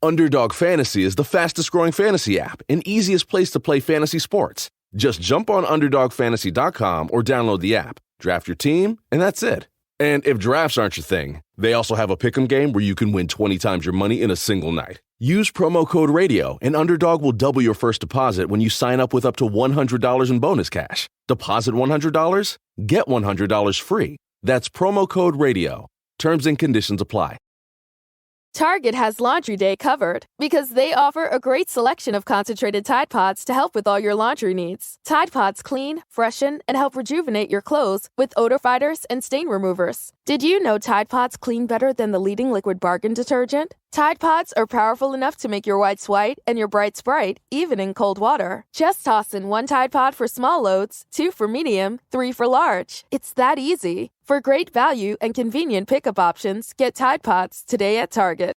Underdog Fantasy is the fastest-growing fantasy app and easiest place to play fantasy sports. Just jump on UnderdogFantasy.com or download the app, draft your team, and that's it. And if drafts aren't your thing, they also have a pick'em game where you can win 20 times your money in a single night. Use promo code RADIO, and Underdog will double your first deposit when you sign up with up to $100 in bonus cash. Deposit $100, get $100 free. That's promo code RADIO. Terms and conditions apply. Target has Laundry Day covered because they offer a great selection of concentrated Tide Pods to help with all your laundry needs. Tide Pods clean, freshen, and help rejuvenate your clothes with odor fighters and stain removers. Did you know Tide Pods clean better than the leading liquid bargain detergent? Tide Pods are powerful enough to make your whites white and your brights bright, even in cold water. Just toss in 1 Tide Pod for small loads, 2 for medium, 3 for large. It's that easy. For great value and convenient pickup options, get Tide Pods today at Target.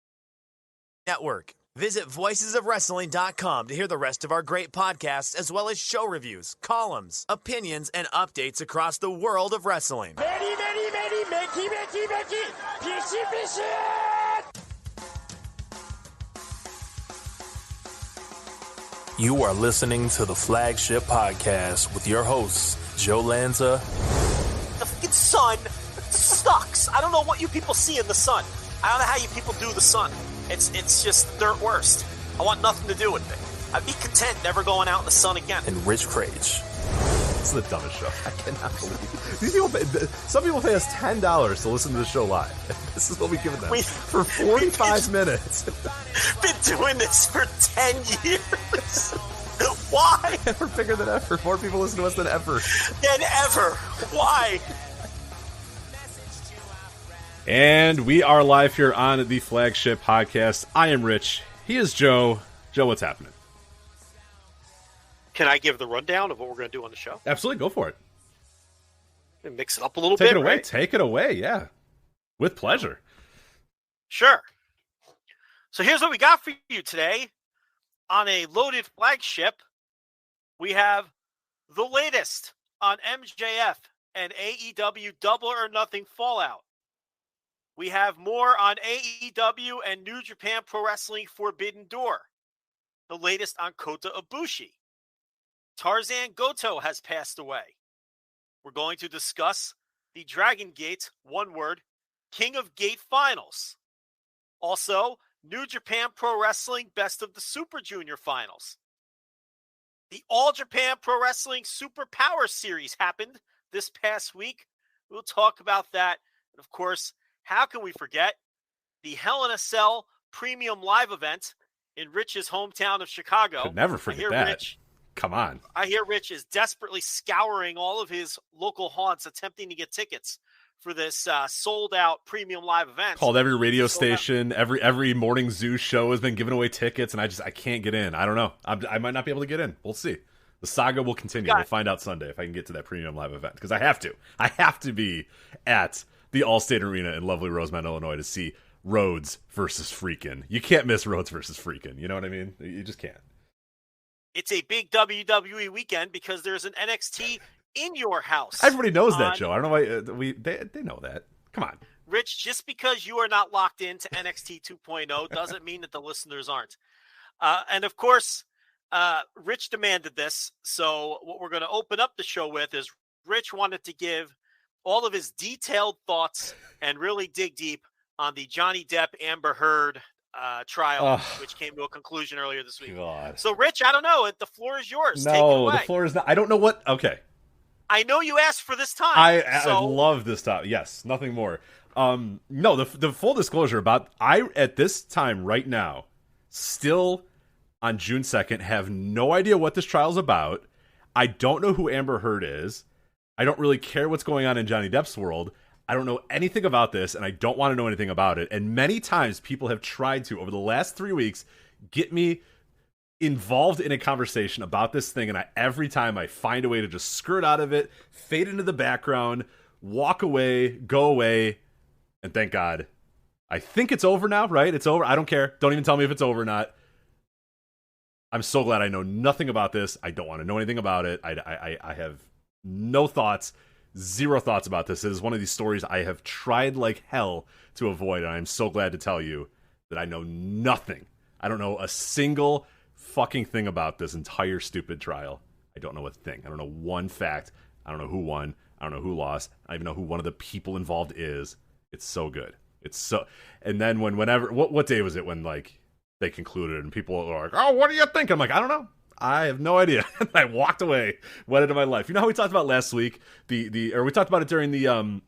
Network. Visit voicesofwrestling.com to hear the rest of our great podcasts, as well as show reviews, columns, opinions, and updates across the world of wrestling. You are listening to the Flagship Podcast with your hosts, Joe Lanza. The fucking sun sucks. I don't know what you people see in the sun. I don't know how you people do the sun. It's just the dirt worst. I want nothing to do with it. I'd be content never going out in the sun again. And Rich Crage. This is the dumbest show. I cannot believe it. These people some people pay us $10 to listen to the show live. This is what we've given them for 45 minutes. Been doing this for 10 years. Why? We're bigger than ever. More people listen to us than ever. Why? And we are live here on the Flagship Podcast. I am Rich. He is Joe. Joe, what's happening? Can I give the rundown of what we're going to do on the show? Absolutely, go for it. And mix it up a little bit. Take it away. Right? Take it away, yeah. With pleasure. Sure. So here's what we got for you today. On a loaded Flagship, we have the latest on MJF and AEW Double or Nothing Fallout. We have more on AEW and New Japan Pro Wrestling Forbidden Door. The latest on Kota Ibushi. Tarzan Goto has passed away. We're going to discuss the Dragongate, one word, King of Gate Finals. Also, New Japan Pro Wrestling Best of the Super Junior Finals. The All Japan Pro Wrestling Super Power Series happened this past week. We'll talk about that. And of course, how can we forget the Hell in a Cell Premium Live event in Rich's hometown of Chicago? Could never forget that. Rich, come on. I hear Rich is desperately scouring all of his local haunts, attempting to get tickets for this sold-out Premium Live event. Called every radio station, every morning zoo show has been giving away tickets, and I can't get in. I don't know. I might not be able to get in. We'll see. The saga will continue. We'll find out Sunday if I can get to that Premium Live event, because I have to. I have to be at the Allstate Arena in lovely Rosemount, Illinois, to see Rhodes versus Freakin'. You can't miss Rhodes versus Freakin'. You know what I mean? You just can't. It's a big WWE weekend because there's an NXT in your house. Everybody knows that, Joe. I don't know why they know that. Come on. Rich, just because you are not locked into NXT 2.0 doesn't mean that the listeners aren't. And of course, Rich demanded this. So what we're going to open up the show with is Rich wanted to give all of his detailed thoughts and really dig deep on the Johnny Depp Amber Heard trial, which came to a conclusion earlier this week. God. So, Rich, I don't know. The floor is yours. No, take it away. The floor is not. I don't know what. Okay. I know you asked for this time. I love this time. Yes, nothing more. No, the full disclosure about at this time right now, still on June 2nd, have no idea what this trial's about. I don't know who Amber Heard is. I don't really care what's going on in Johnny Depp's world. I don't know anything about this, and I don't want to know anything about it. And many times people have tried to, over the last 3 weeks, get me involved in a conversation about this thing, and every time I find a way to just skirt out of it, fade into the background, walk away, go away, and thank God. I think it's over now, right? It's over. I don't care. Don't even tell me if it's over or not. I'm so glad I know nothing about this. I don't want to know anything about it. I have no thoughts, zero thoughts about this. It is one of these stories I have tried like hell to avoid, and I'm so glad to tell you that I know nothing. I don't know a single fucking thing about this entire stupid trial. I don't know a thing. I don't know one fact. I don't know who won. I don't know who lost. I don't even know who one of the people involved is. It's so good. It's so. And then whenever what day was it when like they concluded and people were like, "Oh, what do you think?" I'm like, I don't know. I have no idea. I walked away, went into my life. You know how we talked about last week, or we talked about it during the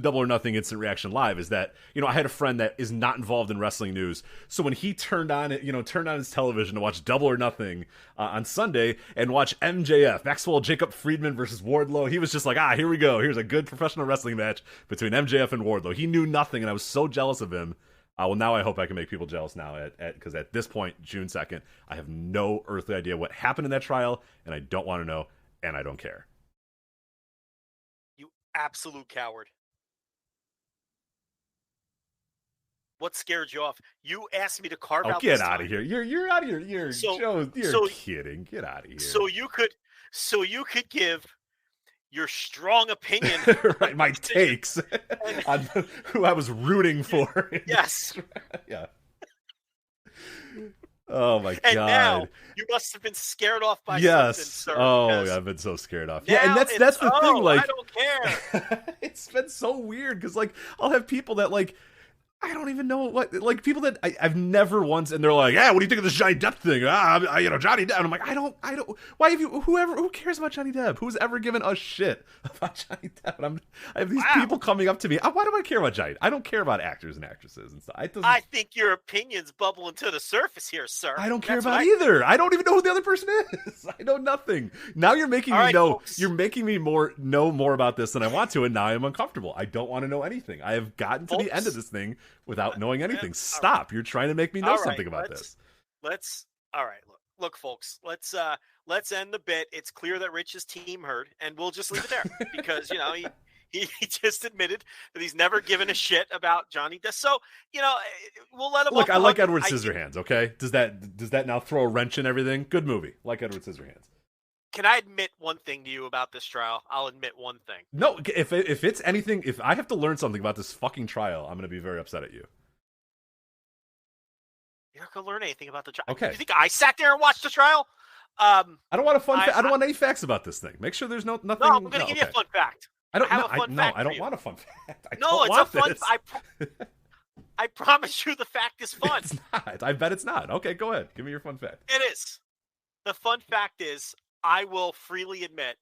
Double or Nothing Instant Reaction Live, is that, you know, I had a friend that is not involved in wrestling news. So when he turned on his television to watch Double or Nothing on Sunday and watch MJF, Maxwell Jacob Friedman versus Wardlow, he was just like, here we go. Here's a good professional wrestling match between MJF and Wardlow. He knew nothing, and I was so jealous of him. Well, now I hope I can make people jealous now, because at this point, June 2nd, I have no earthly idea what happened in that trial, and I don't want to know, and I don't care. You absolute coward. What scared you off? You asked me to carve out. Get out of here! You're out of here! You're kidding! Get out of here! So you could give your strong opinion, right? My takes on who I was rooting for. Yes. Yeah. Oh my god! And now you must have been scared off by something, sir. Oh, I've been so scared off. Yeah, and that's the thing. Like, I don't care. It's been so weird because like I'll have people that like. I don't even know what, like, people that I've never once, and they're like, yeah, what do you think of this Johnny Depp thing? Johnny Depp. And I'm like, I don't, why have you, who cares about Johnny Depp? Who's ever given a shit about Johnny Depp? And I have these people coming up to me. Why do I care about Johnny? I don't care about actors and actresses and stuff. I think your opinion's bubbling to the surface here, sir. I don't care about either. I don't even know who the other person is. I know nothing. Now you're making me know, folks. You're making me know more about this than I want to, and now I'm uncomfortable. I don't want to know anything. I have gotten to the end of this thing without knowing anything. Stop. You're trying to make me know something about this. All right. Look, folks, let's end the bit. It's clear that Rich's team heard, and we'll just leave it there because, you know, he just admitted that he's never given a shit about Johnny Depp. So, you know, we'll let him. Look, I like Edward Scissorhands. Okay. Does that now throw a wrench in everything? Good movie. Like Edward Scissorhands. Can I admit one thing to you about this trial? I'll admit one thing. No, if it's anything, if I have to learn something about this fucking trial, I'm going to be very upset at you. You're not going to learn anything about the trial. Okay. You think I sat there and watched the trial? I don't want I don't want any facts about this thing. Make sure there's nothing. No, I'm going to give you a fun fact. I don't want a fun fact. It's a fun fact. I promise you the fact is fun. It's not. I bet it's not. Okay, go ahead. Give me your fun fact. It is. The fun fact is, I will freely admit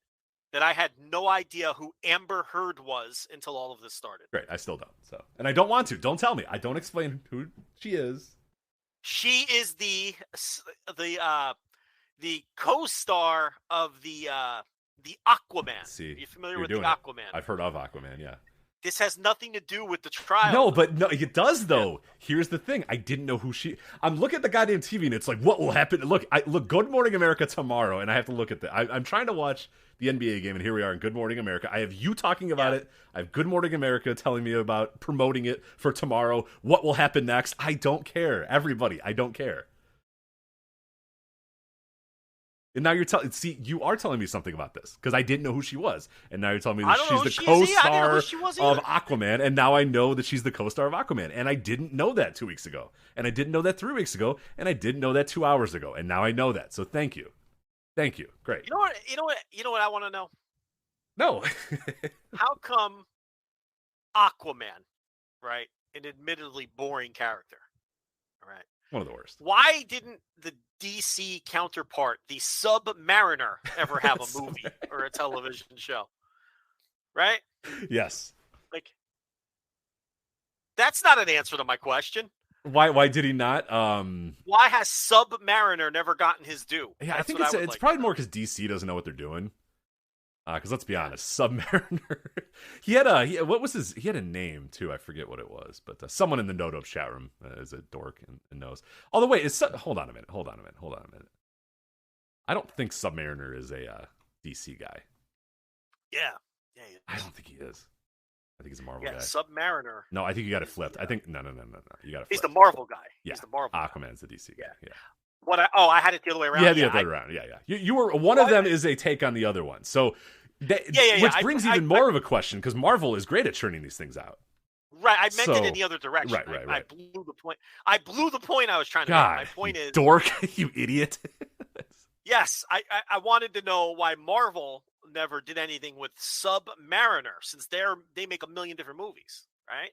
that I had no idea who Amber Heard was until all of this started. Great, I still don't. So, and I don't want to. Don't tell me. I don't explain who she is. She is the co-star of the Aquaman. See, are you familiar with the Aquaman? I've heard of Aquaman. Yeah. This has nothing to do with the trial. No, but no, it does though. Yeah. Here's the thing: I didn't know who she. I'm looking at the goddamn TV, and it's like, what will happen? Look, Good Morning America tomorrow, and I have to look at that. I'm trying to watch the NBA game, and here we are in Good Morning America. I have you talking about it. I have Good Morning America telling me about promoting it for tomorrow. What will happen next? I don't care. Everybody, I don't care. And now you are telling me something about this because I didn't know who she was, and now you're telling me that she's the co-star of Aquaman, and now I know that she's the co-star of Aquaman, and I didn't know that 2 weeks ago, and I didn't know that 3 weeks ago, and I didn't know that 2 hours ago, and now I know that. So thank you, great. You know what I want to know? No. How come Aquaman, right, an admittedly boring character, right? One of the worst. Why didn't the DC counterpart, the Submariner, ever have a movie or a television show? Right? Yes. Like, that's not an answer to my question. Why did he not? Why has Submariner never gotten his due? Yeah, I think it's probably more because DC doesn't know what they're doing. Because let's be honest, Submariner, he had a name too. I forget what it was, but someone in the No-Dope chat room is a dork and knows. Although wait, hold on a minute. I don't think Submariner is a DC guy. Yeah. I don't think he is. I think he's a Marvel guy. Submariner. No, I think you got it flipped. I think no. You got it. He's the Marvel guy. Yeah. He's the Marvel. Aquaman's the DC guy. Yeah. I had it the other way around. Yeah, the other way around. Yeah. You were one of them is a take on the other one. So, which brings even more of a question because Marvel is great at churning these things out. Right, I meant it in the other direction. Right. I blew the point. I blew the point I was trying to God, make. My point is, dork, you idiot. yes, I wanted to know why Marvel never did anything with Submariner, since they make a million different movies, right?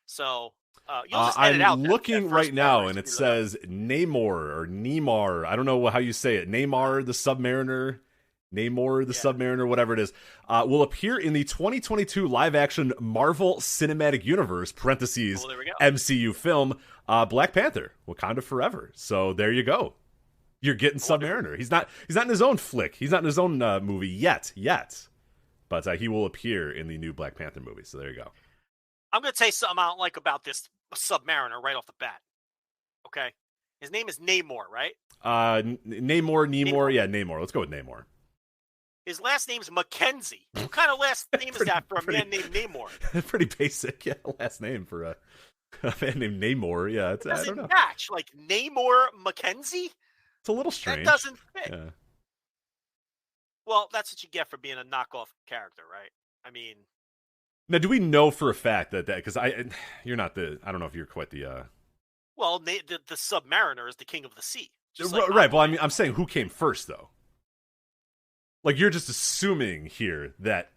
So you'll just edit out. I'm looking right now, and it says Namor or Neymar. I don't know how you say it. Neymar the Submariner. Namor the Submariner, whatever it is, will appear in the 2022 live-action Marvel Cinematic Universe (parentheses MCU) film Black Panther: Wakanda Forever. So there you go. You're getting Submariner. He's not in his own flick. He's not in his own movie yet. But he will appear in the new Black Panther movie. So there you go. I'm going to tell you something I don't like about this Submariner right off the bat. Okay, his name is Namor, right? Namor. Yeah, Namor. Let's go with Namor. His last name's Mackenzie. What kind of last name is that for a man named Namor? Pretty basic, last name for a man named Namor. Yeah, I don't know. Match like Namor Mackenzie. It's a little strange. That doesn't fit. Yeah. Well, that's what you get for being a knockoff character, right? I mean, now, do we know for a fact that because you're not I don't know if you're quite the. Well, the Submariner is the king of the sea. Right. Well, I mean, I'm saying who came first, though. Like, you're just assuming here that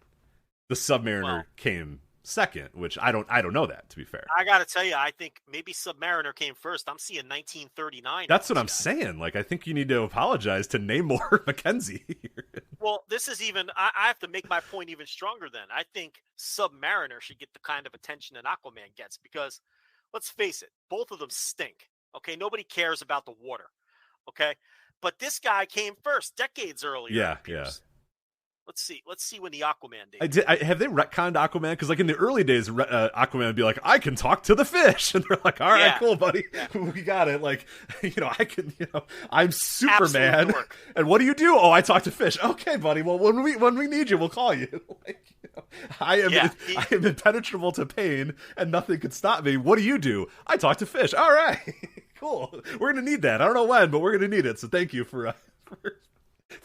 the Submariner came second, which I don't know that, to be fair. I got to tell you, I think maybe Submariner came first. I'm seeing 1939. That's what I'm saying. Like, I think you need to apologize to Namor Mackenzie. Well, this is even, I have to make my point even stronger then. I think Submariner should get the kind of attention that Aquaman gets because, let's face it, both of them stink. Okay, nobody cares about the water. Okay, but this guy came first decades earlier. Yeah. Let's see when the Aquaman days. Have they retconned Aquaman? Because like in the early days, Aquaman would be like, "I can talk to the fish," and they're like, "All right, cool, buddy, we got it." Like, I can, I'm Superman, and what do you do? Oh, I talk to fish. Okay, buddy. Well, when we need you, we'll call you. Like, I am impenetrable to pain, and nothing can stop me. What do? I talk to fish. All right, cool. We're gonna need that. I don't know when, but we're gonna need it. So thank you for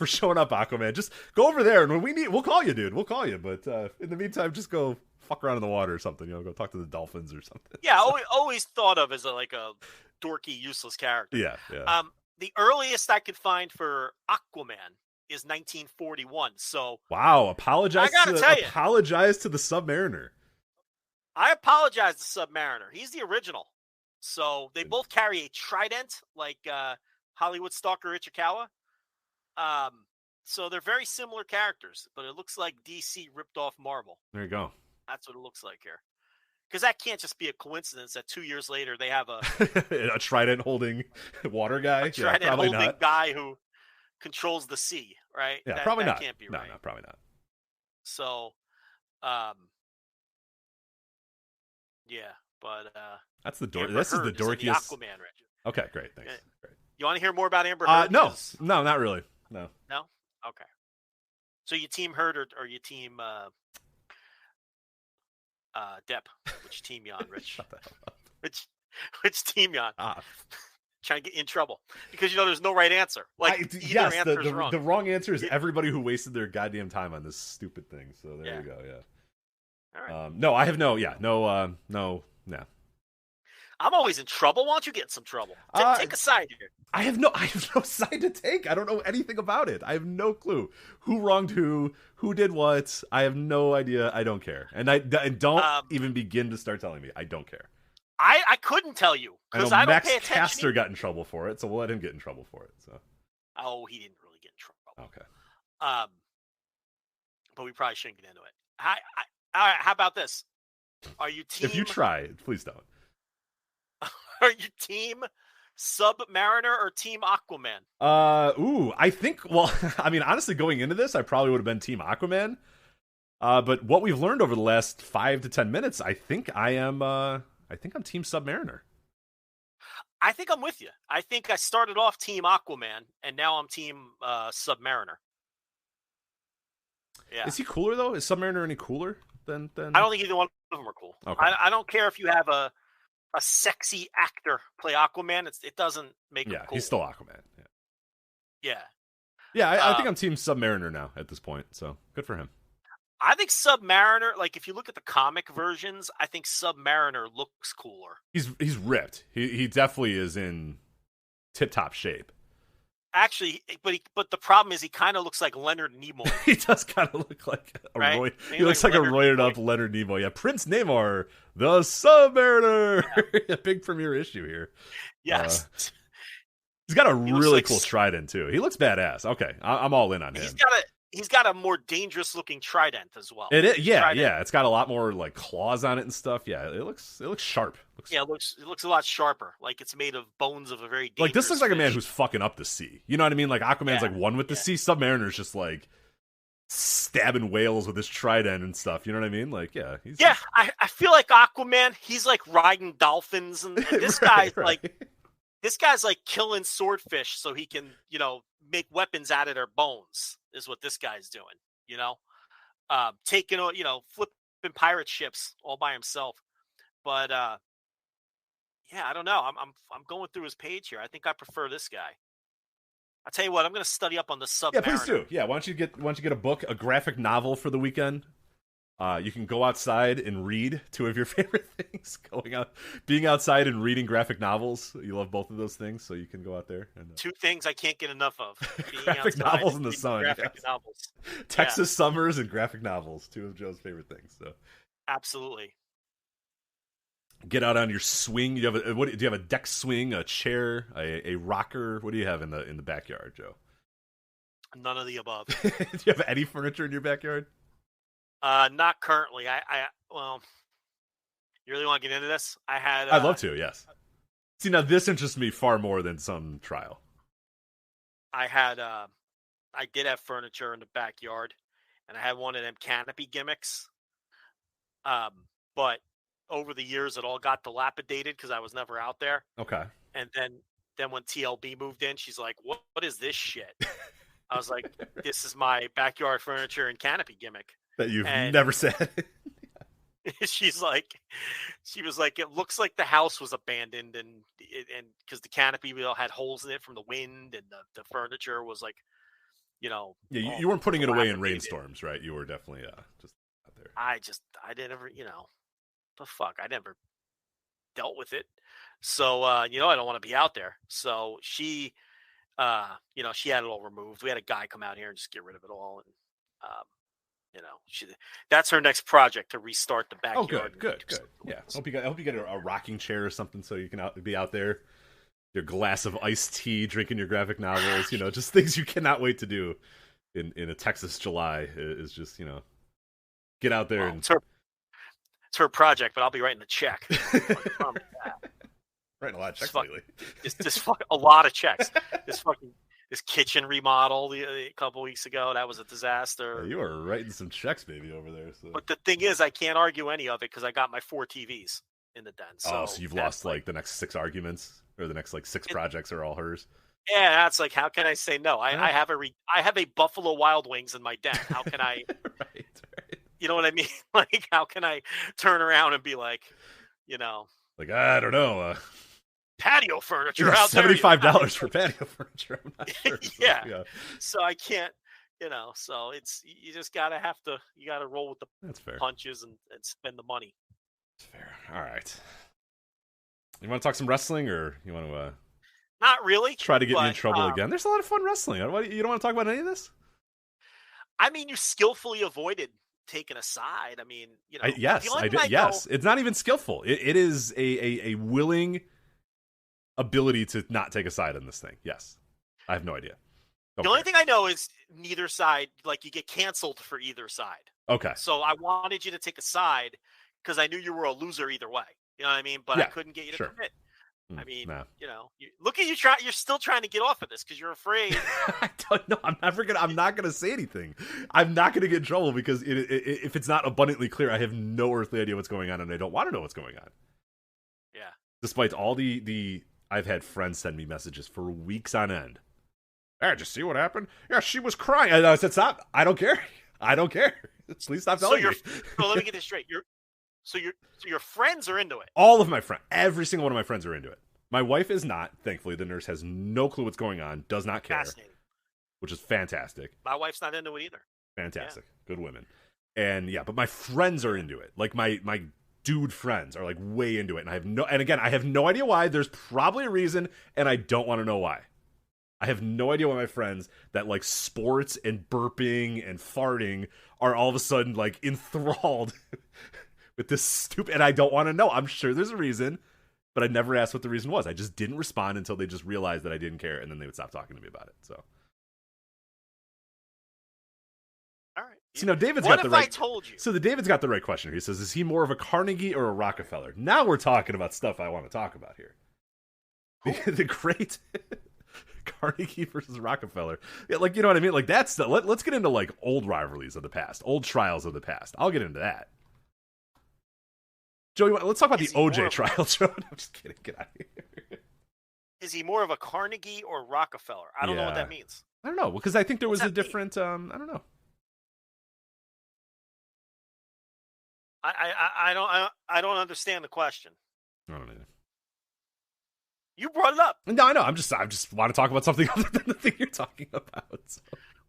showing up, Aquaman. Just go over there, and when we need, we'll call you, dude. We'll call you. But in the meantime, just go fuck around in the water or something. Go talk to the dolphins or something. Yeah, always thought of as a dorky, useless character. Yeah. The earliest I could find for Aquaman is 1941. So wow, apologize to the Submariner. I apologize to Submariner. He's the original. So they both carry a trident, like Hollywood stalker Ichikawa. So they're very similar characters, but it looks like DC ripped off Marvel. There you go. That's what it looks like here. Because that can't just be a coincidence that 2 years later they have a trident holding water guy. A trident holding guy who controls the sea, right? Yeah, probably not. Can't be right. No, probably not. So, yeah, but that's the This is the dorkiest. The Aquaman, Rich. Okay, great, thanks. Great. You want to hear more about Amber Heard? No, not really. No. Okay. So you team Heard or you team Depp? Which team you on, Rich? Shut the hell up. Which team you on? Trying to get you in trouble because there's no right answer. Either answer is wrong. The wrong answer is everybody who wasted their goddamn time on this stupid thing. So there you go. Yeah. All right. No, I have no. I'm always in trouble. Why don't you get in some trouble? Take a side here. I have no side to take. I don't know anything about it. I have no clue who wronged who did what. I have no idea. I don't care, and don't even begin to start telling me. I don't care. I couldn't tell you because I don't Max pay attention. Caster got in trouble for it, so we'll let him get in trouble for it. So. Oh, he didn't really get in trouble. Okay. But we probably shouldn't get into it. How about this? Are you team? If you try, please don't. Are you team Submariner or team Aquaman? I think. Well, I mean, honestly, going into this, I probably would have been team Aquaman. But what we've learned over the last 5 to 10 minutes, I think I'm team Submariner. I think I'm with you. I think I started off team Aquaman, and now I'm team Submariner. Yeah. Is he cooler though? Is Submariner any cooler than? I don't think either one of them are cool. Okay. I don't care if you have a sexy actor play Aquaman. It doesn't make him cool. He's still Aquaman. Yeah. I think I'm team Submariner now at this point. So good for him. I think Submariner, like if you look at the comic versions, I think Submariner looks cooler. He's ripped. He definitely is in tip-top shape. Actually, but the problem is he kind of looks like Leonard Nimoy. He does kind of look like a right? He looks like a roided up Leonard Nimoy. Yeah, Prince Namor, the Submariner. Yeah. A big premiere issue here. Yes. He's got a really cool trident too. He looks badass. Okay, I'm all in on him. He's got a more dangerous looking trident as well. It is, yeah. It's got a lot more like claws on it and stuff. Yeah, it looks sharp. It looks a lot sharper. Like it's made of bones of a very dangerous like this looks like fish. a man who's fucking up the sea. You know what I mean? Like Aquaman's like one with the sea. Submariner's just like stabbing whales with his trident and stuff. You know what I mean? Like I feel like Aquaman. He's like riding dolphins, and this guy's like. This guy's like killing swordfish so he can, make weapons out of their bones is what this guy's doing, taking, flipping pirate ships all by himself. But, I don't know. I'm going through his page here. I think I prefer this guy. I'll tell you what, I'm going to study up on the Submariner. Yeah, please do. Yeah. Why don't you get a book, a graphic novel for the weekend? You can go outside and read two of your favorite things. Being outside and reading graphic novels. You love both of those things, so you can go out there. And, two things I can't get enough of. Graphic novels in the sun. Graphic novels. Texas summers and graphic novels. Two of Joe's favorite things. So absolutely. Get out on your swing. Do you have a deck swing, a chair, a rocker? What do you have in the backyard, Joe? None of the above. Do you have any furniture in your backyard? Not currently. Well, you really want to get into this? I'd love to, yes. See, now this interests me far more than some trial. I did have furniture in the backyard, and I had one of them canopy gimmicks. But over the years, it all got dilapidated because I was never out there. Okay. And then when TLB moved in, she's like, what is this shit? I was like, this is my backyard furniture and canopy gimmick. That you've never said. She was like, it looks like the house was abandoned, and because the canopy wheel had holes in it from the wind, and the furniture was like, Yeah, you weren't putting it away in rainstorms, right? You were definitely just out there. I didn't ever, the fuck, I never dealt with it. So I don't want to be out there. So she, she had it all removed. We had a guy come out here and just get rid of it all, and that's her next project, to restart the backyard. Oh, good. Yeah, I hope you get a rocking chair or something so you can be out there, your glass of iced tea, drinking your graphic novels. Just things you cannot wait to do in a Texas July is just get out there and. It's her project, but I'll be writing the check. Writing a lot of checks lately. A lot of checks. This kitchen remodel a couple weeks ago, that was a disaster. Yeah, you are writing some checks, baby, over there. So. But the thing is, I can't argue any of it because I got my 4 TVs in the den. So you've lost like the next 6 arguments, or the next 6 projects are all hers. Yeah, that's like, how can I say no? I have a Buffalo Wild Wings in my den. How can I? Right. You know what I mean? Like, how can I turn around and be like, like, I don't know. Patio furniture out there. $75 for patio furniture. I'm not sure. Yeah. So I can't, so it's, you just gotta roll with the punches and spend the money. That's fair. All right. You want to talk some wrestling, or you want to, not really. Try to get me in trouble again. There's a lot of fun wrestling. You don't want to talk about any of this? I mean, you skillfully avoided taking a side. I mean, yes, I did. Yes. It's not even skillful. It is a willing ability to not take a side in this thing. Yes. I have no idea. The only thing I know is neither side, like, you get canceled for either side. Okay. So I wanted you to take a side because I knew you were a loser either way. You know what I mean? But I couldn't get you to commit. I mean, look at you you're still trying to get off of this because you're afraid. I don't know. I'm not gonna say anything. I'm not gonna get in trouble because if it's not abundantly clear, I have no earthly idea what's going on, and I don't want to know what's going on. Yeah. Despite all the I've had friends send me messages for weeks on end. Hey, did you see what happened? Yeah, she was crying. I said, stop. I don't care. Please stop telling me. So let me get this straight. So your friends are into it. All of my friends, every single one of my friends are into it. My wife is not. Thankfully, the nurse has no clue what's going on. Does not care, which is fantastic. My wife's not into it either. Fantastic, Good women. And yeah, but my friends are into it. Like my dude friends are like way into it, and I have no idea why. There's probably a reason, and I don't want to know why. I have no idea why my friends that like sports and burping and farting are all of a sudden like enthralled with this stupid, and I don't want to know. I'm sure there's a reason, but I never asked what the reason was. I just didn't respond until they just realized that I didn't care, and then they would stop talking to me about it. So. All right. So now David's what got the if right. I told you? So David's got the right question here. He says, "Is he more of a Carnegie or a Rockefeller?" Now we're talking about stuff I want to talk about here. The great Carnegie versus Rockefeller. Yeah, like, you know what I mean? Like, that's the, let's get into like old rivalries of the past, old trials of the past. I'll get into that. Joey, let's talk about the OJ trial, Joe. I'm just kidding. Get out of here. Is he more of a Carnegie or Rockefeller? I don't know what that means. I don't know, because I think there was a different. I don't know. I don't understand the question. I don't either. You brought it up. No, I know. I just want to talk about something other than the thing you're talking about. So.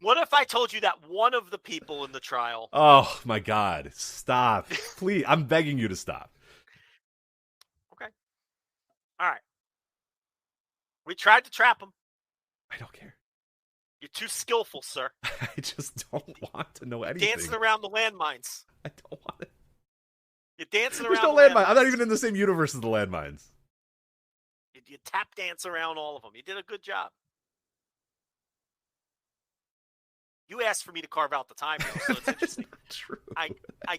What if I told you that one of the people in the trial? Oh my God! Stop, please! I'm begging you to stop. Okay. All right. We tried to trap him. I don't care. You're too skillful, sir. I just don't want to know anything. Dancing around the landmines. I don't want it. You're dancing There's around no the landmine. landmines. I'm not even in the same universe as the landmines. You tap dance around all of them. You did a good job. You asked for me to carve out the time, though, so it's interesting. True. I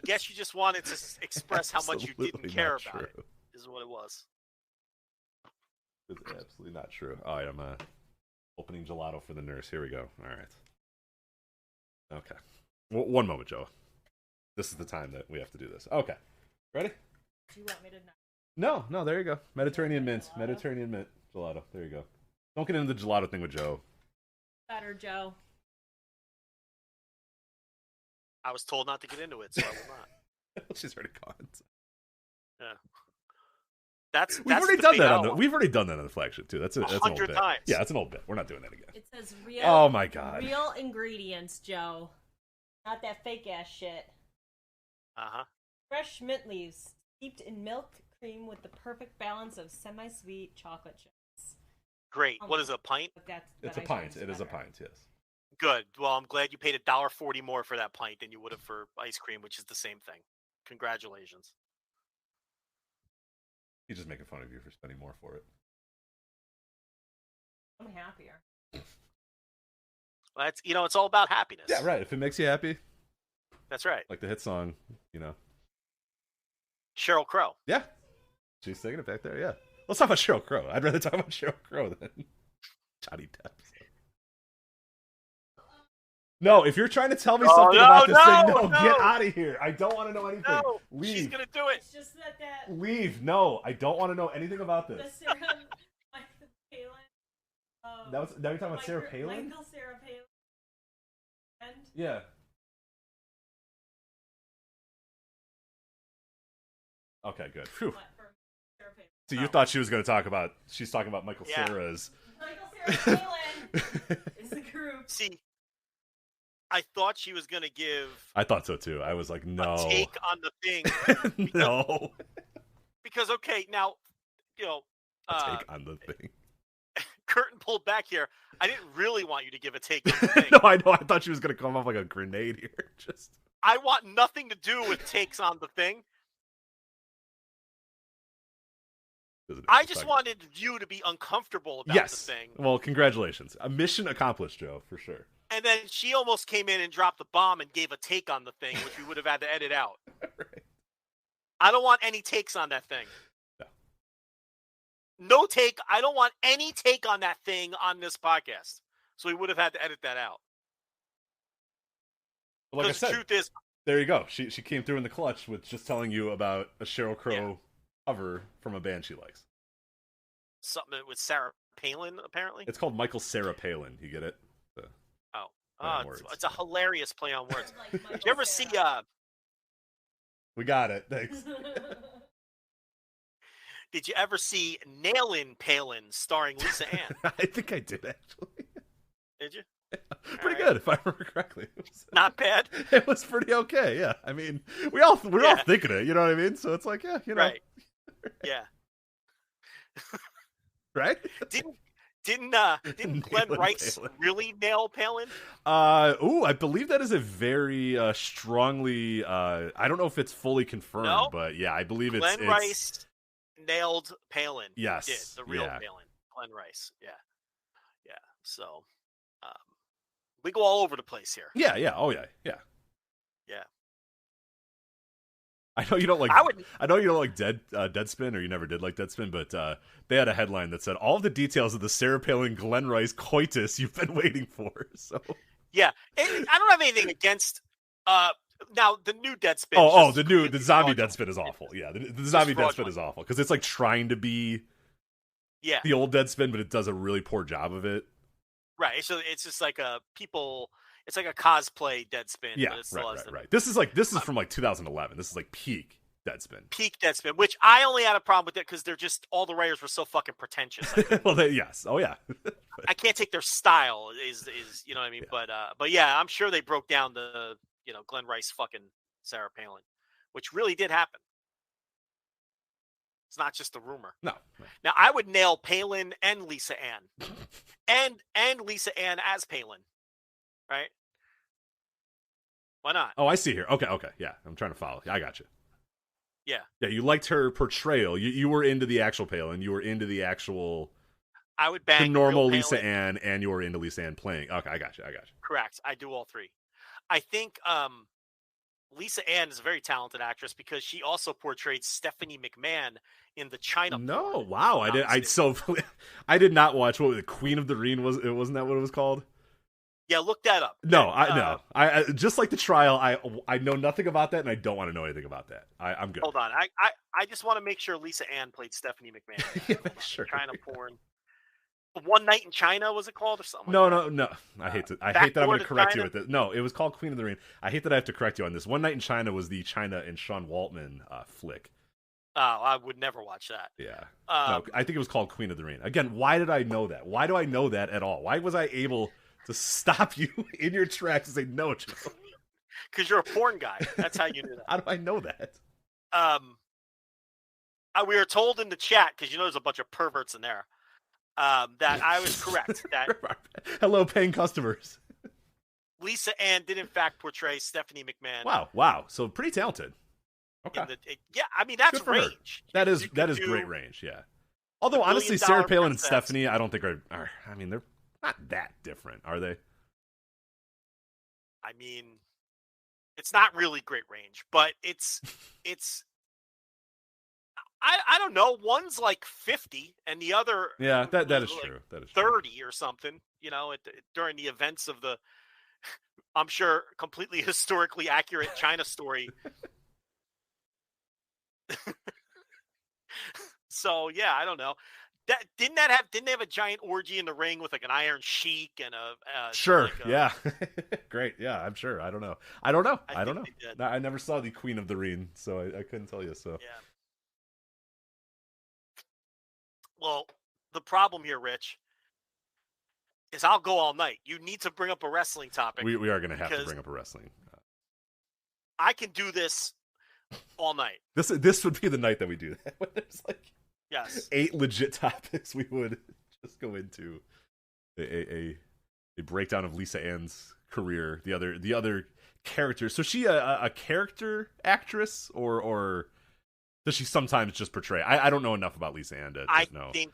guess you just wanted to express how much you didn't care about true. it, is what it was. It's absolutely not true. Oh, yeah, I'm opening gelato for the nurse. Here we go. All right. Okay. One moment, Joe. This is the time that we have to do this. Okay. Ready? Do you want me to No, there you go. Mediterranean mint. Mediterranean mint gelato. There you go. Don't get into the gelato thing with Joe. Better, Joe. I was told not to get into it, so I will not. She's already gone. Yeah. That's We've already done that on the flagship too. That's an old 100 bit. times. Yeah, that's an old bit. We're not doing that again. It says real. Oh my God. Real ingredients, Joe. Not that fake ass shit. Fresh mint leaves steeped in milk cream with the perfect balance of semi-sweet chocolate chips. Great. What is it, a pint? It's a pint. It is a pint. Yes. Good. Well, I'm glad you paid $1.40 more for that pint than you would have for ice cream, which is the same thing. Congratulations. He's just making fun of you for spending more for it. I'm happier. Well, it's all about happiness. Yeah, right. If it makes you happy. That's right. Like the hit song, Sheryl Crow. Yeah. She's singing it back there, yeah. Let's talk about Sheryl Crow. I'd rather talk about Sheryl Crow than Johnny Depp. No, if you're trying to tell me something about this thing, get out of here. I don't want to know anything. No, leave. She's going to do it. It's just that... Leave. No, I don't want to know anything about this. The Sarah Palin. Now you're talking about Sarah Palin? Michael Sarah Palin. And yeah. Okay, good. Phew. So you thought she was going to talk about... She's talking about Michael Cera's... Michael Sarah Palin is the group. See, I thought she was going to give... I thought so, too. I was like, no. A take on the thing. No. Because, okay, now, a take on the thing. Curtain pulled back here. I didn't really want you to give a take on the thing. No, I know. I thought she was going to come off like a grenade here. I want nothing to do with takes on the thing. I just wanted you to be uncomfortable about the thing. Well, congratulations. A mission accomplished, Joe, for sure. And then she almost came in and dropped the bomb and gave a take on the thing, which we would have had to edit out. Right. I don't want any takes on that thing. No take. I don't want any take on that thing on this podcast. So we would have had to edit that out. Like I said, the truth is, there you go. She came through in the clutch with just telling you about a Sheryl Crow cover from a band she likes. Something with Sarah Palin, apparently. It's called Michael Sarah Palin. You get it? It's a hilarious play on words. Did you ever see? We got it. Thanks. Did you ever see Nailin' Palin starring Lisa Ann? I think I did, actually. Did you? Pretty good, if I remember correctly. Not bad. It was pretty okay. Yeah, I mean, we're all thinking it. You know what I mean? So it's like, yeah, you know, Right. Yeah. right? Didn't Glenn Rice really nail Palin? I believe that is a very strongly. I don't know if it's fully confirmed, but yeah, I believe Glenn Rice nailed Palin. Yes, did the real Palin, Glenn Rice. Yeah. So, we go all over the place here. Yeah. Oh yeah. I know you don't like. I know you don't like Deadspin, or you never did like Deadspin, but they had a headline that said all of the details of the Sarah Palin Glenn Rice coitus you've been waiting for. So yeah, I don't have anything against. Now the new Deadspin. The zombie Deadspin is awful. Yeah, the zombie Deadspin is awful because it's like trying to be the old Deadspin, but it does a really poor job of it. Right. So it's just like it's like a cosplay Deadspin. Yeah, right. This is from like 2011. This is like peak Deadspin. Peak Deadspin, which I only had a problem with it because they're just all the writers were so fucking pretentious. Well, yes. Oh yeah. I can't take their style. Is you know what I mean? Yeah. But yeah, I'm sure they broke down the Glenn Rice fucking Sarah Palin, which really did happen. It's not just a rumor. No. Now I would nail Palin and Lisa Ann, and Lisa Ann as Palin. Right? Why not? Oh, I see here. Okay. Yeah, I'm trying to follow. I got you. Yeah. Yeah, you liked her portrayal. You were into the actual Palin. You were into the actual. I would bang the normal Lisa Ann, and you were into Lisa Ann playing. Okay, I got you. Correct. I do all three. I think Lisa Ann is a very talented actress because she also portrayed Stephanie McMahon in the China. No, wow! I did not watch what the Queen of the Ring was. Wasn't that what it was called? Yeah, look that up. No, I just like the trial. I know nothing about that, and I don't want to know anything about that. I'm good. Hold on, I just want to make sure Lisa Ann played Stephanie McMahon. Yeah, sure. China porn. One Night in China was it called or something? No. I hate that I'm going to correct you with this. No, it was called Queen of the Ring. I hate that I have to correct you on this. One Night in China was the China and Sean Waltman flick. Oh, I would never watch that. Yeah. No, I think it was called Queen of the Ring. Again, why did I know that? Why do I know that at all? Why was I able to stop you in your tracks and say, no, Joe? Because you're a porn guy. That's how you knew that. How do I know that? We were told in the chat, because there's a bunch of perverts in there, that I was correct. That hello, paying customers. Lisa Ann did, in fact, portray Stephanie McMahon. Wow. So pretty talented. Okay. I mean, that's range. That is great range, yeah. Although, honestly, Sarah Palin and Stephanie, I don't think are I mean, they're not that different, are they? I mean, it's not really great range, but it's I don't know. One's like 50, and the other that is like true. That is 30 or something. During the events of the, I'm sure, completely historically accurate China story. So yeah, I don't know. Didn't they have a giant orgy in the ring with like an Iron Sheik and sure, yeah, great, yeah, I'm sure. I don't know. I don't know. I never saw the Queen of the Ring, so I couldn't tell you. So yeah. Well, the problem here, Rich, is I'll go all night. You need to bring up a wrestling topic. We are going to have to bring up a wrestling. I can do this all night. This would be the night that we do that. When there's like 8 legit topics, we would just go into a breakdown of Lisa Ann's career. The other characters. So she a character actress or does she sometimes just portray? I don't know enough about Lisa Ann to know. I think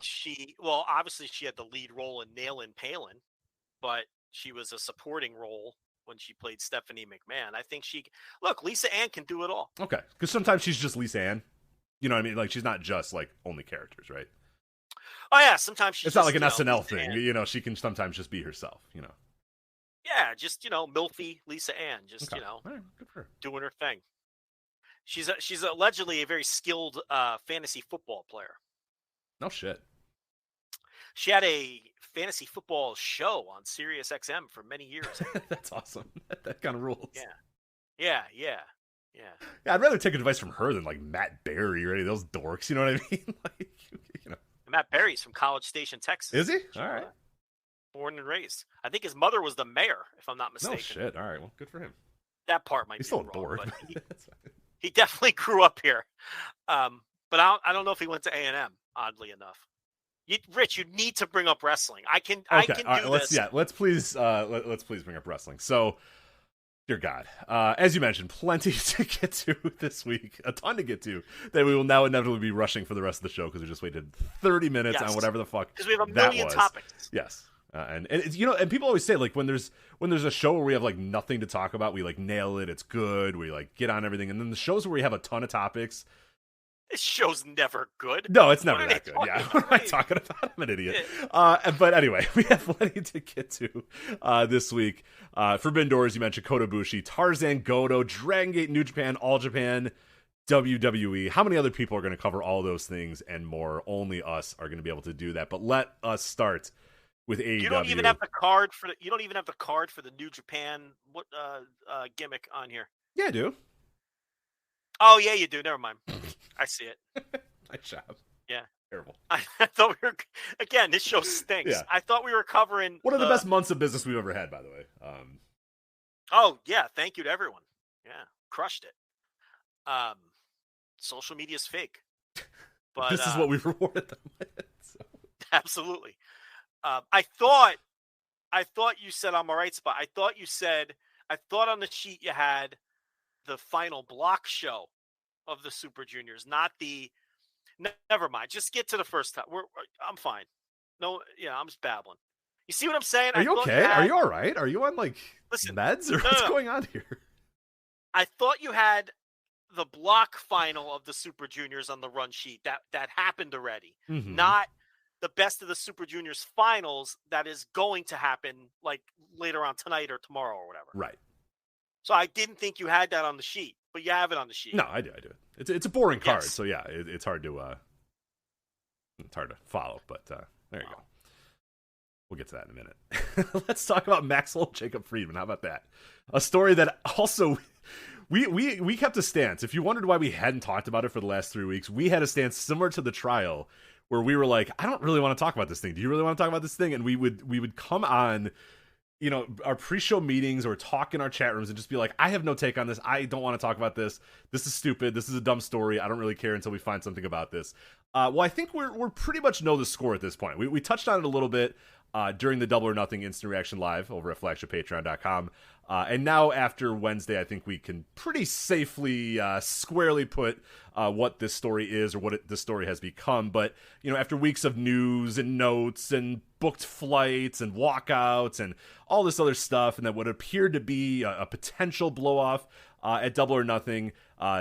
obviously she had the lead role in Nailin' Palin, but she was a supporting role when she played Stephanie McMahon. I think Lisa Ann can do it all. Okay, because sometimes she's just Lisa Ann. You know what I mean? Like she's not just like only characters, right? Oh yeah, sometimes she's. It's not like an SNL thing. She can sometimes just be herself. Yeah, just milfy Lisa Ann, just right, good for her. Doing her thing. She's allegedly a very skilled fantasy football player. No shit. She had a fantasy football show on Sirius XM for many years. That's awesome. That kind of rules. Yeah. I'd rather take advice from her than like Matt Berry or any of those dorks. You know what I mean? Matt Berry's from College Station, Texas. Is he? All right. Born and raised. I think his mother was the mayor, if I'm not mistaken. No shit. All right. Well, good for him. That part might He's be still wrong, bored. but he definitely grew up here. But I don't know if he went to A&M, oddly enough. Rich, you need to bring up wrestling. I can do this. Let's please bring up wrestling. So, dear God, as you mentioned, plenty to get to this week, a ton to get to that we will now inevitably be rushing for the rest of the show because we just waited 30 minutes on whatever the fuck because we have a million topics. Yes. And it's, and people always say, like, when there's a show where we have like nothing to talk about, we like nail it, it's good, we like get on everything, and then the shows where we have a ton of topics. This show's never good. No, it's never that good. Yeah, what am I talking about? I'm an idiot. But anyway, we have plenty to get to this week. Forbidden Doors, you mentioned Kota Ibushi, Tarzan Goto, Dragongate, New Japan, All Japan, WWE. How many other people are going to cover all those things and more? Only us are going to be able to do that. But let us start with AEW. You don't even have the card for the New Japan gimmick on here. Yeah, I do. Oh yeah, you do. Never mind. I see it. Nice job. Yeah. Terrible. I thought we were, again, this show stinks. Yeah. I thought we were covering one of the best months of business we've ever had, by the way. Oh yeah, thank you to everyone. Yeah, crushed it. Social media's fake. But this is what we've rewarded them with. So. Absolutely. I thought you said on my right spot. I thought on the sheet you had the final block show of the Super Juniors, not the. Never mind. Just get to the first time. I'm fine. No, yeah, I'm just babbling. You see what I'm saying? Are you okay? Are you all right? Are you on meds or what's going on here? I thought you had the block final of the Super Juniors on the run sheet. That happened already. Mm-hmm. Not the best of the Super Juniors finals that is going to happen like later on tonight or tomorrow or whatever. Right. So I didn't think you had that on the sheet, but you have it on the sheet. No, I do. It's a boring card, so yeah, it's hard to follow. But there you go. We'll get to that in a minute. Let's talk about Maxwell Jacob Friedman. How about that? A story that also we kept a stance. If you wondered why we hadn't talked about it for the last 3 weeks, we had a stance similar to the trial where we were like, I don't really want to talk about this thing. Do you really want to talk about this thing? And we would come on, our pre-show meetings or talk in our chat rooms and just be like, I have no take on this. I don't want to talk about this. This is stupid. This is a dumb story. I don't really care until we find something about this. Well, I think we're pretty much know the score at this point. We touched on it a little bit during the Double or Nothing Instant Reaction Live over at flagshippatreon.com. And now after Wednesday, I think we can pretty safely, squarely put what this story is or what this story has become. But, after weeks of news and notes and booked flights and walkouts and all this other stuff, and that would appear to be a potential blow-off at Double or Nothing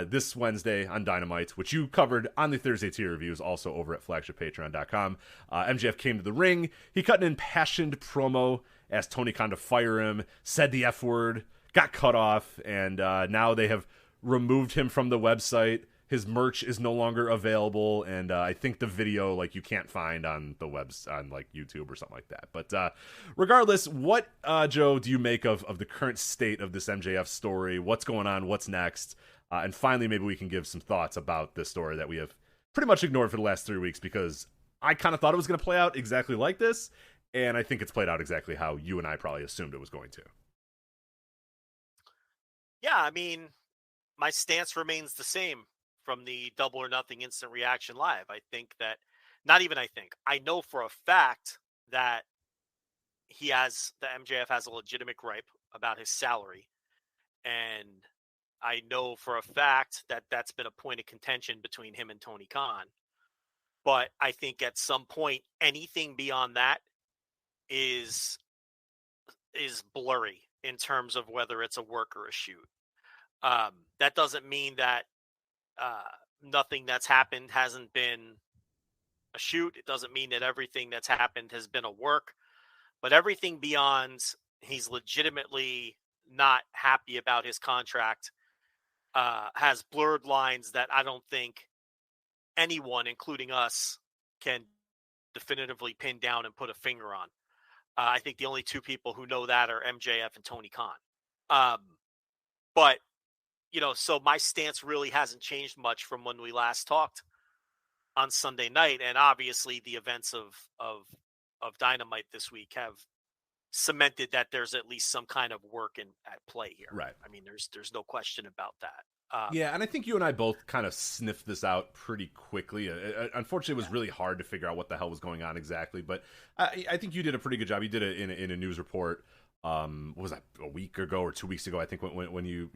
this Wednesday on Dynamite, which you covered on the Thursday tier reviews, also over at flagshippatreon.com. MJF came to the ring. He cut an impassioned promo, asked Tony Khan to fire him, said the F word, got cut off, and now they have removed him from the website. His merch is no longer available, and I think the video you can't find on the webs on YouTube or something like that. But regardless, what Joe do you make of the current state of this MJF story? What's going on? What's next? And finally, maybe we can give some thoughts about this story that we have pretty much ignored for the last 3 weeks because I kind of thought it was going to play out exactly like this. And I think it's played out exactly how you and I probably assumed it was going to. Yeah, I mean, my stance remains the same from the Double or Nothing Instant Reaction Live. I think that, I know for a fact that MJF has a legitimate gripe about his salary. And I know for a fact that that's been a point of contention between him and Tony Khan. But I think at some point, anything beyond that is blurry in terms of whether it's a work or a shoot. That doesn't mean that nothing that's happened hasn't been a shoot. It doesn't mean that everything that's happened has been a work, but everything beyond he's legitimately not happy about his contract has blurred lines that I don't think anyone, including us, can definitively pin down and put a finger on. I think the only two people who know that are MJF and Tony Khan. But, so my stance really hasn't changed much from when we last talked on Sunday night. And obviously the events of Dynamite this week have cemented that there's at least some kind of work at play here. Right. I mean, there's no question about that. Yeah, and I think you and I both kind of sniffed this out pretty quickly. Unfortunately, it was really hard to figure out what the hell was going on exactly, but I think you did a pretty good job. You did it in a news report. What was that, a week ago or 2 weeks ago? I think when you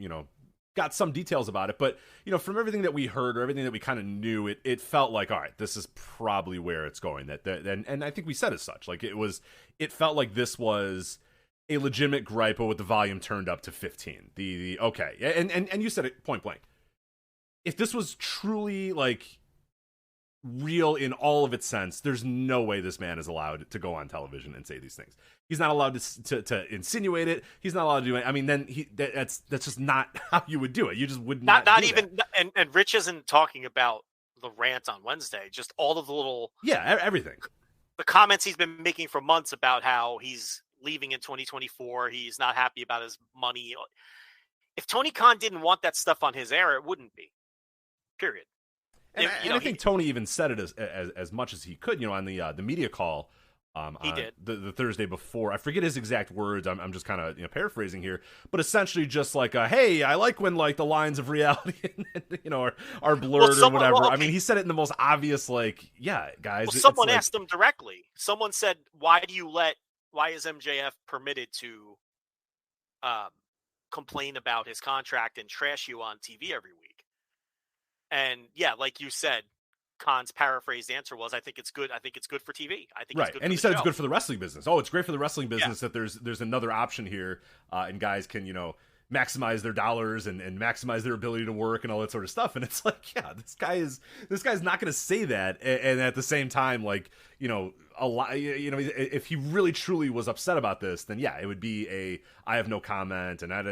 got some details about it, but from everything that we heard or everything that we kind of knew, it felt like, all right, this is probably where it's going. And I think we said as such. Like it felt like this was a legitimate gripe, but with the volume turned up to 15. The okay, and you said it point blank. If this was truly like real in all of its sense, there's no way this man is allowed to go on television and say these things. He's not allowed to insinuate it. He's not allowed to do it. I mean, then that's just not how you would do it. You just would not even that. And Rich isn't talking about the rant on Wednesday, just all of the little everything. The comments he's been making for months about how he's leaving in 2024. He's not happy about his money. If Tony Khan didn't want that stuff on his air, it wouldn't be. Period. And I think Tony even said it as much as he could, on the media call. He did the Thursday before. I forget his exact words. I'm just kind of paraphrasing here, but essentially just like, "Hey, I like when like the lines of reality are blurred or whatever." Well, okay. I mean, he said it in the most obvious, like, "Yeah, guys." Well, someone asked him directly. Someone said, "Why is MJF permitted to complain about his contract and trash you on TV every week?" And yeah, like you said, Khan's paraphrased answer was, "I think it's good. I think it's good for TV. I think right." It's good and he for said the it's show. Good for the wrestling business. Oh, it's great for the wrestling business that there's another option here, and guys can maximize their dollars and maximize their ability to work and all that sort of stuff. And it's like, yeah, this guy's not going to say that, and at the same time, like, a lot, if he really truly was upset about this, then yeah, it would be I have no comment and there'd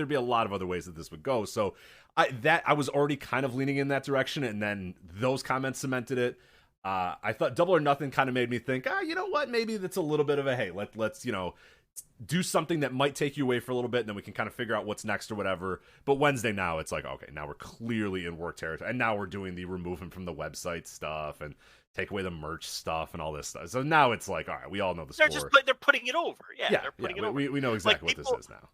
be a lot of other ways that this would go. So I was already kind of leaning in that direction, and then those comments cemented it. I thought Double or Nothing kind of made me think, you know what, maybe that's a little bit of a, hey, let's do something that might take you away for a little bit, and then we can kind of figure out what's next or whatever. But Wednesday now, it's like, okay, now we're clearly in work territory, and now we're doing the remove him from the website stuff and take away the merch stuff and all this stuff. So now it's like, all right, we all know the score. They're putting it over. They're putting it over. We know exactly what this is now.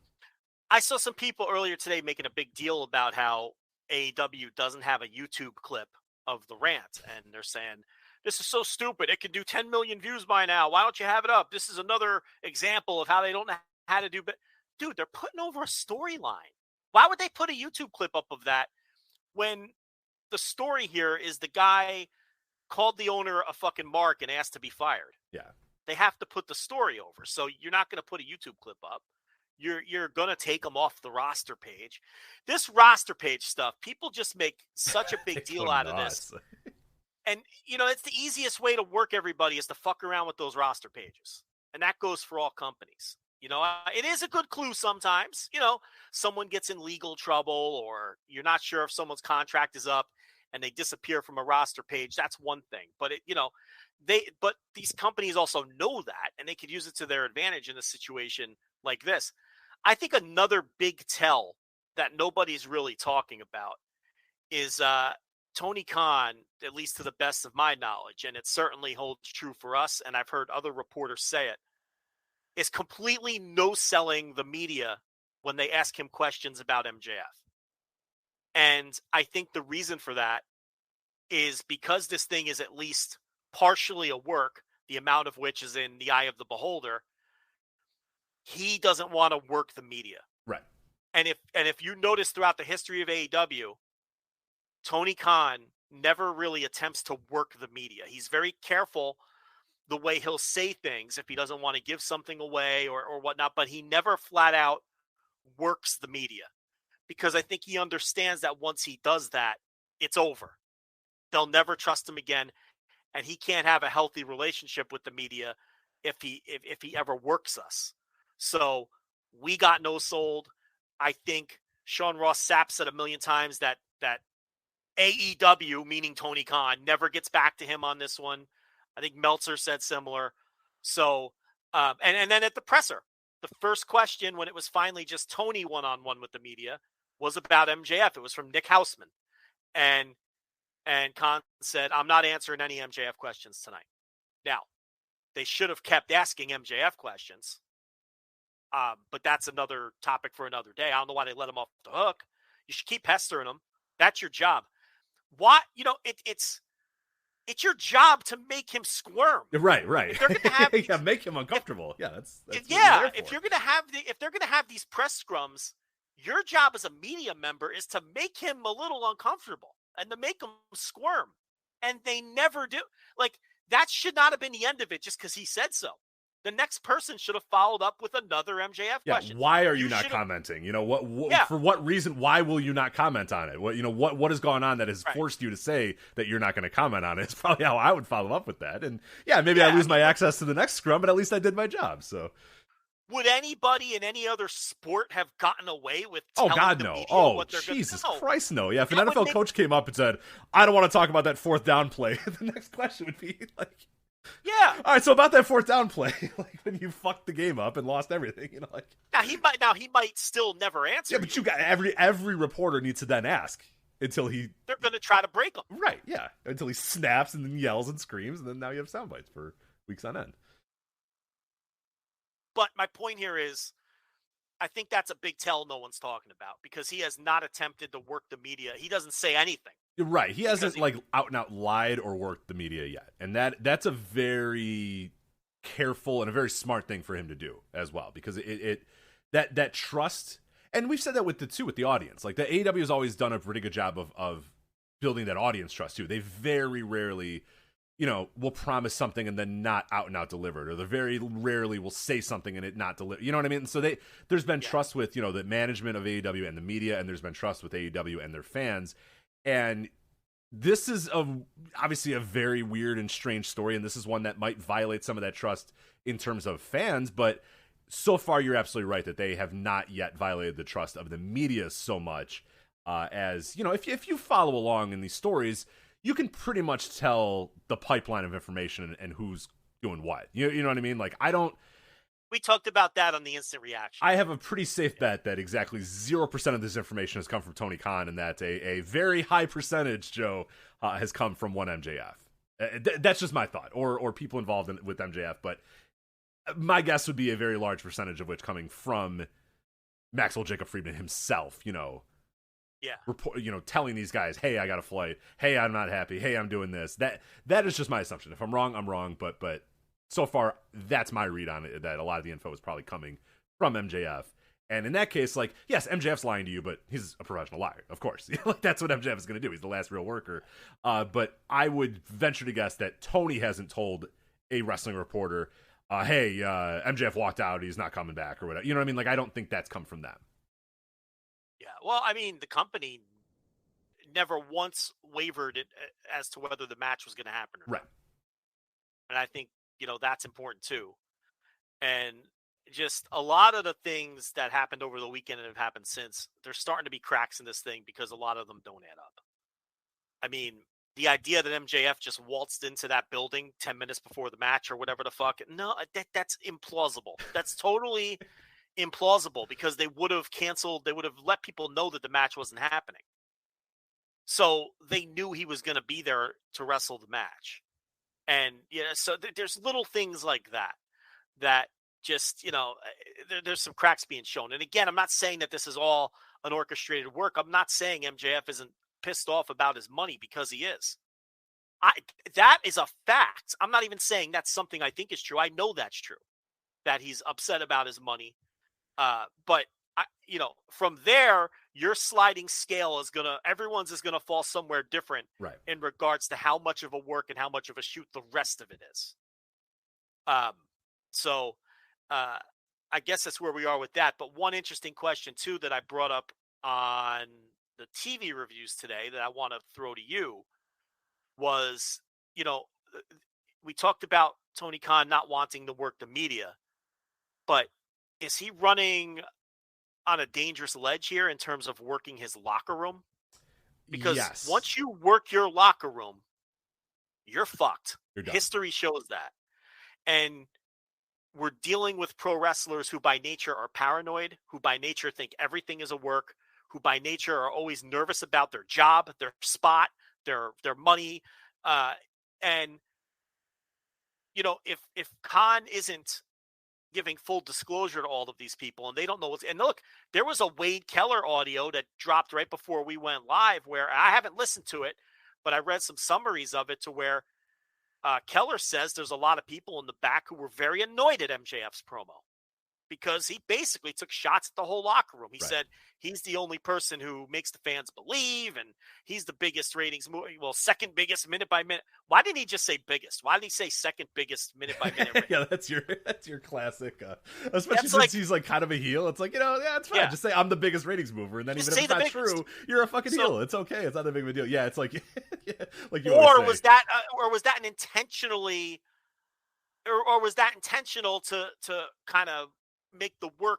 I saw some people earlier today making a big deal about how AEW doesn't have a YouTube clip of the rant, and they're saying, "This is so stupid. It could do 10 million views by now. Why don't you have it up? This is another example of how they don't know how to do." But dude, they're putting over a storyline. Why would they put a YouTube clip up of that when the story here is the guy called the owner a fucking mark and asked to be fired? Yeah. They have to put the story over. So you're not going to put a YouTube clip up. You're going to take them off the roster page. This roster page stuff, people just make such a big deal out of this. And, it's the easiest way to work everybody is to fuck around with those roster pages. And that goes for all companies. It is a good clue sometimes. Someone gets in legal trouble, or you're not sure if someone's contract is up and they disappear from a roster page. That's one thing. But, but these companies also know that, and they could use it to their advantage in a situation like this. I think another big tell that nobody's really talking about is Tony Khan, at least to the best of my knowledge, and it certainly holds true for us, and I've heard other reporters say it, is completely no-selling the media when they ask him questions about MJF. And I think the reason for that is because this thing is at least partially a work, the amount of which is in the eye of the beholder. He doesn't want to work the media. Right. And if you notice throughout the history of AEW, Tony Khan never really attempts to work the media. He's very careful the way he'll say things if he doesn't want to give something away or whatnot, but he never flat out works the media, because I think he understands that once he does that, it's over. They'll never trust him again, and he can't have a healthy relationship with the media if he ever works us. So we got no sold. I think Sean Ross Sapp said a million times that AEW, meaning Tony Khan, never gets back to him on this one. I think Meltzer said similar. So, and then at the presser, the first question when it was finally just Tony one-on-one with the media was about MJF. It was from Nick Houseman. And Khan said, "I'm not answering any MJF questions tonight." Now, They should have kept asking MJF questions. But that's another topic for another day. I don't know why they let him off the hook. You should keep pestering him. That's your job. Why? It's your job to make him squirm. Right. If they're gonna have yeah, make him uncomfortable. That's if they're gonna have these press scrums, your job as a media member is to make him a little uncomfortable and to make him squirm. And they never do. Like, that should not have been the end of it just because he said so. The next person should have followed up with another MJF question. Why are you not commenting? For what reason? Why will you not comment on it? What has gone on that has forced you to say that you're not going to comment on it? It's probably how I would follow up with that. And maybe I lose my access to the next scrum, but at least I did my job. So, would anybody in any other sport have gotten away with? Oh God, the no! media Oh what they're Jesus gonna, no. Christ, no! Yeah, if an NFL coach came up and said, "I don't want to talk about that fourth down play," the next question would be like. Yeah. All right. So about that fourth down play, like when you fucked the game up and lost everything, Now he might still never answer. Yeah, but you got every reporter needs to then ask until they're going to try to break him. Right. Yeah. Until he snaps and then yells and screams, and then now you have sound bites for weeks on end. But my point here is, I think that's a big tell no one's talking about because he has not attempted to work the media. He doesn't say anything. You're right. He hasn't out and out lied or worked the media yet. And that's a very careful and a very smart thing for him to do as well, because that trust, and we've said that with the audience. Like, the AEW has always done a pretty good job of building that audience trust too. They very rarely, will promise something and then not out and out deliver it, or they very rarely will say something and it not deliver. You know what I mean? So there's been trust with, the management of AEW and the media, and there's been trust with AEW and their fans. And this is obviously a very weird and strange story, and this is one that might violate some of that trust in terms of fans, but so far you're absolutely right that they have not yet violated the trust of the media so much as, if you follow along in these stories, you can pretty much tell the pipeline of information and who's doing what. You know what I mean? Like, we talked about that on the instant reaction. I have a pretty safe bet that exactly 0% of this information has come from Tony Khan, and that a very high percentage, Joe, has come from one MJF. That's just my thought, or people involved with MJF. But my guess would be a very large percentage of which coming from Maxwell Jacob Friedman himself. Telling these guys, "Hey, I got a flight. Hey, I'm not happy. Hey, I'm doing this." That is just my assumption. If I'm wrong, I'm wrong. But so far, that's my read on it, that a lot of the info is probably coming from MJF. And in that case, like, yes, MJF's lying to you, but he's a professional liar, of course. Like, that's what MJF is going to do. He's the last real worker. But I would venture to guess that Tony hasn't told a wrestling reporter, hey, MJF walked out, he's not coming back, or whatever. You know what I mean? Like, I don't think that's come from them. Yeah, well, I mean, the company never once wavered as to whether the match was going to happen or not. And I think, that's important too. And just a lot of the things that happened over the weekend and have happened since, there's starting to be cracks in this thing because a lot of them don't add up. I mean, the idea that MJF just waltzed into that building 10 minutes before the match or whatever the fuck, no, that's implausible. That's totally implausible, because they would have let people know that the match wasn't happening. So they knew he was going to be there to wrestle the match. And, so there's little things like that just, there's some cracks being shown. And again, I'm not saying that this is all an orchestrated work. I'm not saying MJF isn't pissed off about his money, because he is. That is a fact. I'm not even saying that's something I think is true. I know that's true, that he's upset about his money. But from there, your sliding scale everyone's is gonna fall somewhere different, right, in regards to how much of a work and how much of a shoot the rest of it is. So I guess that's where we are with that. But one interesting question too that I brought up on the TV reviews today that I want to throw to you was, we talked about Tony Khan not wanting to work the media, but is he running on a dangerous ledge here in terms of working his locker room? Because once you work your locker room, you're fucked. History shows that. And we're dealing with pro wrestlers who by nature are paranoid, who by nature think everything is a work, who by nature are always nervous about their job, their spot, their money. And if Khan isn't giving full disclosure to all of these people and they don't know what's, and look, there was a Wade Keller audio that dropped right before we went live where I haven't listened to it, but I read some summaries of it to where Keller says there's a lot of people in the back who were very annoyed at MJF's promo because he basically took shots at the whole locker room. He said he's the only person who makes the fans believe, and he's the biggest ratings, second biggest minute by minute. Why didn't he just say biggest? Why did he say second biggest minute by minute? Yeah, that's your classic. Especially since he's like kind of a heel. It's like, yeah, it's fine. Yeah. Just say I'm the biggest ratings mover, and then even if it's not true, you're a fucking heel. It's okay. It's not that big of a deal. Yeah, it's like, like you always say. Was that an intentionally, or was that intentional to kind of make the work?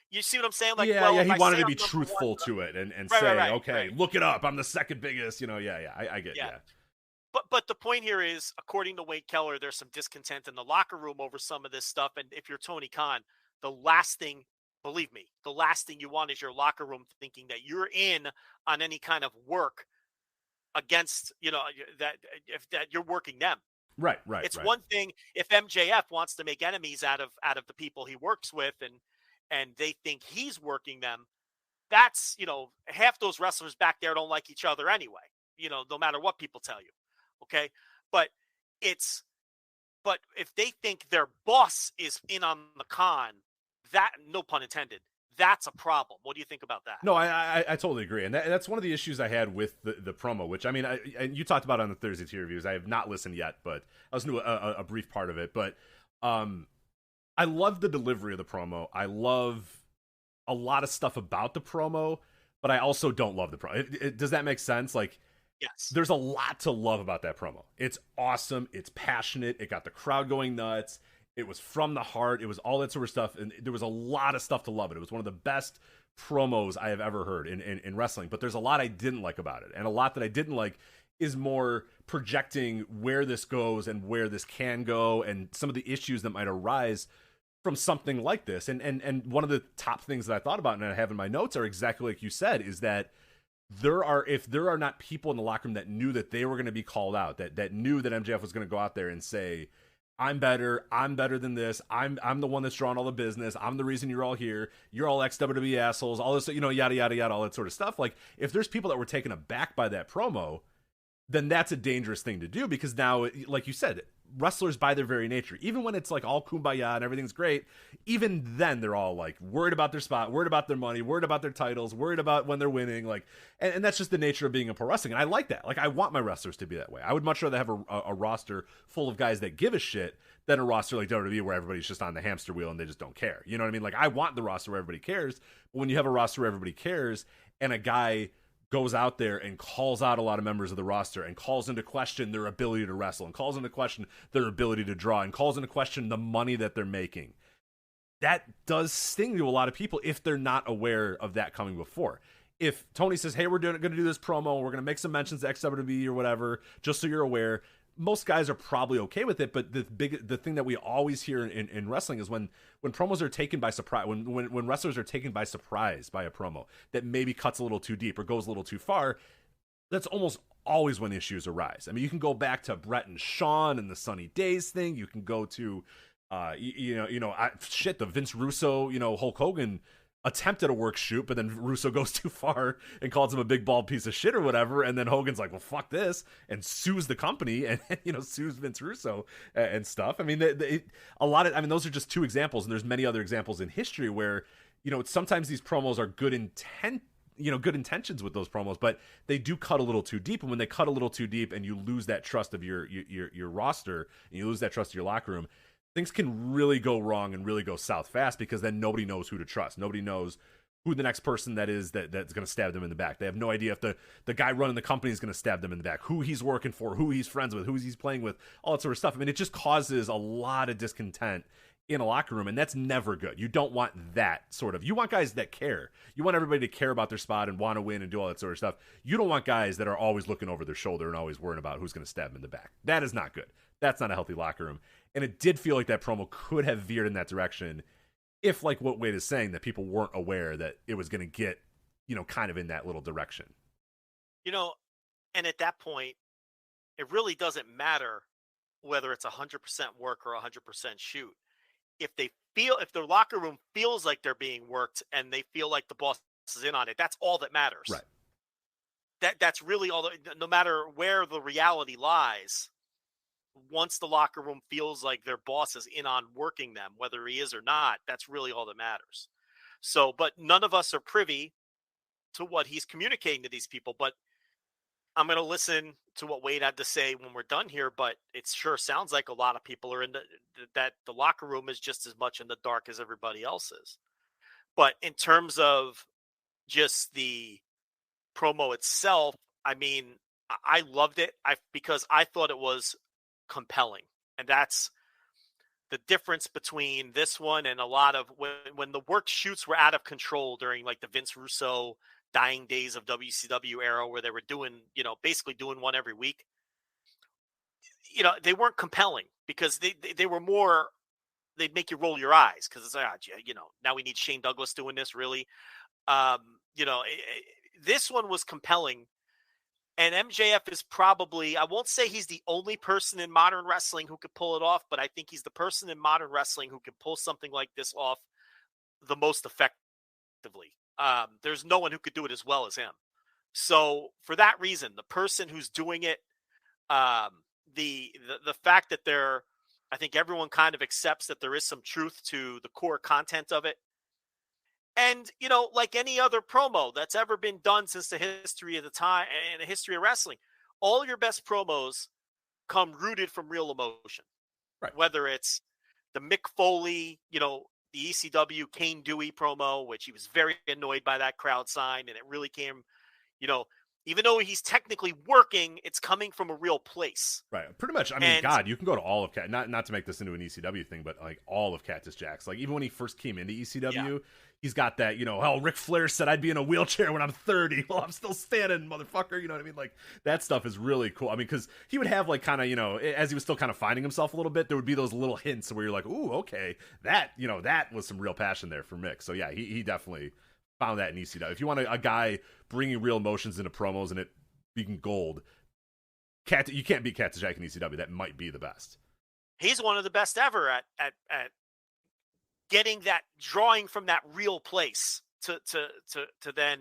You see what I'm saying? Like, he wanted to be truthful to it and say, look it up. I'm the second biggest. I get. Yeah. But the point here is, according to Wade Keller, there's some discontent in the locker room over some of this stuff. And if you're Tony Khan, the last thing you want is your locker room thinking that you're in on any kind of work against, that you're working them. Right. It's one thing if MJF wants to make enemies out of the people he works with and they think he's working them. That's, half those wrestlers back there don't like each other anyway, no matter what people tell you. Okay. But if they think their boss is in on the con, that, no pun intended, that's a problem. What do you think about that? No, I totally agree. And that's one of the issues I had with the promo, which, I mean, and you talked about it on the Thursday tier reviews. I have not listened yet, but I listened to a brief part of it. But I love the delivery of the promo. I love a lot of stuff about the promo, but I also don't love the promo. Does that make sense? Like, yes, there's a lot to love about that promo. It's awesome. It's passionate. It got the crowd going nuts. It was from the heart. It was all that sort of stuff. And there was a lot of stuff to love it. It was one of the best promos I have ever heard in wrestling. But there's a lot I didn't like about it. And a lot that I didn't like is more projecting where this goes and where this can go and some of the issues that might arise from something like this. And one of the top things that I thought about and I have in my notes are exactly like you said, is that if there are not people in the locker room that knew that they were going to be called out, that knew that MJF was going to go out there and say, I'm better than this. I'm the one that's drawing all the business. I'm the reason you're all here. You're all ex-WWE assholes. All this, yada, yada, yada, all that sort of stuff. Like, if there's people that were taken aback by that promo, then that's a dangerous thing to do because now, like you said, wrestlers by their very nature, even when it's like all kumbaya and everything's great, even then they're all like worried about their spot, worried about their money, worried about their titles, worried about when they're winning. Like, and that's just the nature of being a pro wrestling. And I like that. Like, I want my wrestlers to be that way. I would much rather have a roster full of guys that give a shit than a roster like WWE where everybody's just on the hamster wheel and they just don't care. You know what I mean? Like, I want the roster where everybody cares. But when you have a roster where everybody cares and a guy goes out there and calls out a lot of members of the roster and calls into question their ability to wrestle and calls into question their ability to draw and calls into question the money that they're making, that does sting to a lot of people if they're not aware of that coming before. If Tony says, hey, we're going to do this promo, we're going to make some mentions to XWB or whatever, just so you're aware, most guys are probably okay with it. But the thing that we always hear in wrestling is when promos are taken by surprise, when wrestlers are taken by surprise by a promo that maybe cuts a little too deep or goes a little too far, that's almost always when issues arise. I mean, you can go back to Brett and Shawn and the Sunny Days thing. You can go to, the Vince Russo, Hulk Hogan attempted a work shoot, but then Russo goes too far and calls him a big bald piece of shit or whatever, and then Hogan's like, well, fuck this, and sues the company and sues Vince Russo and stuff. I mean, those are just two examples, and there's many other examples in history where, sometimes these promos are good intentions with those promos, but they do cut a little too deep, and when they cut a little too deep and you lose that trust of your roster and you lose that trust of your locker room, things can really go wrong and really go south fast because then nobody knows who to trust. Nobody knows who the next person that's going to stab them in the back. They have no idea if the guy running the company is going to stab them in the back, who he's working for, who he's friends with, who he's playing with, all that sort of stuff. I mean, it just causes a lot of discontent in a locker room, and that's never good. You don't want that sort of. You want guys that care. You want everybody to care about their spot and want to win and do all that sort of stuff. You don't want guys that are always looking over their shoulder and always worrying about who's going to stab them in the back. That is not good. That's not a healthy locker room. And it did feel like that promo could have veered in that direction if, like what Wade is saying, that people weren't aware that it was going to get, kind of in that little direction. And at that point, it really doesn't matter whether it's 100% work or 100% shoot, if their locker room feels like they're being worked and they feel like the boss is in on it, that's all that matters. Right. That's really all. No matter where the reality lies, once the locker room feels like their boss is in on working them, whether he is or not, that's really all that matters. So, but none of us are privy to what he's communicating to these people. But I'm going to listen to what Wade had to say when we're done here. But it sure sounds like a lot of people are that the locker room is just as much in the dark as everybody else is. But in terms of just the promo itself, I mean, I loved it because I thought it was compelling. And that's the difference between this one and a lot of when the work shoots were out of control during like the Vince Russo dying days of WCW era, where they were doing, basically doing one every week. They weren't compelling because they were more, they'd make you roll your eyes because it's like, now we need Shane Douglas doing this, really. This one was compelling. And MJF is probably, I won't say he's the only person in modern wrestling who could pull it off, but I think he's the person in modern wrestling who can pull something like this off the most effectively. There's no one who could do it as well as him. So for that reason, the person who's doing it, the fact that I think everyone kind of accepts that there is some truth to the core content of it. And, like any other promo that's ever been done since the history of the time and the history of wrestling, all your best promos come rooted from real emotion. Right. Whether it's the Mick Foley, the ECW Kane Dewey promo, which he was very annoyed by that crowd sign. And it really came, even though he's technically working, it's coming from a real place. Right. Pretty much. I mean, God, you can go to all of not to make this into an ECW thing, but like all of Cactus Jack's. Like even when he first came into ECW, he's got that, Ric Flair said I'd be in a wheelchair when I'm 30. Well, I'm still standing, motherfucker. You know what I mean? Like that stuff is really cool. I mean, because he would have like kind of, as he was still kind of finding himself a little bit, there would be those little hints where you're like, ooh, okay, that was some real passion there for Mick. So yeah, he definitely found that in ECW. If you want a guy bringing real emotions into promos and it being gold, you can't beat Cactus Jack in ECW. That might be the best. He's one of the best ever at getting that, drawing from that real place to then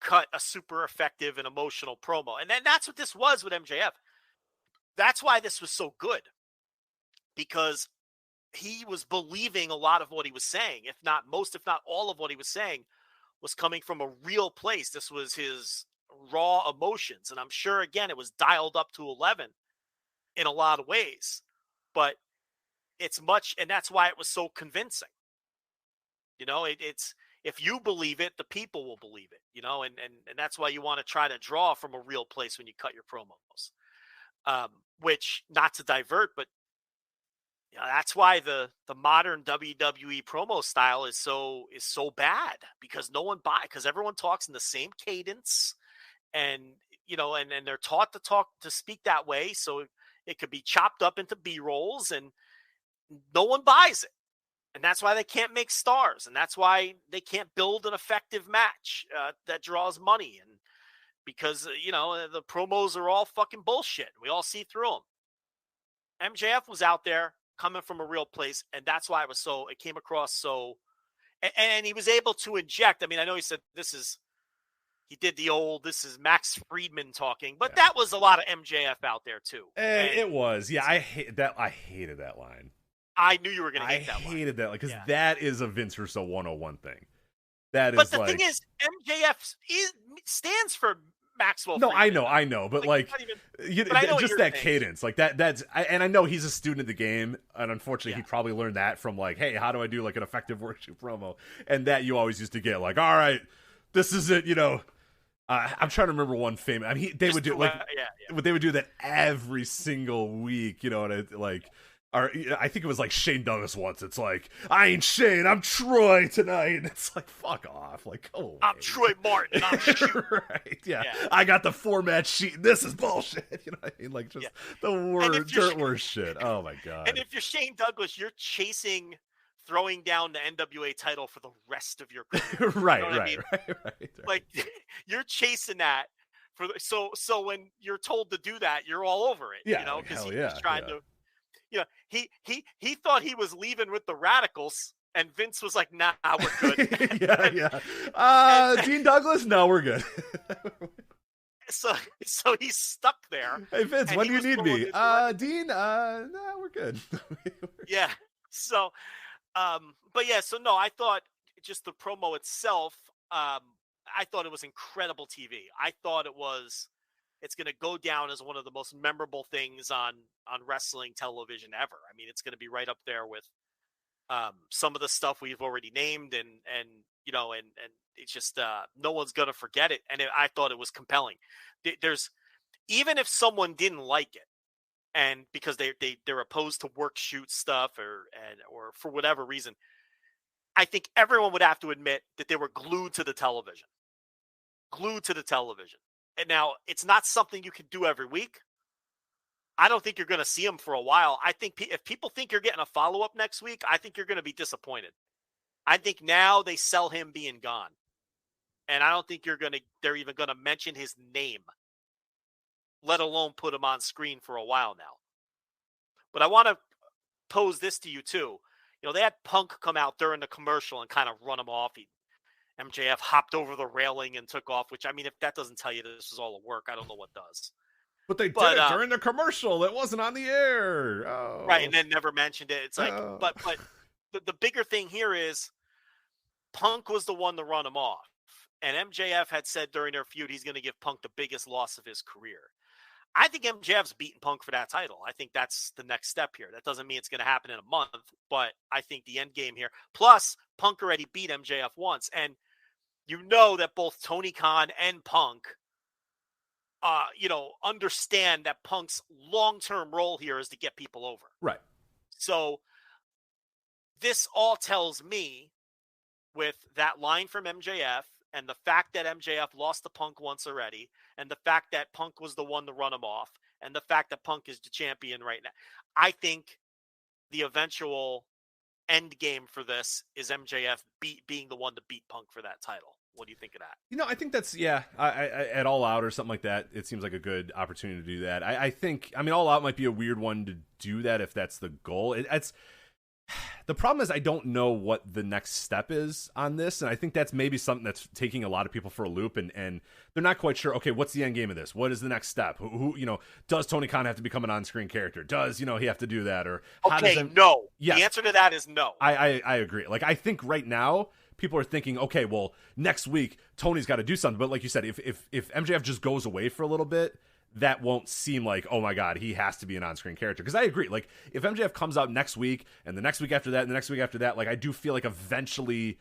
cut a super effective and emotional promo. And then that's what this was with MJF. That's why this was so good, because he was believing a lot of what he was saying, if not most, if not all of what he was saying was coming from a real place. This was his raw emotions. And I'm sure, again, it was dialed up to 11 in a lot of ways, but it's much, and that's why it was so convincing. It's, if you believe it, the people will believe it, and that's why you want to try to draw from a real place when you cut your promos. Which, not to divert, but that's why the modern WWE promo style is so bad, because because everyone talks in the same cadence, and and they're taught to speak that way, so it could be chopped up into B-rolls, and no one buys it. And that's why they can't make stars, and that's why they can't build an effective match that draws money, and because the promos are all fucking bullshit. We all see through them. MJF was out there coming from a real place, and that's why it came across so, and he was able to inject. I mean, I know he said this is Max Friedman talking, but that was a lot of MJF out there too. It was, yeah. I hated that line. I knew you were going to hate that line. I hated that, because that is a Vince Russo 101 thing. But the thing is, MJF stands for Maxwell No, Friedman. I know, but like just that cadence, like and I know he's a student of the game, and unfortunately he probably learned that from like, hey, how do I do like an effective workshoot promo? And that you always used to get like, all right, this is it, I'm trying to remember one famous. I mean, they would do that every single week, and I think it was like Shane Douglas once. It's like, I ain't Shane, I'm Troy tonight. And it's like, fuck off. Like, oh, I'm Troy Martin. I'm right. Yeah. I got the format sheet. This is bullshit. You know what I mean? Like, just the worst shit. Oh my God. And if you're Shane Douglas, you're chasing throwing down the NWA title for the rest of your career. Right. Like, you're chasing that So when you're told to do that, you're all over it. Yeah, you know, like, because hell he yeah, was trying yeah. to. You know, he thought he was leaving with the Radicals, and Vince was like, "Nah, we're good." yeah. Dean Douglas, no, we're good. So he's stuck there. Hey Vince, and when he do you was need throwing me? the direct- Dean, nah, we're good. Yeah. So, but yeah. So no, I thought just the promo itself. I thought it was incredible TV. I thought it's going to go down as one of the most memorable things on wrestling television ever. I mean, it's going to be right up there with some of the stuff we've already named, and you know, and it's just no one's going to forget it. And I thought it was compelling. There's, even if someone didn't like it, and because they're opposed to work shoot stuff or for whatever reason, I think everyone would have to admit that they were glued to the television. And now, it's not something you can do every week. I don't think you're going to see him for a while. I think if people think you're getting a follow-up next week, I think you're going to be disappointed. I think now they sell him being gone. And I don't think they're even going to mention his name, let alone put him on screen for a while now. But I want to pose this to you too. You know, they had Punk come out during the commercial and kind of run him off. MJF hopped over the railing and took off, which, I mean, if that doesn't tell you this is all a work, I don't know what does. But they did it during the commercial. It wasn't on the air. Oh. Right, and then never mentioned it. It's like, but the bigger thing here is Punk was the one to run him off. And MJF had said during their feud he's going to give Punk the biggest loss of his career. I think MJF's beating Punk for that title. I think that's the next step here. That doesn't mean it's going to happen in a month, but I think the end game here. Plus, Punk already beat MJF once. And you know that both Tony Khan and Punk, understand that Punk's long-term role here is to get people over. Right. So this all tells me, with that line from MJF and the fact that MJF lost to Punk once already, and the fact that Punk was the one to run him off, and the fact that Punk is the champion right now, I think the eventual end game for this is MJF being the one to beat Punk for that title. What do you think of that? You know, I think that's, at All Out or something like that, it seems like a good opportunity to do that. I think, All Out might be a weird one to do that if that's the goal. The problem is I don't know what the next step is on this, and I think that's maybe something that's taking a lot of people for a loop, and they're not quite sure, okay, what's the end game of this? What is the next step? Who does Tony Khan have to become an on-screen character? Does, he have to do that? Or how no. Yes. The answer to that is no. I agree. Like, I think right now, people are thinking, okay, well, next week, Tony's got to do something. But like you said, if MJF just goes away for a little bit, that won't seem like, oh my God, he has to be an on-screen character. Because I agree, like, if MJF comes out next week, and the next week after that, and the next week after that, like, I do feel like eventually,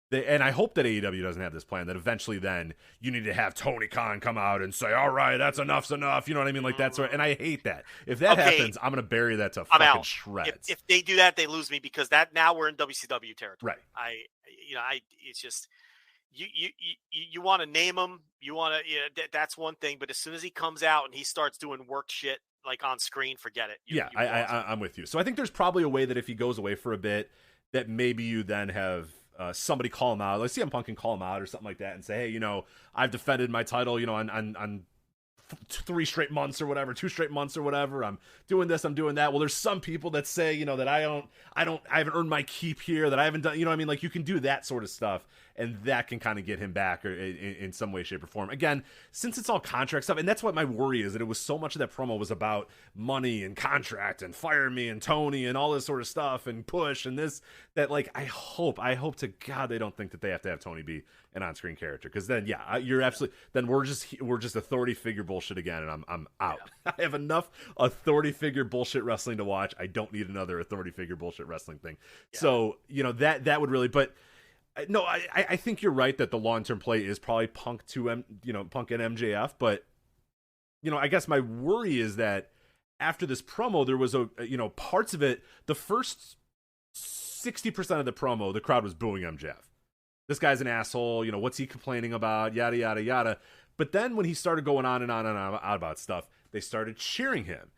and I hope that AEW doesn't have this plan, that eventually then you need to have Tony Khan come out and say, all right, that's enough's enough. You know what I mean? Like, that's right. And I hate that. If that happens, I'm going to bury that to fucking shreds. If they do that, they lose me, because now we're in WCW territory. Right. It's just, you want to name him, that's one thing, but as soon as he comes out and he starts doing work shit like on screen, forget it. I'm with you. So I think there's probably a way that if he goes away for a bit, that maybe you then have somebody call him out, like CM Punk can call him out or something like that, and say, hey, I've defended my title, on 3 straight months or whatever, 2 straight months or whatever. I'm doing this, I'm doing that. Well, there's some people that say, that I haven't earned my keep here, that I haven't done, like you can do that sort of stuff, and that can kind of get him back or in some way, shape, or form. Again, since it's all contract stuff, and that's what my worry is, that it was so much of that promo was about money and contract and fire me and Tony and all this sort of stuff and push and this, that like, I hope to God they don't think that they have to have Tony be an on-screen character, because then you're absolutely, then we're just authority figure bullshit again, and I'm out. Yeah. I have enough authority figure bullshit wrestling to watch. I don't need another authority figure bullshit wrestling thing. Yeah. So that would really, but no, I think you're right that the long-term play is probably Punk Punk and MJF, but I guess my worry is that after this promo there was parts of it, the first 60% of the promo the crowd was booing MJF. This guy's an asshole, what's he complaining about, yada, yada, yada. But then when he started going on and on and on about stuff, they started cheering him.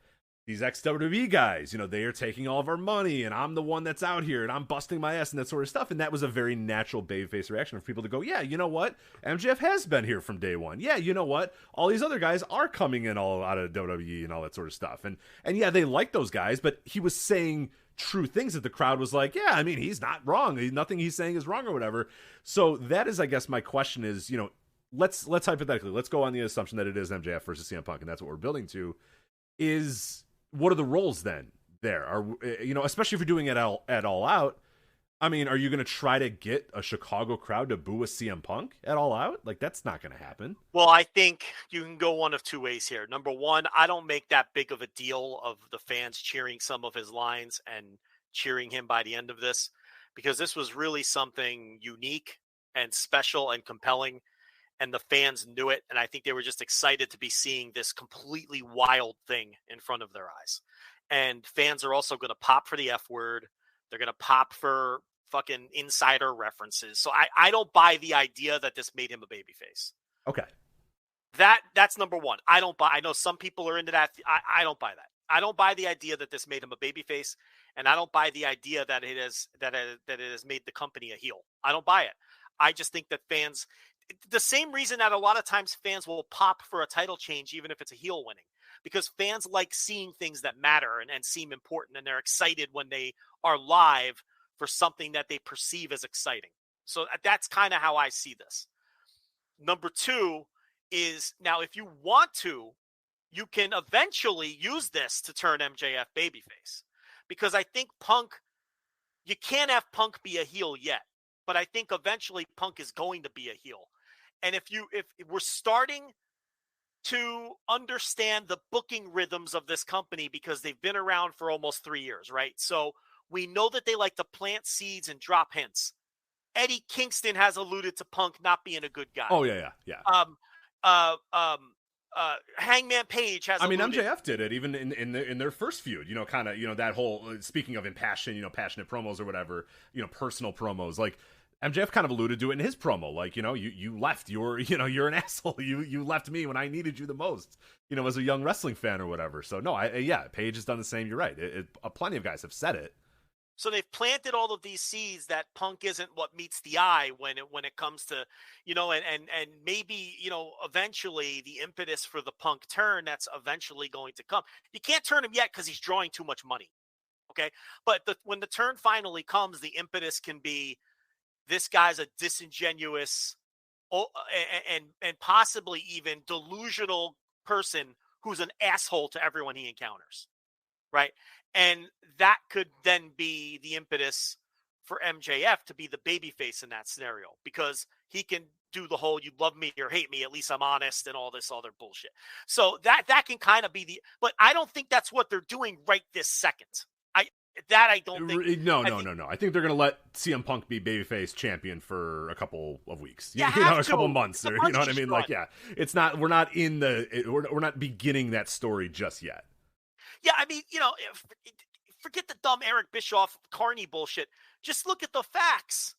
these ex-WWE guys, they are taking all of our money, and I'm the one that's out here, and I'm busting my ass and that sort of stuff. And that was a very natural babyface reaction for people to go, yeah, you know what? MJF has been here from day one. Yeah, you know what? All these other guys are coming in all out of WWE and all that sort of stuff. And yeah, they like those guys, but he was saying true things that the crowd was like, yeah, I mean, he's not wrong. Nothing he's saying is wrong or whatever. So that is, I guess, my question is, let's hypothetically, let's go on the assumption that it is MJF versus CM Punk, and that's what we're building to. What are the roles then there? Are especially if you're doing it at All Out, I mean, are you going to try to get a Chicago crowd to boo a CM Punk at All Out? Like, that's not going to happen. Well, I think you can go one of two ways here. Number one, I don't make that big of a deal of the fans cheering some of his lines and cheering him by the end of this, because this was really something unique and special and compelling. And the fans knew it, and I think they were just excited to be seeing this completely wild thing in front of their eyes. And fans are also going to pop for the F word. They're going to pop for fucking insider references. So I don't buy the idea that this made him a babyface. Okay. That's number one. I don't buy. I know some people are into that. I don't buy that. I don't buy the idea that this made him a babyface, and I don't buy the idea that it has made the company a heel. I don't buy it. I just think that fans, the same reason that a lot of times fans will pop for a title change, even if it's a heel winning, because fans like seeing things that matter and seem important, and they're excited when they are live for something that they perceive as exciting. So that's kind of how I see this. Number two is, now if you want to, you can eventually use this to turn MJF babyface, because I think Punk, you can't have Punk be a heel yet, but I think eventually Punk is going to be a heel. And if we're starting to understand the booking rhythms of this company, because they've been around for almost 3 years, right? So we know that they like to plant seeds and drop hints. Eddie Kingston has alluded to Punk not being a good guy. Oh, yeah. Hangman Page has. I mean, MJF did it even in their first feud. Kind of that whole, speaking of impassioned, passionate promos or whatever, personal promos. Like, MJF kind of alluded to it in his promo. Like, you left. You're an asshole. You left me when I needed you the most. As a young wrestling fan or whatever. So no, Page has done the same. You're right. Plenty of guys have said it. So they've planted all of these seeds that Punk isn't what meets the eye when it comes to, and maybe, eventually the impetus for the Punk turn that's eventually going to come. You can't turn him yet because he's drawing too much money. Okay. But when the turn finally comes, the impetus can be, this guy's a disingenuous and possibly even delusional person who's an asshole to everyone he encounters. Right. And that could then be the impetus for MJF to be the babyface in that scenario, because he can do the whole, you love me or hate me, at least I'm honest, and all this other bullshit. So that can kind of be but I don't think that's what they're doing right this second. I don't think. No. I think they're going to let CM Punk be babyface champion for a couple of weeks, a couple of months, or, you know what I mean? Like, yeah, it's not. We're not we're not beginning that story just yet. Yeah, I mean, forget the dumb Eric Bischoff Carney bullshit. Just look at the facts.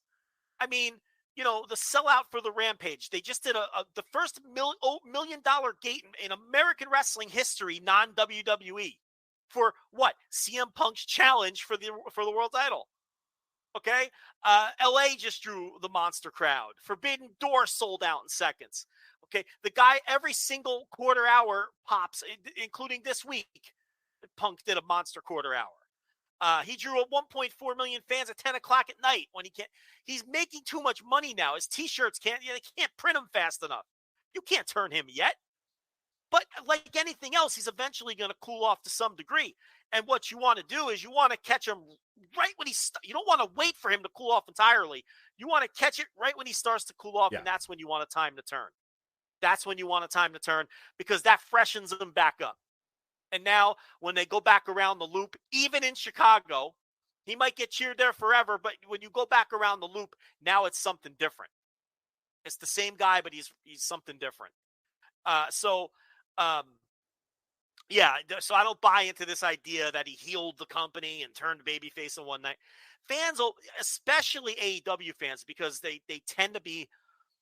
I mean, the sellout for the Rampage. They just did the first $1 million gate in American wrestling history, non-WWE. For what? CM Punk's challenge for the world title. Okay? LA just drew the monster crowd. Forbidden Door sold out in seconds. Okay? The guy, every single quarter hour pops, including this week. Punk did a monster quarter hour. He drew 1.4 million fans at 10 o'clock at night when he's making too much money now. His t-shirts they can't print them fast enough. You can't turn him yet. But like anything else, he's eventually going to cool off to some degree. And what you want to do is you want to catch him right when you don't want to wait for him to cool off entirely. You want to catch it right when he starts to cool off, and that's when you want a time to turn. That's when you want a time to turn, because that freshens him back up. And now when they go back around the loop, even in Chicago, he might get cheered there forever, but when you go back around the loop, now it's something different. It's the same guy, but he's something different. So I don't buy into this idea that he healed the company and turned babyface in one night. Fans, especially AEW fans, because they tend to be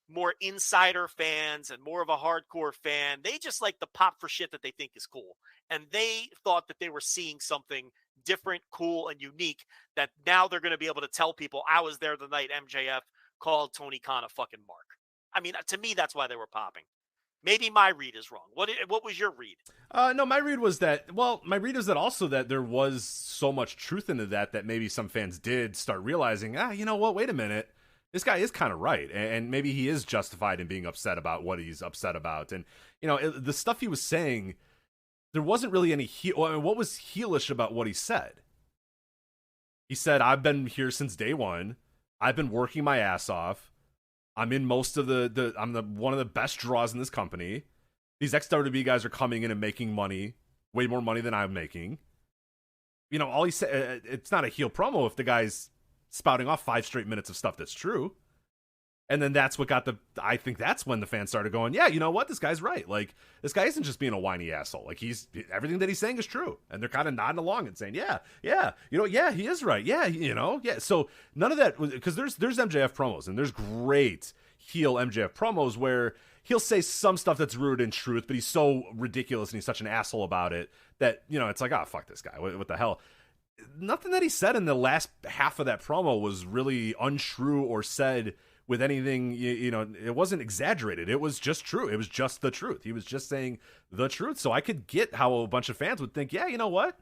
more insider fans and more of a hardcore fan, they just like to pop for shit that they think is cool. and they thought that they were seeing something different, cool, and unique, that now they're going to be able to tell people, I was there the night MJF called Tony Khan a fucking mark. I mean, to me, that's why they were popping. Maybe my read is wrong. What was your read? No, my read was that, my read is that also that there was so much truth into that maybe some fans did start realizing, you know what, wait a minute. This guy is kind of right, and maybe he is justified in being upset about what he's upset about. And, the stuff he was saying, there wasn't really any what was heelish about what he said? He said, I've been here since day one. I've been working my ass off. I'm in most of I'm one of the best draws in this company. These ex-WWE guys are coming in and making money, way more money than I'm making. All he said, it's not a heel promo if the guy's spouting off 5 straight minutes of stuff that's true. And then that's what I think that's when the fans started going, yeah, you know what? This guy's right. Like, this guy isn't just being a whiny asshole. Like, everything that he's saying is true. And they're kind of nodding along and saying, yeah, he is right. Yeah, yeah. So none of that, because there's MJF promos, and there's great heel MJF promos where he'll say some stuff that's rooted in truth, but he's so ridiculous and he's such an asshole about it that, it's like, oh, fuck this guy. What the hell? Nothing that he said in the last half of that promo was really untrue or said with anything, it wasn't exaggerated. It was just true. It was just the truth. He was just saying the truth. So I could get how a bunch of fans would think, yeah, you know what?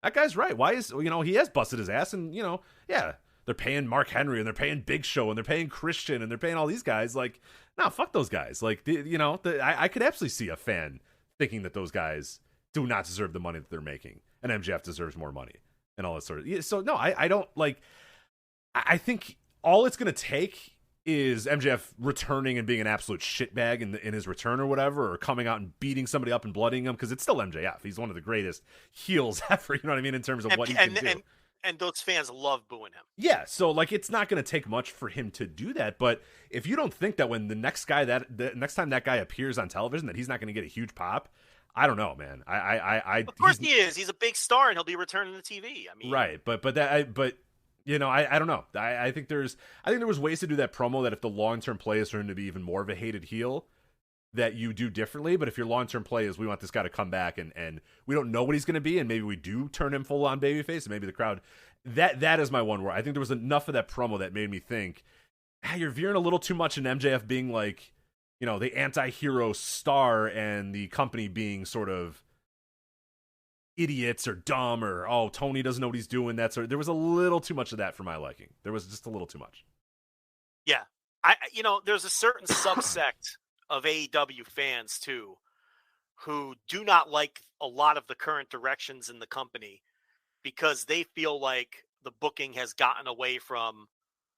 That guy's right. Why is, he has busted his ass, and, yeah, they're paying Mark Henry, and they're paying Big Show, and they're paying Christian, and they're paying all these guys. Like, no, fuck those guys. Like, I could absolutely see a fan thinking that those guys do not deserve the money that they're making, and MJF deserves more money and all that sort of. So no, I don't like. I think all it's gonna take is MJF returning and being an absolute shitbag in his return or whatever, or coming out and beating somebody up and blooding him, because it's still MJF. He's one of the greatest heels ever, you know what I mean, in terms of what he can do. And those fans love booing him. Yeah, so like it's not going to take much for him to do that, but if you don't think that when the next time that guy appears on television that he's not going to get a huge pop, I don't know, man. Of course he is. He's a big star and he'll be returning to TV. I mean, right, but I don't know. I think there was ways to do that promo that if the long-term play is for him to be even more of a hated heel, that you do differently. But if your long-term play is we want this guy to come back and we don't know what he's going to be, and maybe we do turn him full-on babyface, and maybe the crowd, that is my one word. I think there was enough of that promo that made me think, you're veering a little too much in MJF being like, the anti-hero star and the company being sort of idiots or dumb or, oh, Tony doesn't know what he's doing. There was a little too much of that for my liking. There was just a little too much. Yeah. There's a certain subsect of AEW fans too, who do not like a lot of the current directions in the company because they feel like the booking has gotten away from,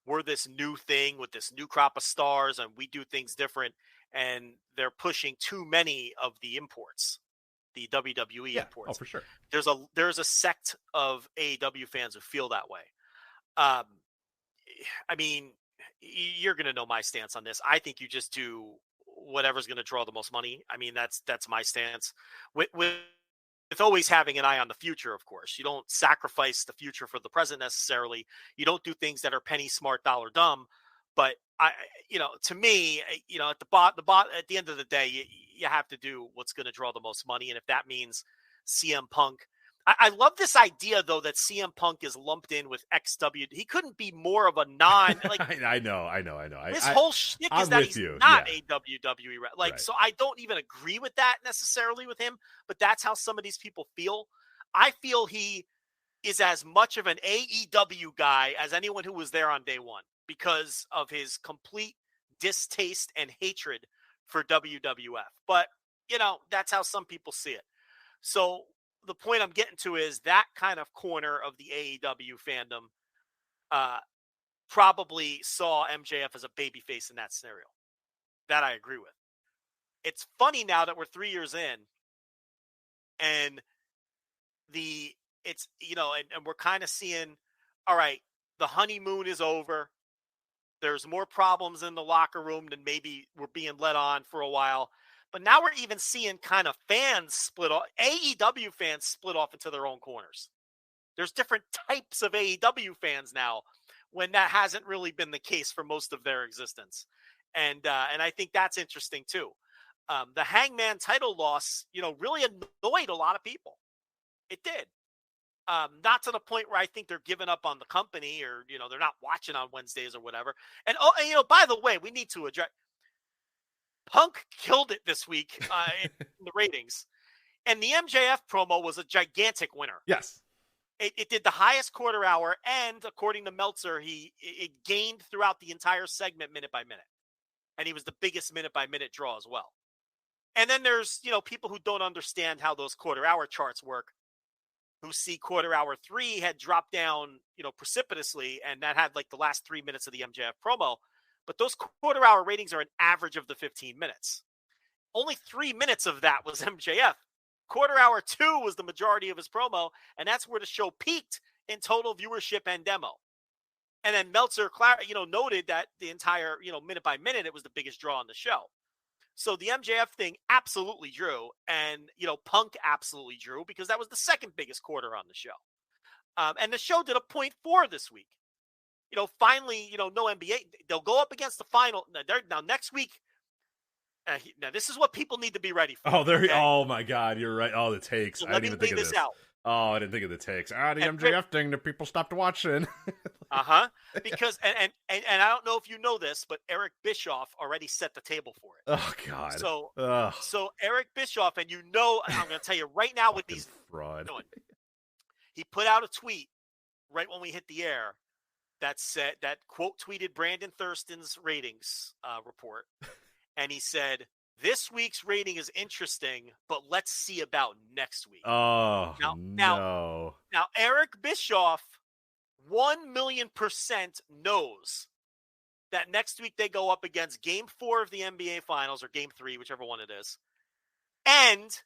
we're this new thing with this new crop of stars and we do things different, and they're pushing too many of the imports, the WWE imports. Oh, for sure. There's a sect of AEW fans who feel that way. I mean, you're going to know my stance on this. I think you just do whatever's going to draw the most money. I mean, that's my stance. With always having an eye on the future, of course. You don't sacrifice the future for the present necessarily. You don't do things that are penny smart, dollar dumb. But to me, at the end of the day, you have to do what's going to draw the most money, and if that means CM Punk. I love this idea, though, that CM Punk is lumped in with XW. He couldn't be more of a non. Like, I know. His whole shtick is that he's not a WWE. Right. So I don't even agree with that necessarily with him, but that's how some of these people feel. I feel he is as much of an AEW guy as anyone who was there on day one because of his complete distaste and hatred for WWF. But, that's how some people see it. So the point I'm getting to is that kind of corner of the AEW fandom probably saw MJF as a babyface in that scenario. That I agree with. It's funny now that we're 3 years in and and we're kind of seeing, all right, the honeymoon is over. There's more problems in the locker room than maybe we're being let on for a while. But now we're even seeing kind of fans split off. AEW fans split off into their own corners. There's different types of AEW fans now when that hasn't really been the case for most of their existence. And I think that's interesting too. The Hangman title loss, really annoyed a lot of people. It did. Not to the point where I think they're giving up on the company or, they're not watching on Wednesdays or whatever. And by the way, we need to address Punk killed it this week in the ratings. And the MJF promo was a gigantic winner. Yes. It did the highest quarter hour, and according to Meltzer, it gained throughout the entire segment minute by minute. And he was the biggest minute by minute draw as well. And then there's, people who don't understand how those quarter hour charts work, who see quarter hour 3 had dropped down, precipitously, and that had like the last 3 minutes of the MJF promo. But those quarter hour ratings are an average of the 15 minutes. Only 3 minutes of that was MJF. Quarter hour 2 was the majority of his promo, and that's where the show peaked in total viewership and demo. And then Meltzer, noted that the entire, minute by minute, it was the biggest draw on the show. So the MJF thing absolutely drew, and, Punk absolutely drew because that was the second biggest quarter on the show. And the show did a 0.4 this week. Finally, no NBA. They'll go up against the final. Now next week, now this is what people need to be ready for. Oh my God, you're right. Oh, the takes. So I didn't even think of this. Out. Oh, I didn't think of the takes. The MJF thing that people stopped watching. Because and I don't know if you know this, but Eric Bischoff already set the table for it. Oh God. So Eric Bischoff, and I'm going to tell you right now what he's doing. He put out a tweet right when we hit the air that said that quote tweeted Brandon Thurston's ratings report, and he said, "This week's rating is interesting, but let's see about next week." Oh, now, Eric Bischoff 1,000,000% knows that next week they go up against Game 4 of the NBA Finals, or Game 3, whichever one it is, and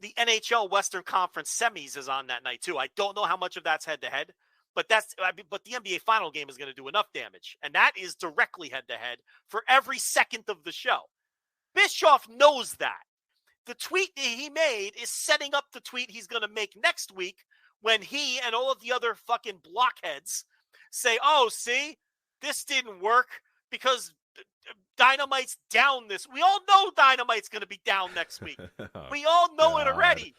the NHL Western Conference semis is on that night too. I don't know how much of that's head-to-head, but but the NBA final game is going to do enough damage, and that is directly head-to-head for every second of the show. Bischoff knows that. The tweet that he made is setting up the tweet he's going to make next week when he and all of the other fucking blockheads say, "Oh, see, this didn't work because Dynamite's down this." We all know Dynamite's going to be down next week. We all know it already.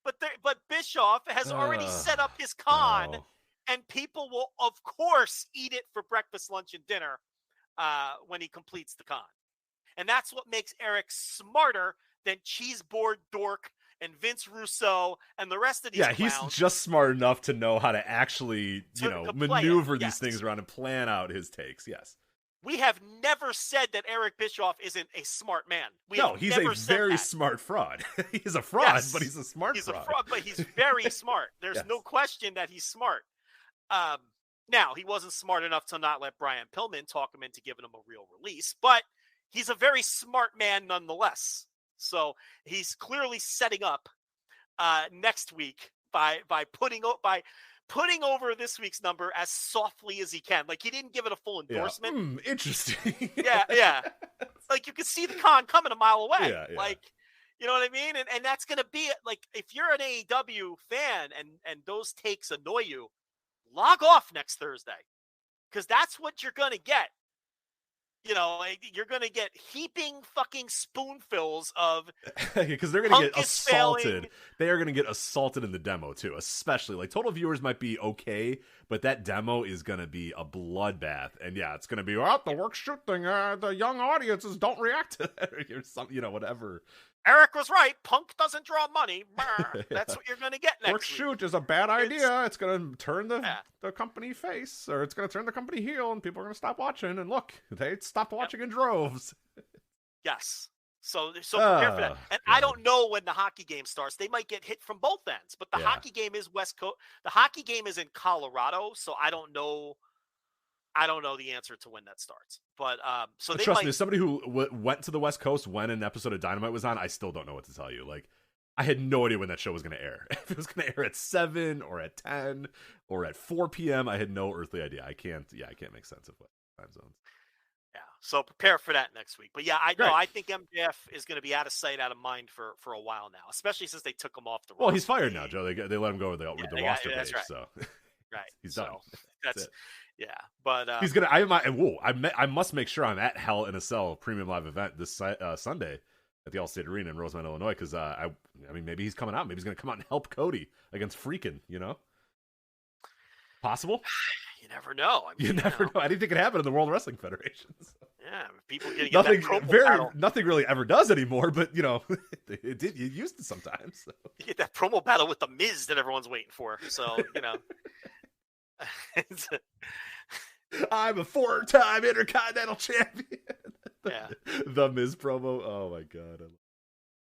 But Bischoff has already set up his con, and people will, of course, eat it for breakfast, lunch, and dinner when he completes the con. And that's what makes Eric smarter than Cheeseboard Dork and Vince Russo and the rest of these clowns. He's just smart enough to know how to actually, maneuver these things around and plan out his takes. Yes. We have never said that Eric Bischoff isn't a smart man. He's a very smart fraud. He's a fraud, but he's a smart fraud. He's a fraud, but he's very smart. There's no question that he's smart. Now, he wasn't smart enough to not let Brian Pillman talk him into giving him a real release, but he's a very smart man nonetheless. So he's clearly setting up next week by putting over this week's number as softly as he can. Like, he didn't give it a full endorsement. Interesting. yeah. Like, you could see the con coming a mile away. Yeah. Like, you know what I mean? And that's going to be, like, if you're an AEW fan and those takes annoy you, log off next Thursday. Because that's what you're going to get. You're going to get heaping fucking spoonfuls of because they're going to get assaulted. They are going to get assaulted in the demo too, especially like total viewers might be okay, but that demo is going to be a bloodbath. And it's going to be the work shoot thing. The young audiences don't react to that or something, whatever. Eric was right. Punk doesn't draw money. That's what you're going to get next week. Work shoot is a bad idea. It's going to turn the company face, or it's going to turn the company heel, and people are going to stop watching. And look, they stopped watching in droves. Yes. So prepare for that. And I don't know when the hockey game starts. They might get hit from both ends. But the hockey game is West Coast. The hockey game is in Colorado, so I don't know the answer to when that starts. But trust me, as somebody who went to the West Coast when an episode of Dynamite was on, I still don't know what to tell you. Like, I had no idea when that show was going to air. If it was going to air at 7 or at 10 or at 4 p.m., I had no earthly idea. I can't make sense of what time zones. Yeah, so prepare for that next week. But I think MJF is going to be out of sight, out of mind for a while now, especially since they took him off the roster. Well, he's fired now, Joe. They let him go with the roster page. Right. So right, he's done. That's it. Yeah, but he's gonna. I must make sure I'm at Hell in a Cell Premium Live event this Sunday at the Allstate Arena in Rosemont, Illinois, because I mean, maybe he's coming out. Maybe he's going to come out and help Cody against Freakin', you know? Possible? You never know. I mean, you never know. Anything can happen in the World Wrestling Federation. So. Yeah, people getting nothing. Nothing really ever does anymore, but you know, it used to sometimes. So. You get that promo battle with the Miz that everyone's waiting for. So you know, I'm a 4-time Intercontinental Champion. Yeah, the Miz promo. Oh my god.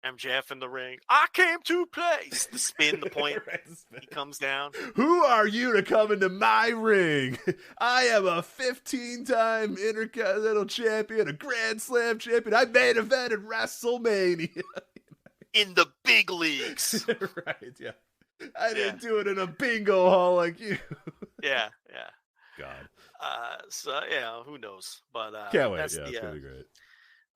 MJF in the ring. I came to play. The spin, the point. Right, he comes down. Who are you to come into my ring? I am a 15-time Intercontinental Champion, a Grand Slam champion. I main evented WrestleMania. In the big leagues. Right, yeah. I didn't do it in a bingo hall like you. Yeah. God. So, yeah, who knows? But can't wait. It's going to be great.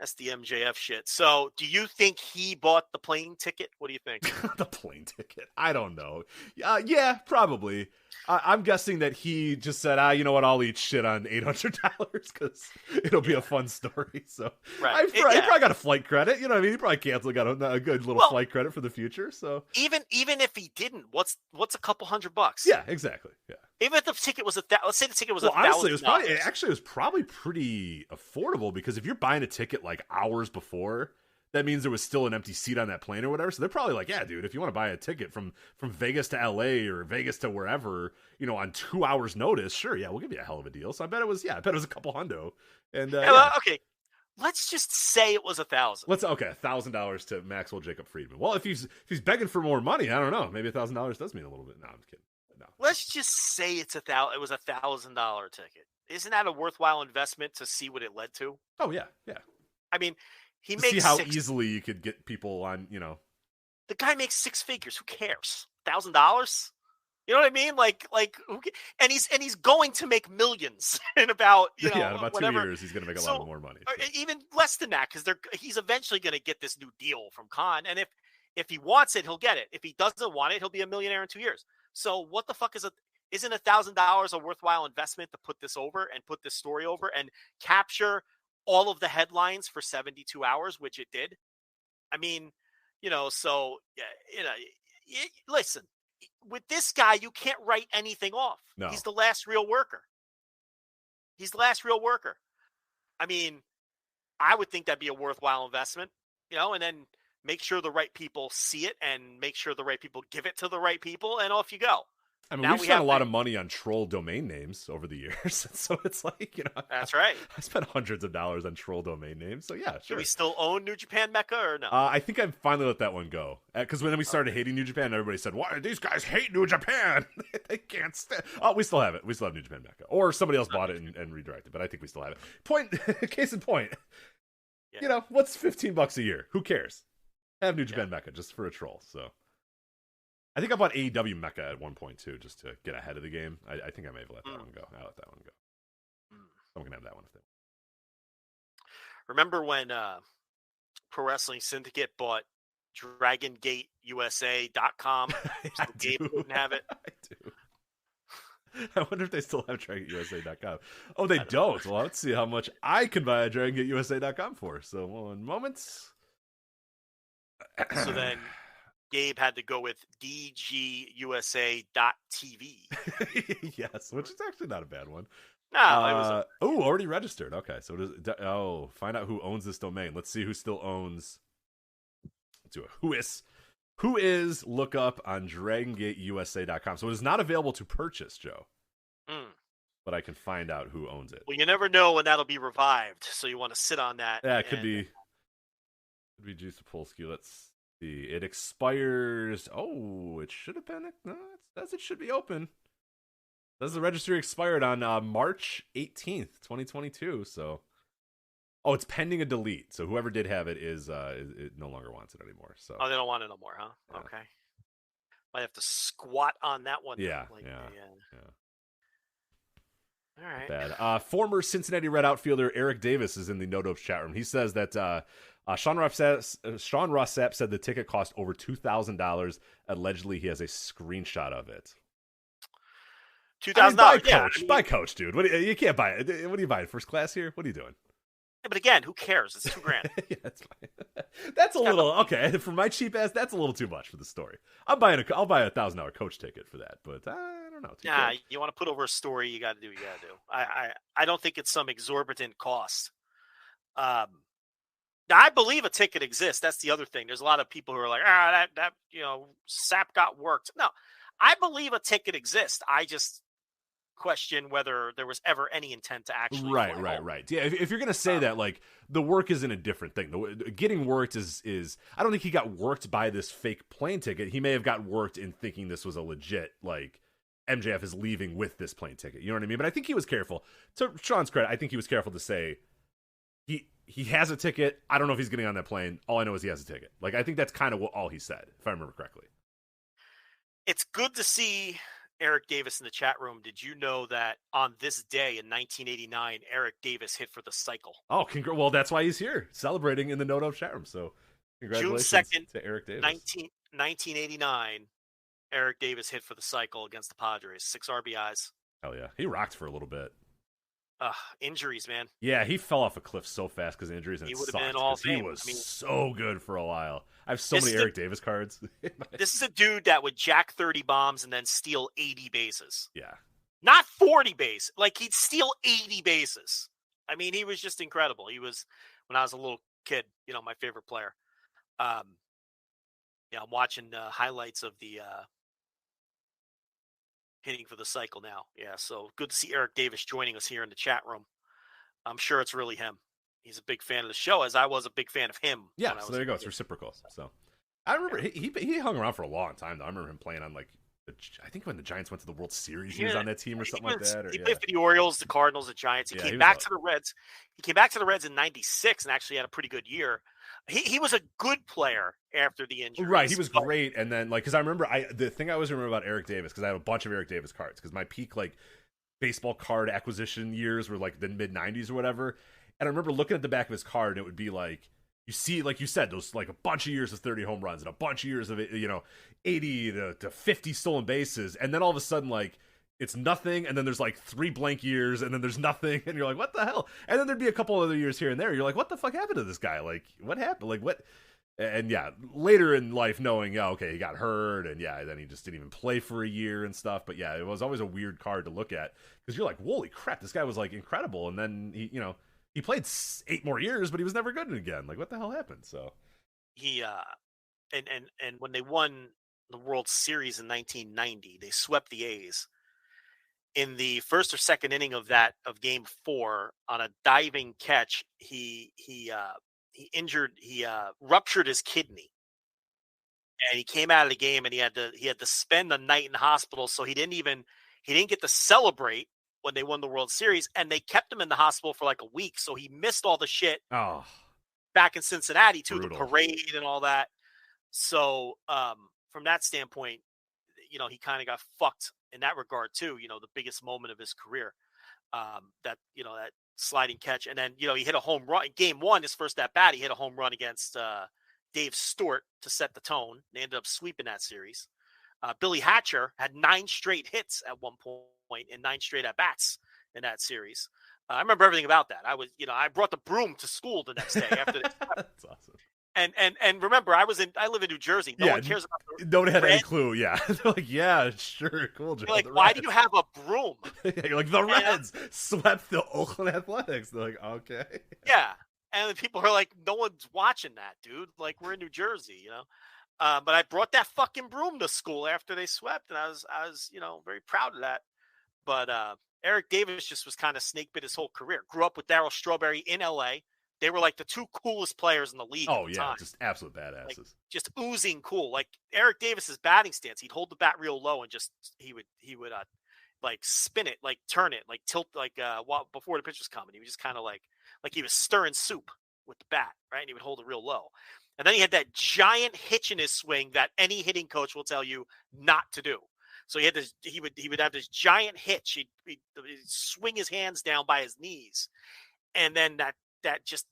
That's the MJF shit. So, do you think he bought the plane ticket? What do you think? The plane ticket? I don't know. Yeah, probably. I'm guessing that he just said, you know what, I'll eat shit on $800 because it'll be a fun story. So, right. He probably got a flight credit. You know what I mean? He probably canceled, got a good little flight credit for the future. So, even if he didn't, what's a couple $100? Yeah, exactly. Yeah. Even if the ticket was let's say the ticket was honestly, $1,000. It was probably pretty affordable because if you're buying a ticket like hours before, that means there was still an empty seat on that plane or whatever. So they're probably like, yeah, dude, if you want to buy a ticket from Vegas to LA or Vegas to wherever, you know, on 2 hours notice, sure, yeah, we'll give you a hell of a deal. So I bet it was a couple hundo. And okay, let's just say it was $1,000. $1,000 to Maxwell Jacob Friedman. Well, if he's begging for more money, I don't know. Maybe $1,000 does mean a little bit. No, I'm kidding. No. Let's just say it was $1,000 ticket. Isn't that a worthwhile investment to see what it led to? Oh yeah. I mean, he to makes see how easily you could get people on. You know, the guy makes 6 figures. Who cares? $1,000. You know what I mean? Like, and he's going to make millions in about in about whatever. 2 years. He's going to make a lot more money. So. Even less than that, because he's eventually going to get this new deal from Khan, and if he wants it, he'll get it. If he doesn't want it, he'll be a millionaire in 2 years. So what the fuck isn't $1,000 a worthwhile investment to put this over and put this story over and capture all of the headlines for 72 hours, which it did? I mean, listen, with this guy, you can't write anything off. No. He's the last real worker. I mean, I would think that'd be a worthwhile investment, and then make sure the right people see it and make sure the right people give it to the right people, and off you go. I mean, we've spent a lot of money on troll domain names over the years, so it's like, That's right. I spent hundreds of dollars on troll domain names, so yeah, sure. Do we still own New Japan Mecca or no? I think I finally let that one go. Because when we started hating New Japan, everybody said, why do these guys hate New Japan? They can't stand. Oh, we still have it. We still have New Japan Mecca. Or somebody else bought it and redirected, but I think we still have it. Case in point, what's $15 a year? Who cares? Have New Japan Mecca just for a troll. So I think I bought AEW Mecca at one point too, just to get ahead of the game. I think I may have let that one go. I let that one go. Someone can have that one if they want. Remember when Pro Wrestling Syndicate bought DragongateUSA.com? So Gabe wouldn't have it. I do. I wonder if they still have DragongateUSA.com. Oh, they don't. Well, let's see how much I can buy at DragongateUSA.com for. So, in moments. So then Gabe had to go with DGUSA.TV. Yes, which is actually not a bad one. No, it was. Already registered. Okay, so it is. Find out who owns this domain. Let's see who still owns. Let's do it. Who is? Look up on DragongateUSA.com. So it is not available to purchase, Joe. But I can find out who owns it. Well, you never know when that'll be revived, so you want to sit on that. Yeah, it could be. Could be Juice Sapolsky. Let's see. It expires. Oh, it should have been. No, it says it should be open. It says the registry expired on March 18th, 2022. So, it's pending a delete. So whoever did have it is it no longer wants it anymore. So they don't want it no more, huh? Yeah. Okay. Might have to squat on that one. Yeah. All right. Bad. Former Cincinnati Red outfielder Eric Davis is in the No Dopes chat room. He says that Sean Rossap said the ticket cost over $2,000. Allegedly, he has a screenshot of it. $2,000. Buy Coach, dude. You can't buy it. What are you buying? First class here? What are you doing? But again, who cares? It's $2,000. Yeah, that's fine. That's a little okay for my cheap ass. That's a little too much for the story. I'll buy a $1,000 coach ticket for that, but I don't know. Nah, you want to put over a story, you got to do what you got to do. I don't think it's some exorbitant cost. Now, I believe a ticket exists. That's the other thing. There's a lot of people who are like, that sap got worked. No, I believe a ticket exists. I just question whether there was ever any intent to actually right. Yeah, if you're gonna say that, like, the work isn't a different thing. Getting worked is I don't think he got worked by this fake plane ticket. He may have got worked in thinking this was a legit, like, MJF is leaving with this plane ticket. You know what I mean? But I think he was careful. To Sean's credit, I think he was careful to say he has a ticket. I don't know if he's getting on that plane. All I know is he has a ticket. Like, I think that's kind of all he said, if I remember correctly. It's good to see Eric Davis in the chat room. Did you know that on this day in 1989, Eric Davis hit for the cycle? Oh, well, that's why he's here, celebrating in the No chat room. So, congratulations June 2nd, to Eric Davis. 1989, Eric Davis hit for the cycle against the Padres. 6 RBIs. Hell yeah. He rocked for a little bit. Injuries, man. Yeah, he fell off a cliff so fast because of injuries. And he would have been all he was so good for a while. I have so many Eric Davis cards. This is a dude that would jack 30 bombs and then steal 80 bases. Yeah. Not 40 bases. Like, he'd steal 80 bases. I mean, he was just incredible. He was, when I was a little kid, my favorite player. I'm watching highlights of the hitting for the cycle now. Yeah, so good to see Eric Davis joining us here in the chat room. I'm sure it's really him. He's a big fan of the show, as I was a big fan of him. Yeah, so there you go. It's reciprocal. So I remember he hung around for a long time, though. I remember him playing on, like, I think when the Giants went to the World Series, he was on that team or something like that. He played for the Orioles, the Cardinals, the Giants. He came back to the Reds. He came back to the Reds in '96 and actually had a pretty good year. He was a good player after the injury. Right, he was great. And then, like, because I remember, the thing I always remember about Eric Davis, because I have a bunch of Eric Davis cards, because my peak, like, baseball card acquisition years were, like, the mid-'90s or whatever. And I remember looking at the back of his card, and it would be, like, you see, like you said, those, like, a bunch of years of 30 home runs and a bunch of years of, 80 to 50 stolen bases. And then all of a sudden, like, it's nothing, and then there's, like, 3 blank years, and then there's nothing, and you're like, what the hell? And then there'd be a couple other years here and there. You're like, what the fuck happened to this guy? Like, what happened? Like, what? And, yeah, later in life knowing, okay, he got hurt, and, then he just didn't even play for a year and stuff. But, yeah, it was always a weird card to look at, because you're like, holy crap, this guy was, like, incredible. And then, he played 8 more years, but he was never good again. Like, what the hell happened? So he and when they won the World Series in 1990, they swept the A's. In the first or second inning of Game 4, on a diving catch, he ruptured his kidney, and he came out of the game, and he had to spend the night in the hospital. So he didn't get to celebrate when they won the World Series, and they kept him in the hospital for like a week. So he missed all the shit back in Cincinnati too, the parade and all that. So from that standpoint, he kind of got fucked in that regard too. The biggest moment of his career, that sliding catch, and then he hit a home run in Game 1. His first at bat, he hit a home run against Dave Stewart to set the tone. They ended up sweeping that series. Billy Hatcher had 9 straight hits at one point and 9 straight at bats in that series. I remember everything about that. I brought the broom to school the next day after this. That's awesome. And remember, I live in New Jersey. No one cares about the nobody had any clue. Yeah, they're like, yeah, sure, cool. Joe. Like, why do you have a broom? You're like, the Reds swept the Oakland Athletics. They're like, okay. Yeah, and people are like, no one's watching that, dude. Like, we're in New Jersey, But I brought that fucking broom to school after they swept, and I was very proud of that. But Eric Davis just was kind of snake bit his whole career. Grew up with Darryl Strawberry in L.A. They were like the 2 coolest players in the league. Oh, at the time. Just absolute badasses. Like, just oozing cool. Like Eric Davis's batting stance, he'd hold the bat real low and just he would like spin it, like turn it, like tilt, like before the pitch was coming. He was just kind of like he was stirring soup with the bat, right? And he would hold it real low. And then he had that giant hitch in his swing that any hitting coach will tell you not to do. So he had this. He would have this giant hitch. He'd swing his hands down by his knees, and then that just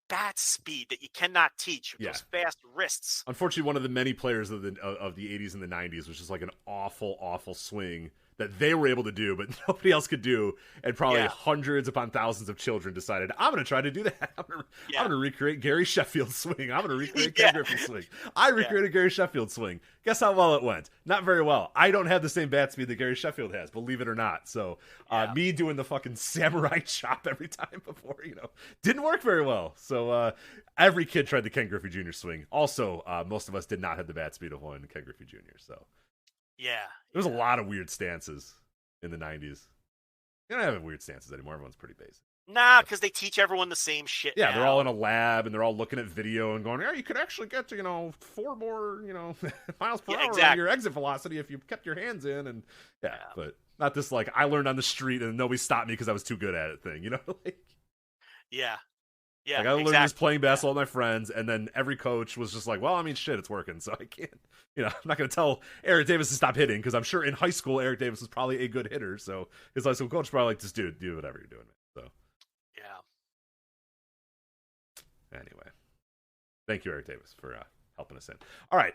bat speed that you cannot teach. With those fast wrists. Unfortunately, one of the many players of the 80s and the 90s was just like an awful swing that they were able to do, but nobody else could do, and probably Yeah. hundreds upon thousands of children decided, I'm going to try to do that. I'm going to recreate Gary Sheffield's swing. I'm going to recreate Ken Griffin's swing. I recreated Gary Sheffield's swing. Guess how well it went? Not very well. I don't have the same bat speed that Gary Sheffield has, believe it or not. So me doing the fucking samurai chop every time before, didn't work very well. So every kid tried the Ken Griffey Jr. swing. Also, most of us did not have the bat speed of one Ken Griffey Jr. So Yeah. there was a lot of weird stances in the 90s. You don't have weird stances anymore. Everyone's pretty basic. Nah, because they teach everyone the same shit. Yeah, now. they're all in a lab and they're all looking at video and going, you could actually get to, 4 more, miles per hour on your exit velocity if you kept your hands in. And but not this, like, I learned on the street and nobody stopped me because I was too good at it thing, Yeah. Yeah. Like, I learned this playing basketball with my friends, and then every coach was just like, well, I mean, shit, it's working, so I can't, I'm not going to tell Eric Davis to stop hitting, because I'm sure in high school, Eric Davis was probably a good hitter, so his high school coach probably like, just do whatever you're doing, man. So. Yeah. Anyway. Thank you, Eric Davis, for helping us in. All right.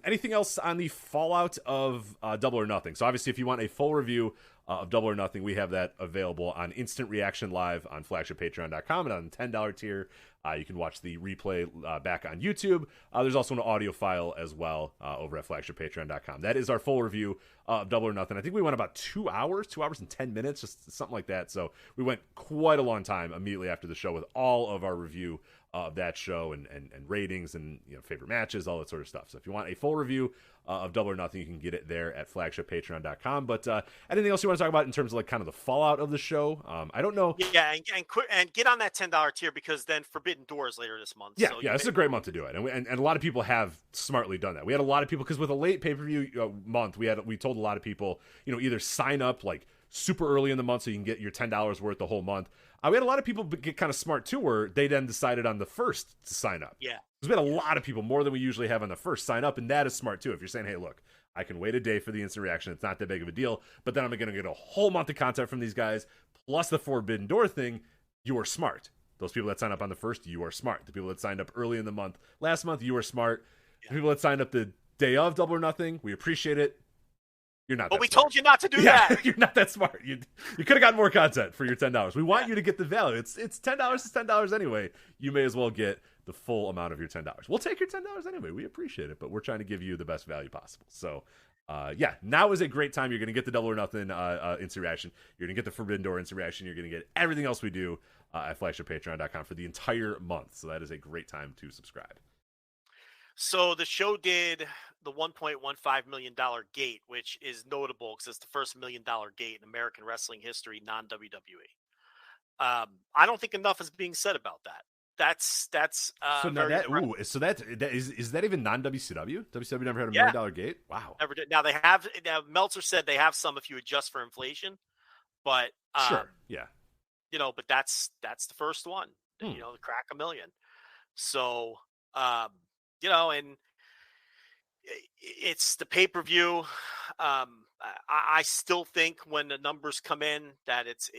Anything else on the fallout of Double or Nothing? So obviously, if you want a full review of Double or Nothing, we have that available on Instant Reaction Live on flagshippatreon.com, and on the $10 tier, you can watch the replay back on YouTube. There's also an audio file as well over at flagshippatreon.com. That is our full review of Double or Nothing. I think we went about 2 hours and 10 minutes, just something like that. So we went quite a long time immediately after the show with all of our review of that show and ratings and favorite matches, all that sort of stuff. So if you want a full review of Double or Nothing, you can get it there at flagshippatreon.com. But anything else you want to talk about in terms of like kind of the fallout of the show? I don't know. Yeah, and get on that $10 tier, because then Forbidden Doors later this month. Yeah, so this is a great month to do it, and a lot of people have smartly done that. We had a lot of people, because with a late pay-per-view month, we told a lot of people, either sign up like super early in the month so you can get your $10 worth the whole month. We had a lot of people get kind of smart too, where they then decided on the first to sign up. Yeah. Because we had a lot of people, more than we usually have on the first, sign up, and that is smart too. If you're saying, hey, look, I can wait a day for the instant reaction, it's not that big of a deal, but then I'm going to get a whole month of content from these guys, plus the Forbidden Door thing, you are smart. Those people that signed up on the first, you are smart. The people that signed up early in the month, last month, you are smart. The people that signed up the day of Double or Nothing, we appreciate it. You're not. But we smart. told you not to do that. You're not that smart. You could have gotten more content for your $10. We want you to get the value. It's $10. It's $10 anyway. You may as well get the full amount of your $10. We'll take your $10 anyway. We appreciate it, but we're trying to give you the best value possible. So, now is a great time. You're going to get the Double or Nothing instant reaction. You're going to get the Forbidden Door instant reaction. You're going to get everything else we do at flagshippatreon.com for the entire month. So that is a great time to subscribe. So the show did the $1.15 million gate, which is notable because it's the first $1 million gate in American wrestling history, non-WWE. I don't think enough is being said about that. That's so now is that even non-WCW? WCW never had a $1 million gate. Wow, never did. Now they have. Now Meltzer said they have some if you adjust for inflation, but sure, yeah, but that's the first one. To crack $1 million. So and it's the pay-per-view. I still think when the numbers come in that it's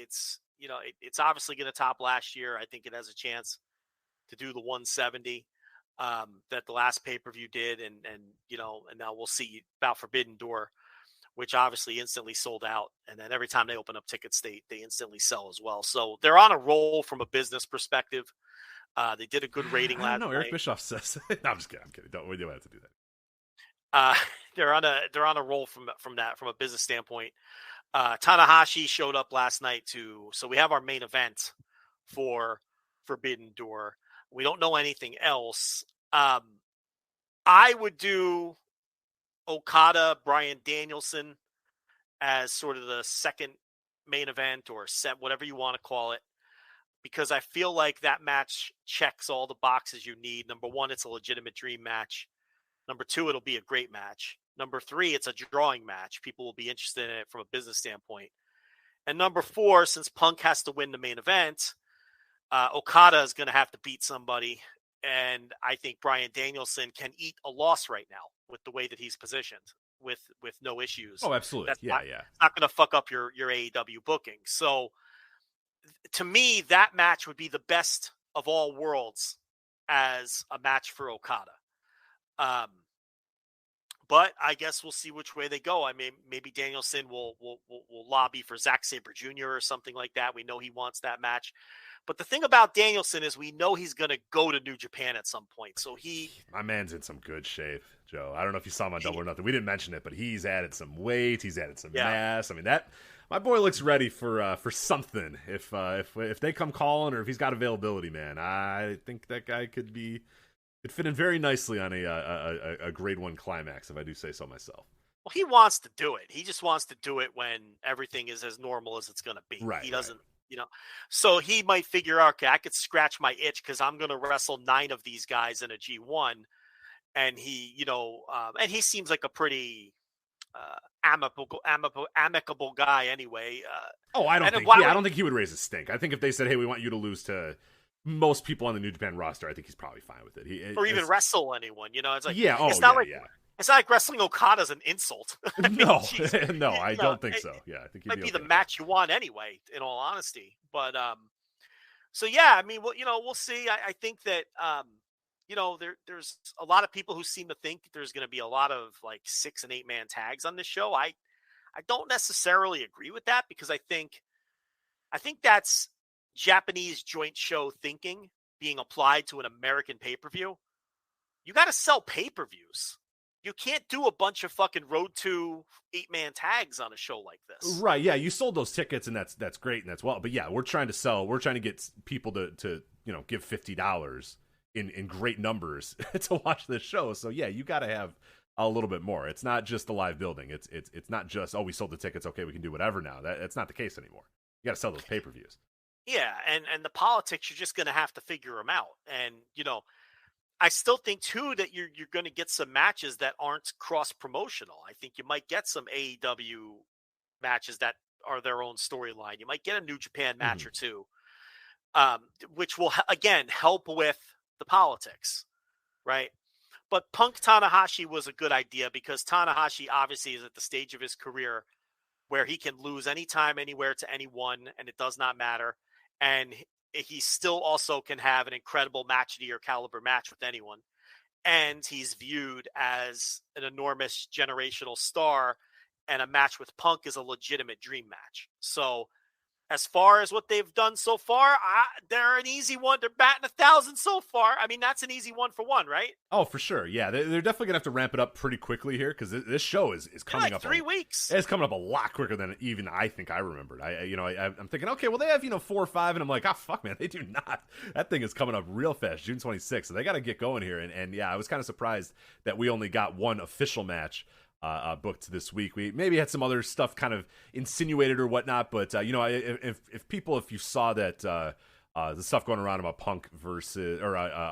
obviously going to top last year. I think it has a chance to do the 170 that the last pay-per-view did. And now we'll see about Forbidden Door, which obviously instantly sold out. And then every time they open up tickets, they instantly sell as well. So they're on a roll from a business perspective. They did a good rating last night. Eric Bischoff says, no, I'm just kidding. I'm kidding. We don't have to do that. They're on a roll from a business standpoint. Tanahashi showed up last night too. So we have our main event for Forbidden Door. We don't know anything else. I would do Okada, Bryan Danielson as sort of the second main event or set, whatever you want to call it, because I feel like that match checks all the boxes you need. Number one, it's a legitimate dream match. Number two, it'll be a great match. Number three, it's a drawing match. People will be interested in it from a business standpoint. And number four, since Punk has to win the main event, Okada is going to have to beat somebody. And I think Bryan Danielson can eat a loss right now with the way that he's positioned with no issues. Oh, absolutely. That's yeah. It's not going to fuck up your AEW booking. So to me, that match would be the best of all worlds as a match for Okada. But I guess we'll see which way they go. I mean, maybe Danielson will lobby for Zack Sabre Jr. or something like that. We know he wants that match. But the thing about Danielson is we know he's going to go to New Japan at some point. So my man's in some good shape, Joe. I don't know if you saw him on Double or Nothing. We didn't mention it, but he's added some weight. He's added some mass. I mean, my boy looks ready for something. If they come calling or if he's got availability, man, I think that guy could fit in very nicely on a grade 1 climax, if I do say so myself. Well, he wants to do it. He just wants to do it when everything is as normal as it's going to be. Right. He doesn't. So he might figure out, okay, I could scratch my itch because I'm going to wrestle 9 of these guys in a G1. And he, and he seems like a pretty amicable guy anyway. I don't think he would raise a stink. I think if they said, hey, we want you to lose to most people on the New Japan roster, I think he's probably fine with it. Or even wrestle anyone, it's like, it's not like wrestling Okada's an insult. I mean, no, I don't think so. Yeah, I think it might be the match you want anyway, in all honesty. But so yeah, I mean, we'll see. I think that there's a lot of people who seem to think there's going to be a lot of like 6 and 8 man tags on this show. I don't necessarily agree with that because I think that's Japanese joint show thinking being applied to an American pay-per-view. You got to sell pay-per-views. You can't do a bunch of fucking road to 8-man tags on a show like this. Right, yeah, you sold those tickets and that's great and that's well, but yeah, we're trying to get people to give $50 in great numbers to watch this show. So yeah, you got to have a little bit more. It's not just the live building. It's not just, we sold the tickets, okay, we can do whatever now. That's not the case anymore. You got to sell those pay-per-views. Yeah, and the politics, you're just going to have to figure them out. And, I still think, too, that you're going to get some matches that aren't cross-promotional. I think you might get some AEW matches that are their own storyline. You might get a New Japan match or two, which will, again, help with the politics, right? But Punk Tanahashi was a good idea because Tanahashi obviously is at the stage of his career where he can lose anytime, anywhere to anyone, and it does not matter. And he still also can have an incredible match of the year caliber match with anyone. And he's viewed as an enormous generational star, and a match with Punk is a legitimate dream match. So as far as what they've done so far, they're an easy one. They're batting 1,000 so far. I mean, that's an easy one for one, right? Oh, for sure. Yeah, they're definitely going to have to ramp it up pretty quickly here because this show is coming up 3 weeks. It's coming up a lot quicker than even I think I remembered. I'm thinking, okay, well, they have 4 or 5, and I'm like, fuck, man, they do not. That thing is coming up real fast, June 26th, so they got to get going here. And yeah, I was kind of surprised that we only got one official match booked this week. We maybe had some other stuff kind of insinuated or whatnot, but if you saw that the stuff going around about Punk versus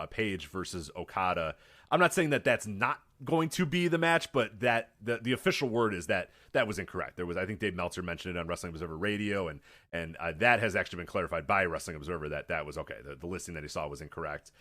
Page versus Okada, I'm not saying that that's not going to be the match, but that the official word is that was incorrect. I think Dave Meltzer mentioned it on Wrestling Observer Radio, and that has actually been clarified by Wrestling Observer that was okay. The listing that he saw was incorrect.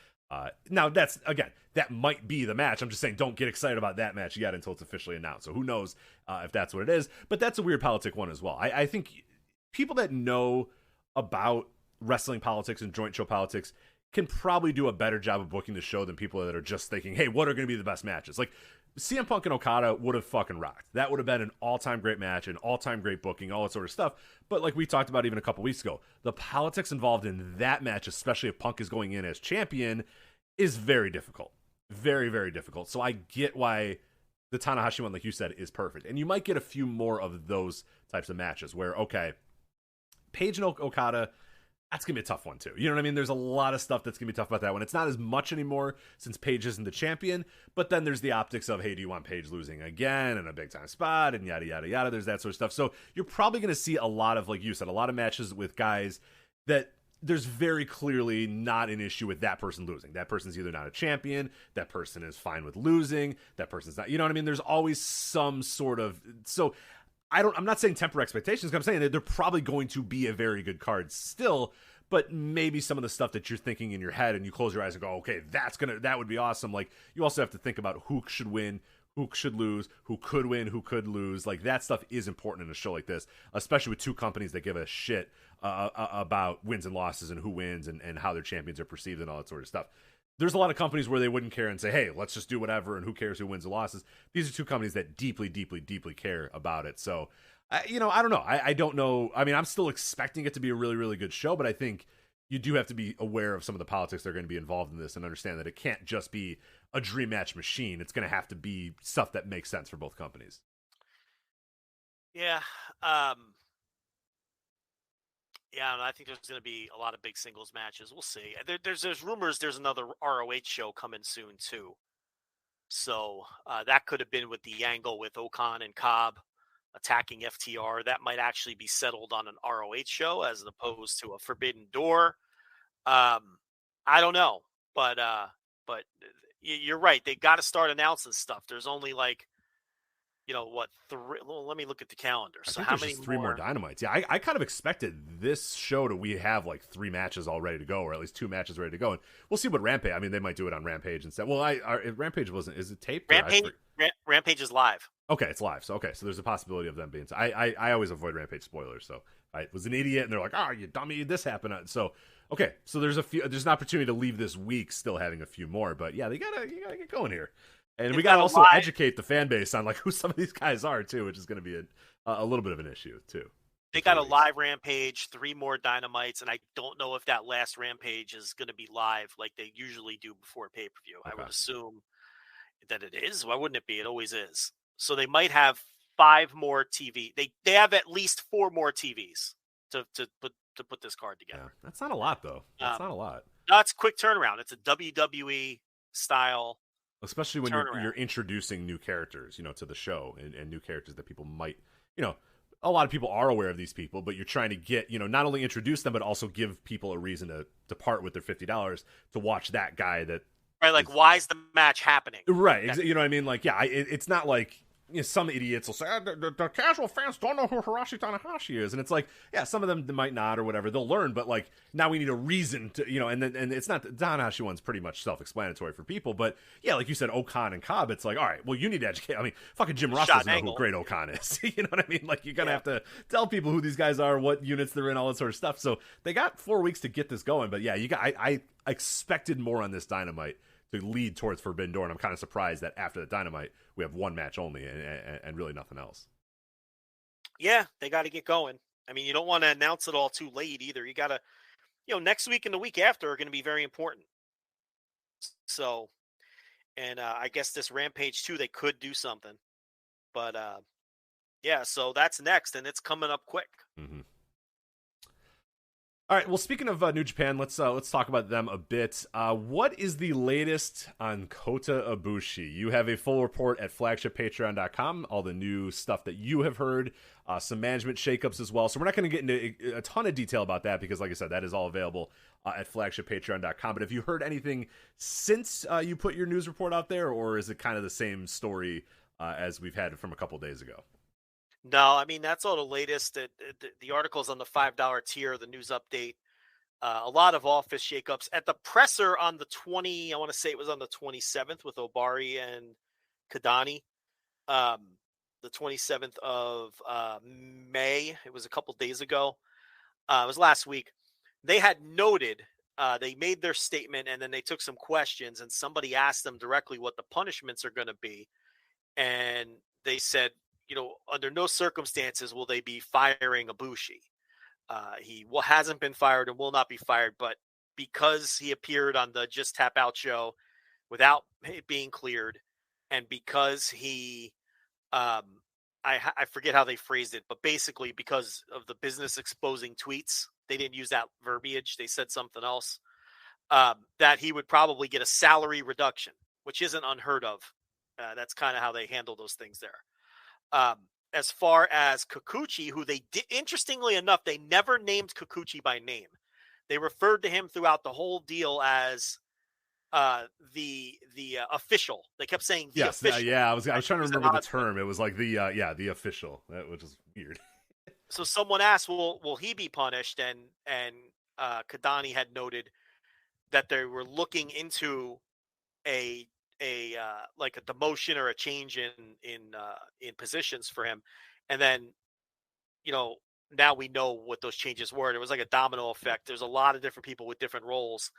Now that might be the match. I'm just saying, don't get excited about that match yet until it's officially announced. So who knows if that's what it is, but that's a weird politic one as well. I think people that know about wrestling politics and joint show politics can probably do a better job of booking the show than people that are just thinking, hey, what are going to be the best matches? Like CM Punk and Okada would have fucking rocked. That would have been an all-time great match, an all-time great booking, all that sort of stuff. But like we talked about even a couple weeks ago, the politics involved in that match, especially if Punk is going in as champion, is very difficult. Very, very difficult. So I get why the Tanahashi one, like you said, is perfect. And you might get a few more of those types of matches where, okay, Page and Okada, that's going to be a tough one, too. You know what I mean? There's a lot of stuff that's going to be tough about that one. It's not as much anymore since Page isn't the champion, but then there's the optics of, hey, do you want Page losing again in a big-time spot, and yada, yada, yada. There's that sort of stuff. So you're probably going to see a lot of, like you said, a lot of matches with guys that there's very clearly not an issue with that person losing. That person's either not a champion, that person is fine with losing, that person's not, you know what I mean? There's always some sort of, so I'm not saying temper expectations, I'm saying that they're probably going to be a very good card still, but maybe some of the stuff that you're thinking in your head and you close your eyes and go, okay, that would be awesome. Like, you also have to think about who should win, who should lose, who could win, who could lose. Like, that stuff is important in a show like this, especially with two companies that give a shit about wins and losses and who wins and how their champions are perceived and all that sort of stuff. there's a lot of companies where they wouldn't care and say, hey, let's just do whatever and who cares who wins or losses. These are two companies that deeply, deeply, deeply care about it. So, I don't know. I don't know. I mean, I'm still expecting it to be a really, really good show, but I think you do have to be aware of some of the politics that are going to be involved in this and understand that it can't just be a dream match machine. It's going to have to be stuff that makes sense for both companies. Yeah. Yeah, and I think there's going to be a lot of big singles matches. We'll see. There's rumors there's another ROH show coming soon, too. So that could have been with the angle with Okan and Cobb attacking FTR. That might actually be settled on an ROH show as opposed to a Forbidden Door. I don't know. But you're right. They got to start announcing stuff. There's only like, three? Well, let me look at the calendar. So how many three more Dynamites? Yeah, I kind of expected this show we have like 3 matches all ready to go, or at least 2 matches ready to go, and we'll see what Rampage. I mean, they might do it on Rampage instead. Well, Rampage wasn't. Is it taped? Rampage is live. Okay, it's live. So there's a possibility of them being. I always avoid Rampage spoilers. So I was an idiot, and they're like, "Oh, you dummy, this happened." So so there's an opportunity to leave this week still having a few more, but yeah, you gotta get going here. And we got to also educate the fan base on like who some of these guys are too, which is going to be a little bit of an issue too. They got a live Rampage, 3 more Dynamites, and I don't know if that last Rampage is going to be live like they usually do before pay-per-view. Okay. I would assume that it is. Why wouldn't it be? It always is. So they might have 5 more TV. They have at least 4 more TVs to put this card together. Yeah, that's not a lot though. That's not a lot. No, it's a quick turnaround. It's a WWE style. Especially when you're introducing new characters, to the show and new characters that people might, a lot of people are aware of these people, but you're trying to get, not only introduce them, but also give people a reason to part with their $50 to watch that guy that. Right. Like, why is the match happening? Right. You know what I mean? Like, yeah, it's not like, some idiots will say, the casual fans don't know who Hiroshi Tanahashi is. And it's like, yeah, some of them might not or whatever. They'll learn, but like, now we need a reason to, and it's not, the Tanahashi one's pretty much self-explanatory for people. But yeah, like you said, Okan and Cobb, it's like, all right, well, you need to educate. I mean, fucking Jim Ross doesn't know who great Okan is. You know what I mean? Like, you're going to have to tell people who these guys are, what units they're in, all that sort of stuff. So they got 4 weeks to get this going. But yeah, I expected more on this Dynamite to lead towards Forbidden Door, and I'm kind of surprised that after the Dynamite we have 1 match only and really nothing else. Yeah, they got to get going. I mean, you don't want to announce it all too late either. You got to, next week and the week after are going to be very important. So, and I guess this Rampage too, they could do something, but yeah. So that's next, and it's coming up quick. Mm-hmm. All right. Well, speaking of New Japan, let's talk about them a bit. What is the latest on Kota Ibushi? You have a full report at flagshippatreon.com. All the new stuff that you have heard, some management shakeups as well. So we're not going to get into a ton of detail about that because, like I said, that is all available at flagshippatreon.com. But have you heard anything since you put your news report out there, or is it kind of the same story as we've had from a couple days ago? No, I mean, that's all the latest. The articles on the $5 tier, the news update, a lot of office shakeups. At the presser on the I want to say it was on the 27th with Obari and Kadani, the 27th of May. It was a couple days ago. It was last week. They had noted, they made their statement, and then they took some questions, and somebody asked them directly what the punishments are going to be. And they said, under no circumstances will they be firing Ibushi. He hasn't been fired and will not be fired, but because he appeared on the Just Tap Out show without it being cleared, and because he, I forget how they phrased it, but basically because of the business exposing tweets, they didn't use that verbiage. They said something else, that he would probably get a salary reduction, which isn't unheard of. That's kind of how they handle those things there. As far as Kikuchi, who they did, interestingly enough, they never named Kikuchi by name. They referred to him throughout the whole deal as the official. They kept saying the official. Yeah, I was trying to remember the term. It was like the official, which is weird. So someone asked, will he be punished? And Kadani had noted that they were looking into a demotion or a change in positions for him. And then, now we know what those changes were. And it was like a domino effect. There's a lot of different people with different roles.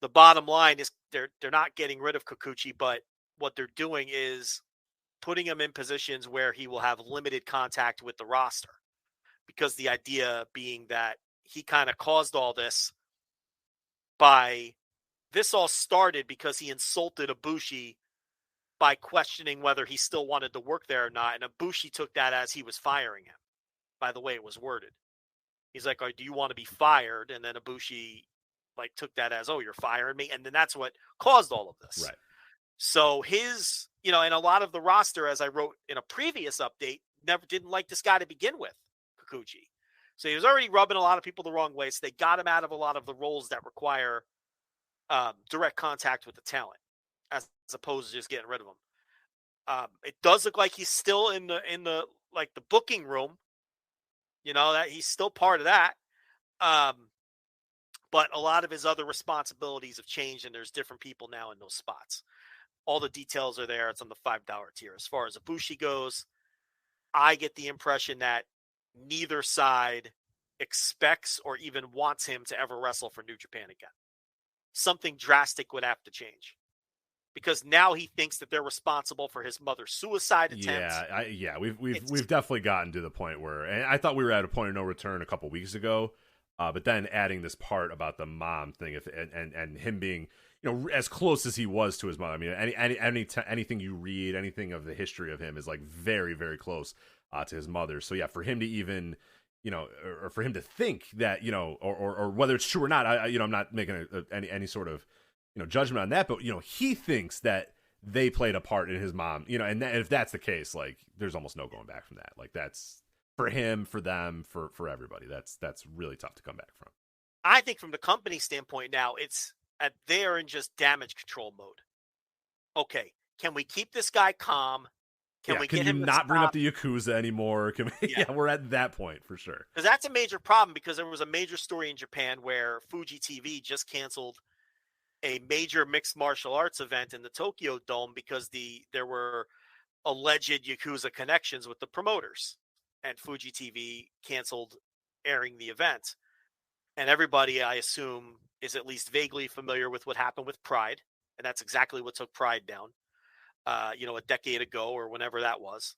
the bottom line is they're not getting rid of Kikuchi, but what they're doing is putting him in positions where he will have limited contact with the roster, because the idea being that he kind of caused all this this all started because he insulted Ibushi by questioning whether he still wanted to work there or not. And Ibushi took that as he was firing him, by the way it was worded. He's like, "Oh, do you want to be fired?" And then Ibushi took that as, "Oh, you're firing me." And then that's what caused all of this. Right. So his, and a lot of the roster, as I wrote in a previous update, didn't like this guy to begin with, Kikuchi. So he was already rubbing a lot of people the wrong way. So they got him out of a lot of the roles that require direct contact with the talent, as opposed to just getting rid of him. It does look like he's still in the booking room. That he's still part of that. But a lot of his other responsibilities have changed, and there's different people now in those spots. All the details are there. It's on the $5 tier. As far as Ibushi goes, I get the impression that neither side expects or even wants him to ever wrestle for New Japan again. Something drastic would have to change, because now he thinks that they're responsible for his mother's suicide attempt. We've definitely gotten to the point where, and I thought we were at a point of no return a couple weeks ago, but then adding this part about the mom thing, and him being, as close as he was to his mother. I mean, anything you read, anything of the history of him is very, very close to his mother. So yeah, for him to even, or for him to think that, or whether it's true or not, I'm not making any sort of, judgment on that, but he thinks that they played a part in his mom, and if that's the case, there's almost no going back from that. That's for him, for them, for everybody. That's really tough to come back from. I think from the company standpoint now, it's they are in just damage control mode. Okay, can we keep this guy calm? Can we get him to not bring up the Yakuza anymore? Can we? Yeah, we're at that point for sure. Because that's a major problem, because there was a major story in Japan where Fuji TV just canceled a major mixed martial arts event in the Tokyo Dome because there were alleged Yakuza connections with the promoters, and Fuji TV canceled airing the event. And everybody, I assume, is at least vaguely familiar with what happened with Pride, and that's exactly what took Pride down. A decade ago or whenever that was.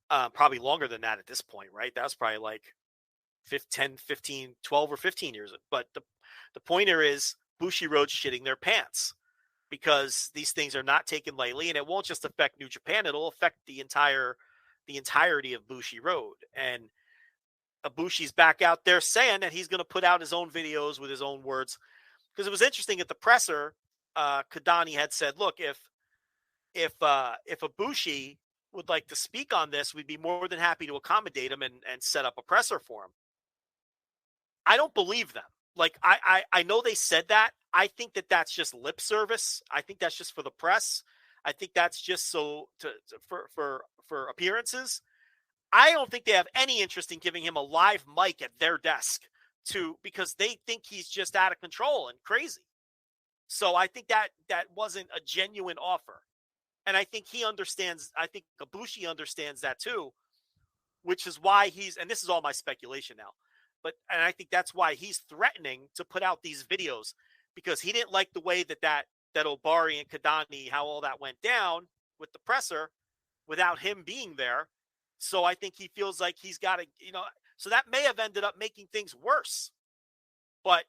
Probably longer than that at this point, right? That was probably 12 or 15 years. But the point here is Bushiroad's shitting their pants, because these things are not taken lightly, and it won't just affect New Japan, it'll affect the entirety of Bushiroad. And Ibushi's back out there saying that he's going to put out his own videos with his own words. Because it was interesting at the presser, Kadani had said, look, if Ibushi would like to speak on this, we'd be more than happy to accommodate him and set up a presser for him. I don't believe them. I know they said that. I think that that's just lip service. I think that's just for the press. I think that's just for appearances. I don't think they have any interest in giving him a live mic at their desk because they think he's just out of control and crazy. So I think that wasn't a genuine offer. And I think he understands, I think Ibushi understands that too, which is why and this is all my speculation now, and I think that's why he's threatening to put out these videos, because he didn't like the way that Obari and Kadani, how all that went down with the presser without him being there. So I think he feels like he's got to, so that may have ended up making things worse. But,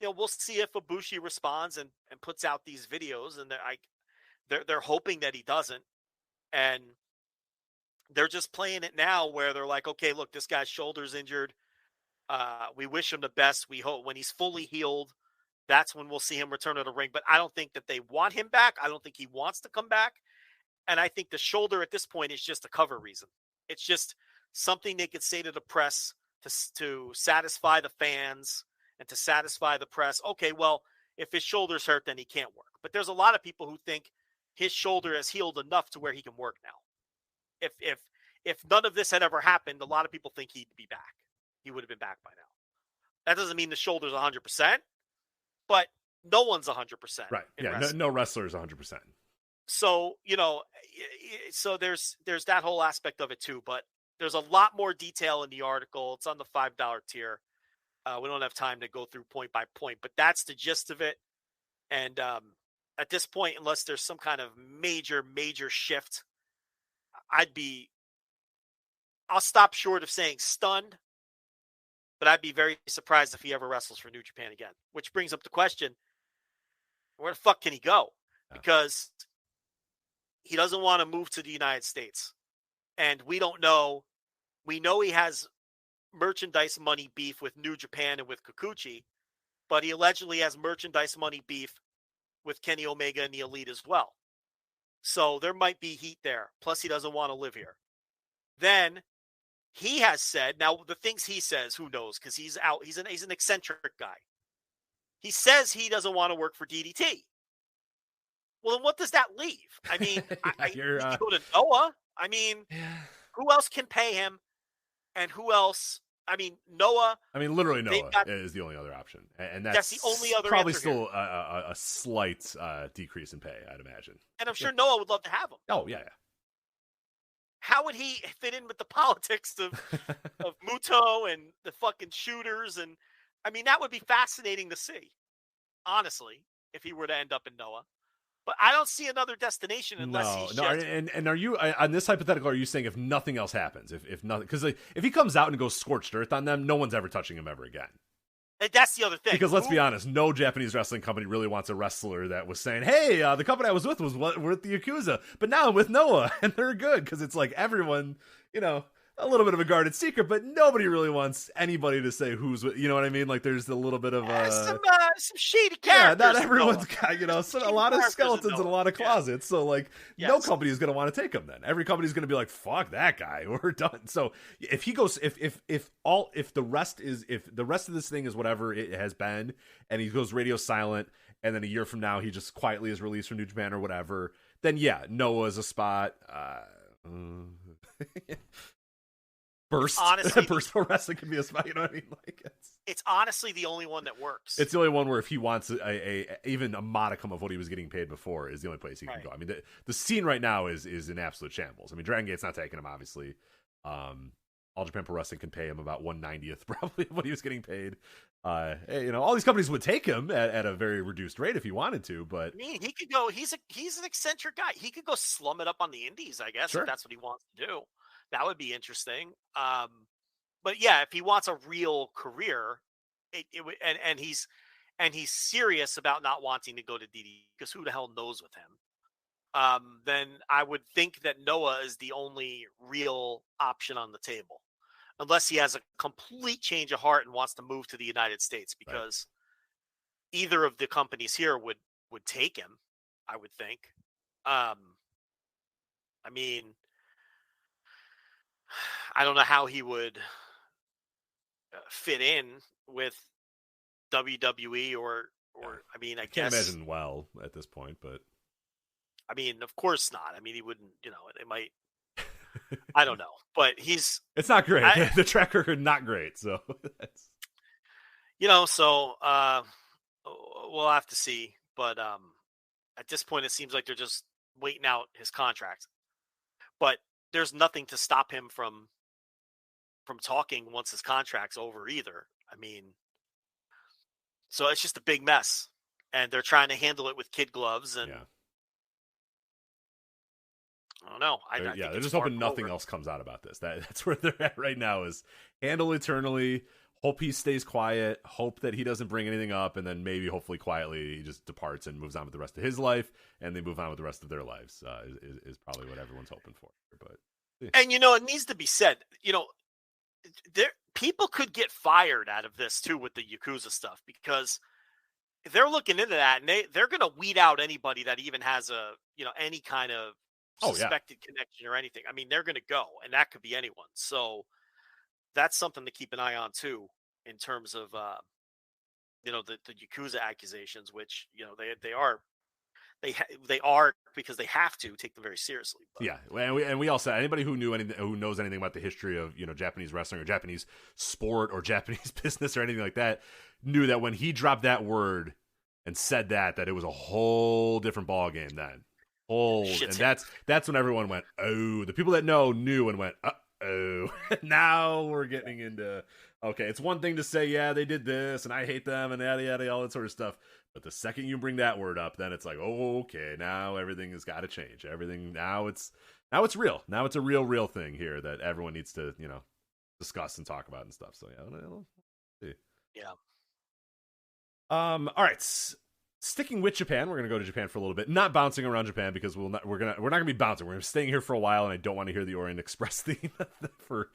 we'll see if Ibushi responds and puts out these videos, and they're hoping that he doesn't. And they're just playing it now where they're like, okay, look, this guy's shoulder's injured. We wish him the best. We hope when he's fully healed, that's when we'll see him return to the ring. But I don't think that they want him back. I don't think he wants to come back. And I think the shoulder at this point is just a cover reason. It's just something they could say to the press to satisfy the fans and to satisfy the press. Okay, well, if his shoulder's hurt, then he can't work. But there's a lot of people who think his shoulder has healed enough to where he can work now. If none of this had ever happened, a lot of people think he'd be back. He would have been back by now. That doesn't mean the shoulder's 100%, but no one's 100%. Right. Yeah. No wrestler is 100%. So, so there's that whole aspect of it too, but there's a lot more detail in the article. It's on the $5 tier. We don't have time to go through point by point, but that's the gist of it. And at this point, unless there's some kind of major shift, I'll stop short of saying stunned, but I'd be very surprised if he ever wrestles for New Japan again. Which brings up the question, where the fuck can he go? Because he doesn't want to move to the United States. And we don't know. We know he has merchandise money beef with New Japan and with Kikuchi, but he allegedly has merchandise money beef with Kenny Omega and the Elite as well. So there might be heat there. Plus, he doesn't want to live here. Then he has said, now the things he says, who knows? Because he's out. He's an eccentric guy. He says he doesn't want to work for DDT. Well, then what does that leave? I mean, you go to Noah. I mean, who else can pay him? And who else? I mean, Noah. I mean, literally Noah is the only other option. And that's the only other probably answer still a slight decrease in pay, I'd imagine. And I'm sure Noah would love to have him. Oh, yeah. How would he fit in with the politics of Muto and the fucking shooters? And I mean, that would be fascinating to see, honestly, if he were to end up in Noah. But I don't see another destination unless he's and are you on this hypothetical? Are you saying if nothing else happens, if nothing, because if he comes out and goes scorched earth on them, no one's ever touching him ever again. And that's the other thing. Because let's be honest, no Japanese wrestling company really wants a wrestler that was saying, "Hey, the company I was with was with the Yakuza, but now I'm with Noah, and they're good." Because it's like everyone, a little bit of a guarded secret, but nobody really wants anybody to say who's with. You know what I mean? Like there's a little bit of some shady characters. Yeah, not everyone's got a lot of skeletons in a lot of closets. So like no company is going to want to take him. Then every company is going to be like, "Fuck that guy, we're done." So if he goes, if the rest of this thing is whatever it has been, and he goes radio silent, and then a year from now he just quietly is released from New Japan or whatever, then yeah, Noah's a spot. Burst Pro Wrestling can be a spot, you know what I mean? Like it's honestly the only one that works. It's the only one where if he wants even a modicum of what he was getting paid before is the only place he can go. I mean, the scene right now is in absolute shambles. I mean, Dragongate's not taking him, obviously. All Japan Pro Wrestling can pay him about 1/90th probably of what he was getting paid. All these companies would take him at a very reduced rate if he wanted to, but I mean, he could go. He's an eccentric guy. He could go slum it up on the indies, I guess, if that's what he wants to do. That would be interesting. But yeah, if he wants a real career, and he's serious about not wanting to go to DD, because who the hell knows with him? Then I would think that Noah is the only real option on the table, unless he has a complete change of heart and wants to move to the United States, because either of the companies here would take him, I would think. I mean, I don't know how he would fit in with WWE or I mean, I can't guess imagine well at this point, but I mean, of course not. I mean, he wouldn't. It might. I don't know, but it's not great. The track record not great, so that's So we'll have to see. But at this point, it seems like they're just waiting out his contract. But there's nothing to stop him from talking once his contract's over either. I mean, so it's just a big mess, and they're trying to handle it with kid gloves. And I don't know. They're just hoping nothing else comes out about this. That's where they're at right now. Is handle eternally. Hope he stays quiet. Hope that he doesn't bring anything up, and then maybe, hopefully, quietly he just departs and moves on with the rest of his life, and they move on with the rest of their lives. Is probably what everyone's hoping for. But and it needs to be said. People could get fired out of this too with the Yakuza stuff, because they're looking into that, and they're going to weed out anybody that even has any kind of suspected connection or anything. I mean, they're going to go, and that could be anyone. So that's something to keep an eye on too, in terms of the Yakuza accusations, which they are because they have to take them very seriously. But. Yeah, and we also, anybody who knows anything about the history of Japanese wrestling or Japanese sport or Japanese business or anything like that, knew that when he dropped that word and said that it was a whole different ball game then. And that's when everyone went, oh, the people that knew and went, oh, now we're getting into Okay, it's one thing to say, yeah, they did this, and I hate them, and yada yada, all that sort of stuff. But the second you bring that word up, then it's like, oh, okay, now everything has got to change. Everything now it's real. Now it's a real thing here that everyone needs to discuss and talk about and stuff. So yeah, we'll see. Yeah. All right. Sticking with Japan, we're gonna go to Japan for a little bit. Not bouncing around Japan because we're not gonna be bouncing. We're staying here for a while, and I don't want to hear the Orient Express theme for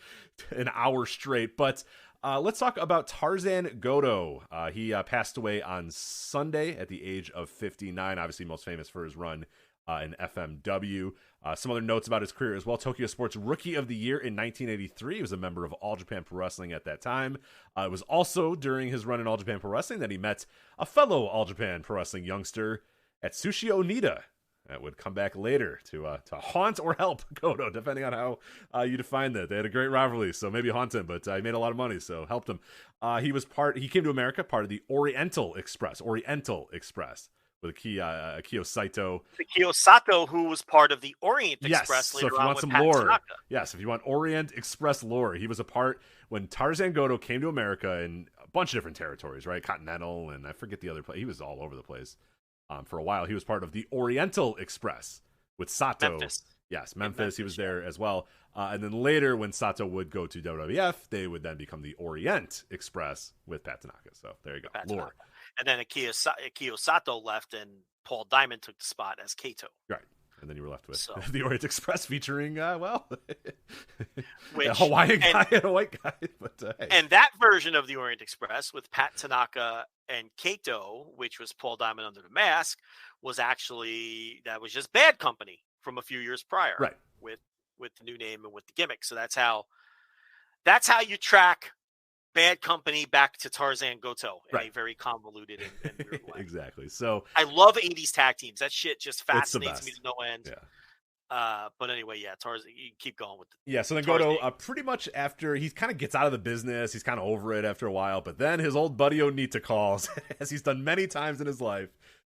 an hour straight. But let's talk about Tarzan Goto. He passed away on Sunday at the age of 59. Obviously, most famous for his run in FMW. Some other notes about his career as well. Tokyo Sports Rookie of the Year in 1983. He was a member of All Japan Pro Wrestling at that time. It was also during his run in All Japan Pro Wrestling that he met a fellow All Japan Pro Wrestling youngster, Atsushi Onita. That would come back later to haunt or help Goto, depending on how you define that. They had a great rivalry, so maybe haunt him, but he made a lot of money, so helped him. He came to America, part of the Oriental Express. With Akio Saito. Akio Sato, who was part of the Orient Express later so if you on want with some Pat lore, Tanaka. yes, if you want Orient Express lore, he was a part when Tarzan Goto came to America in a bunch of different territories, right? Continental, and I forget the other place. He was all over the place. For a while, he was part of the Oriental Express with Sato. Memphis. Yes, Memphis. He was there as well. And then later, when Sato would go to WWF, they would then become the Orient Express with Pat Tanaka. So there you go. Pat Lore. Tanaka. And then Akio Sato left, and Paul Diamond took the spot as Kato. Right. And then you were left with the Orient Express featuring, a Which, Hawaiian guy and a white guy. But hey. And that version of the Orient Express with Pat Tanaka and Kato, which was Paul Diamond under the mask, was just Bad Company from a few years prior. Right. With the new name and with the gimmick. So that's how you track Bad Company back to Tarzan Goto in a very convoluted and weird way. Exactly. So I love 80s tag teams. That shit just fascinates me to no end. Yeah. But anyway, Tarzan, you keep going with Yeah, so then Goto, pretty much after, he kind of gets out of the business, he's kind of over it after a while, but then his old buddy Onita calls, as he's done many times in his life.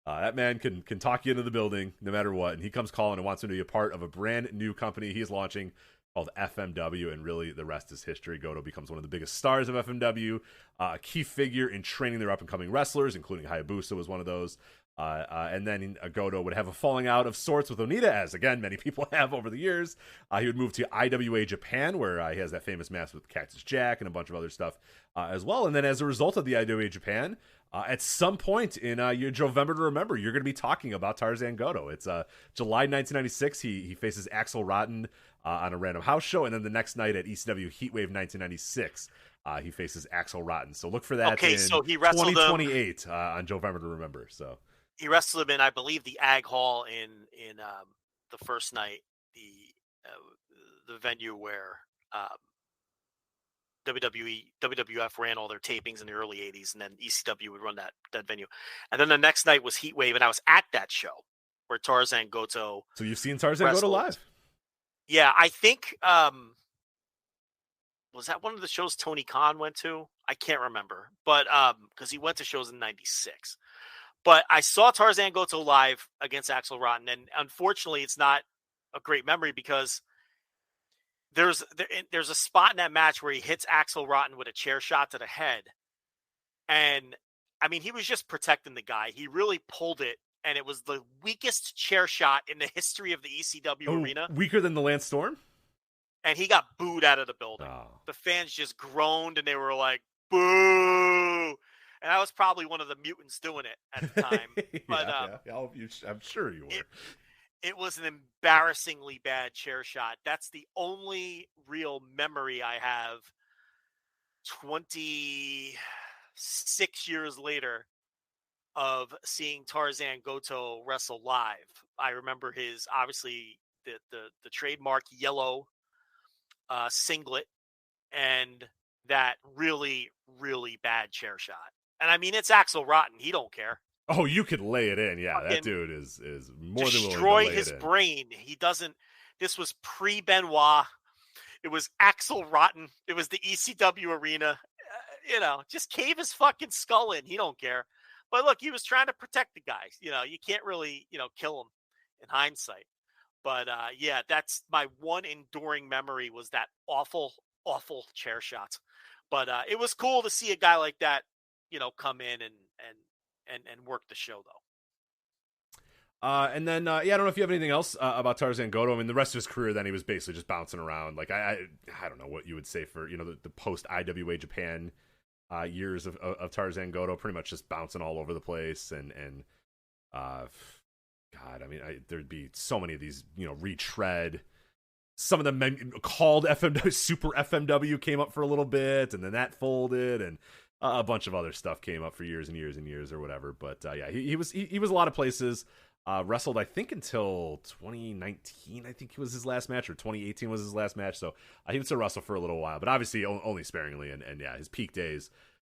That man can talk you into the building no matter what, and he comes calling and wants him to be a part of a brand new company he's launching called FMW, and really the rest is history. Goto becomes one of the biggest stars of FMW, a key figure in training their up-and-coming wrestlers, including Hayabusa was one of those. And then Goto would have a falling out of sorts with Onita, as, again, many people have over the years. He would move to IWA Japan, where he has that famous match with Cactus Jack and a bunch of other stuff as well. And then as a result of the IWA Japan, at some point in your November to Remember, you're going to be talking about Tarzan Goto. It's July 1996. He faces Axel Rotten on a random house show, and then the next night at ECW Heatwave 1996, he faces Axel Rotten. So look for that in so he wrestled 2028 on November to Remember. So he wrestled him in, I believe, the Ag Hall in the first night, the venue where WWF ran all their tapings in the early 80s, and then ECW would run that venue. And then the next night was Heatwave, and I was at that show where Tarzan Goto. So you've seen Tarzan Goto live? Yeah, I think was that one of the shows Tony Khan went to? I can't remember, but because he went to shows in '96. But I saw Tarzan Goto live against Axel Rotten, and unfortunately, it's not a great memory because there's a spot in that match where he hits Axel Rotten with a chair shot to the head, and I mean he was just protecting the guy. He really pulled it, and it was the weakest chair shot in the history of the ECW arena. Weaker than the Lance Storm? And he got booed out of the building. Oh. The fans just groaned, and they were like, boo! And I was probably one of the mutants doing it at the time. But I'm sure you were. It was an embarrassingly bad chair shot. That's the only real memory I have 26 years later of seeing Tarzan Goto wrestle live. I remember his, obviously, the trademark yellow singlet and that really, really bad chair shot. And I mean, it's Axel Rotten. He don't care. Oh, you could lay it in. Yeah, that dude is more than willing to destroy his brain. He doesn't. This was pre-Benoit. It was Axel Rotten. It was the ECW arena. Just cave his fucking skull in. He don't care. But look, he was trying to protect the guy. You can't really, kill him in hindsight. But that's my one enduring memory was that awful, awful chair shot But it was cool to see a guy like that, come in and work the show, though. And then, I don't know if you have anything else about Tarzan Goto. I mean, the rest of his career, then he was basically just bouncing around. Like, I don't know what you would say for, the post IWA Japan years of Tarzan Goto, pretty much just bouncing all over the place. And God, I mean, there'd be so many of these, retread. Some of them called FMW, Super FMW came up for a little bit, and then that folded, and a bunch of other stuff came up for years and years and years or whatever. But he was a lot of places. Wrestled, I think, until 2019. I think it was his last match, or 2018 was his last match. So he would still wrestle for a little while, but obviously only sparingly. And his peak days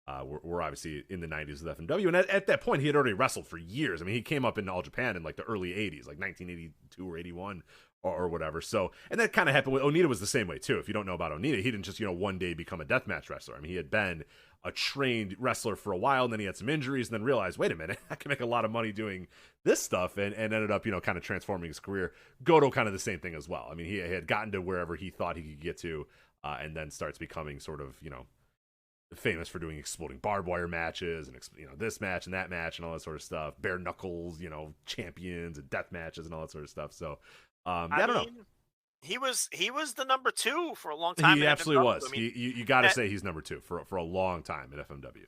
were obviously in the 90s with FMW. And at that point, he had already wrestled for years. I mean, he came up in All Japan in like the early 80s, like 1982 or 81 or whatever. So, and that kind of happened with Onita. Was the same way too. If you don't know about Onita, he didn't just one day become a deathmatch wrestler. I mean, he had been a trained wrestler for a while, and then he had some injuries, and then realized, wait a minute, I can make a lot of money doing this stuff, and ended up, kind of transforming his career. Goto, kind of the same thing as well. I mean, he had gotten to wherever he thought he could get to, and then starts becoming sort of, famous for doing exploding barbed wire matches, and, this match and that match and all that sort of stuff. Bare knuckles, champions and death matches and all that sort of stuff. So, I don't know. He was the number 2 for a long time. He absolutely was. I mean, you got to say he's number 2 for a long time at FMW.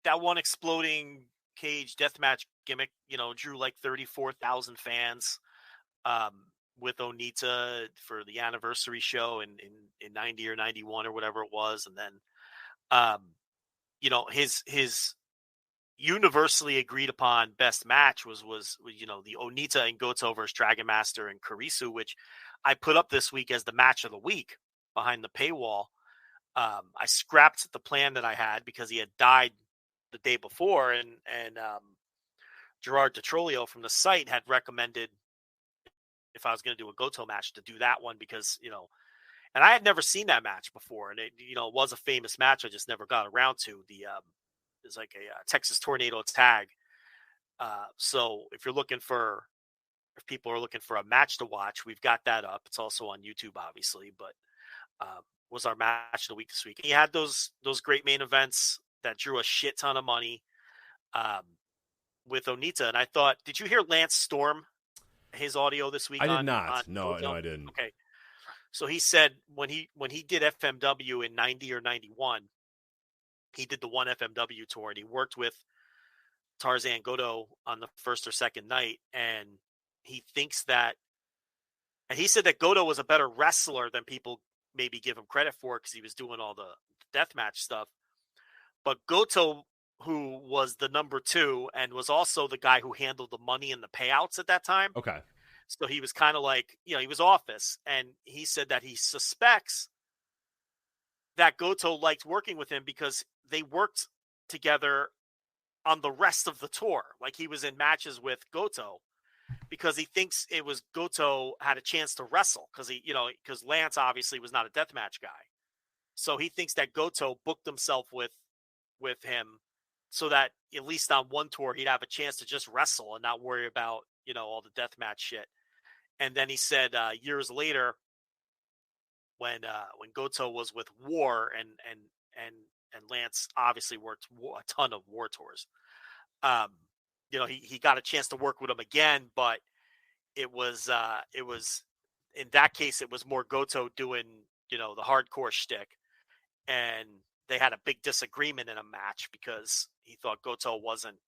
That one exploding cage deathmatch gimmick, drew like 34,000 fans with Onita for the anniversary show in 90 or 91 or whatever it was, and then his universally agreed upon best match was the Onita and Goto versus Dragon Master and Karisu, which I put up this week as the match of the week behind the paywall. I scrapped the plan that I had because he had died the day before, and Gerard DeTrolio from the site had recommended if I was going to do a Goto match to do that one because, and I had never seen that match before, and it was a famous match. I just never got around to it's like a Texas Tornado tag. So if people are looking for a match to watch, we've got that up. It's also on YouTube, obviously, but was our match of the week this week. He had those great main events that drew a shit ton of money with Onita. And I thought, did you hear Lance Storm, his audio this week? I did not. No, I didn't. Okay. So he said when he did FMW in 90 or 91, he did the one FMW tour, and he worked with Tarzan Goto on the first or second night. And he thinks that, and he said that Goto was a better wrestler than people maybe give him credit for because he was doing all the deathmatch stuff. But Goto, who was the number 2 and was also the guy who handled the money and the payouts at that time. Okay. So he was kind of like, he was office. And he said that he suspects that Goto liked working with him because they worked together on the rest of the tour. Like he was in matches with Goto because he thinks it was Goto had a chance to wrestle because Lance obviously was not a deathmatch guy. So he thinks that Goto booked himself with him so that at least on one tour he'd have a chance to just wrestle and not worry about, all the deathmatch shit. And then he said years later when Goto was with War and Lance obviously worked a ton of War tours. He got a chance to work with him again, but it was in that case, it was more Goto doing, the hardcore shtick, and they had a big disagreement in a match because he thought Goto wasn't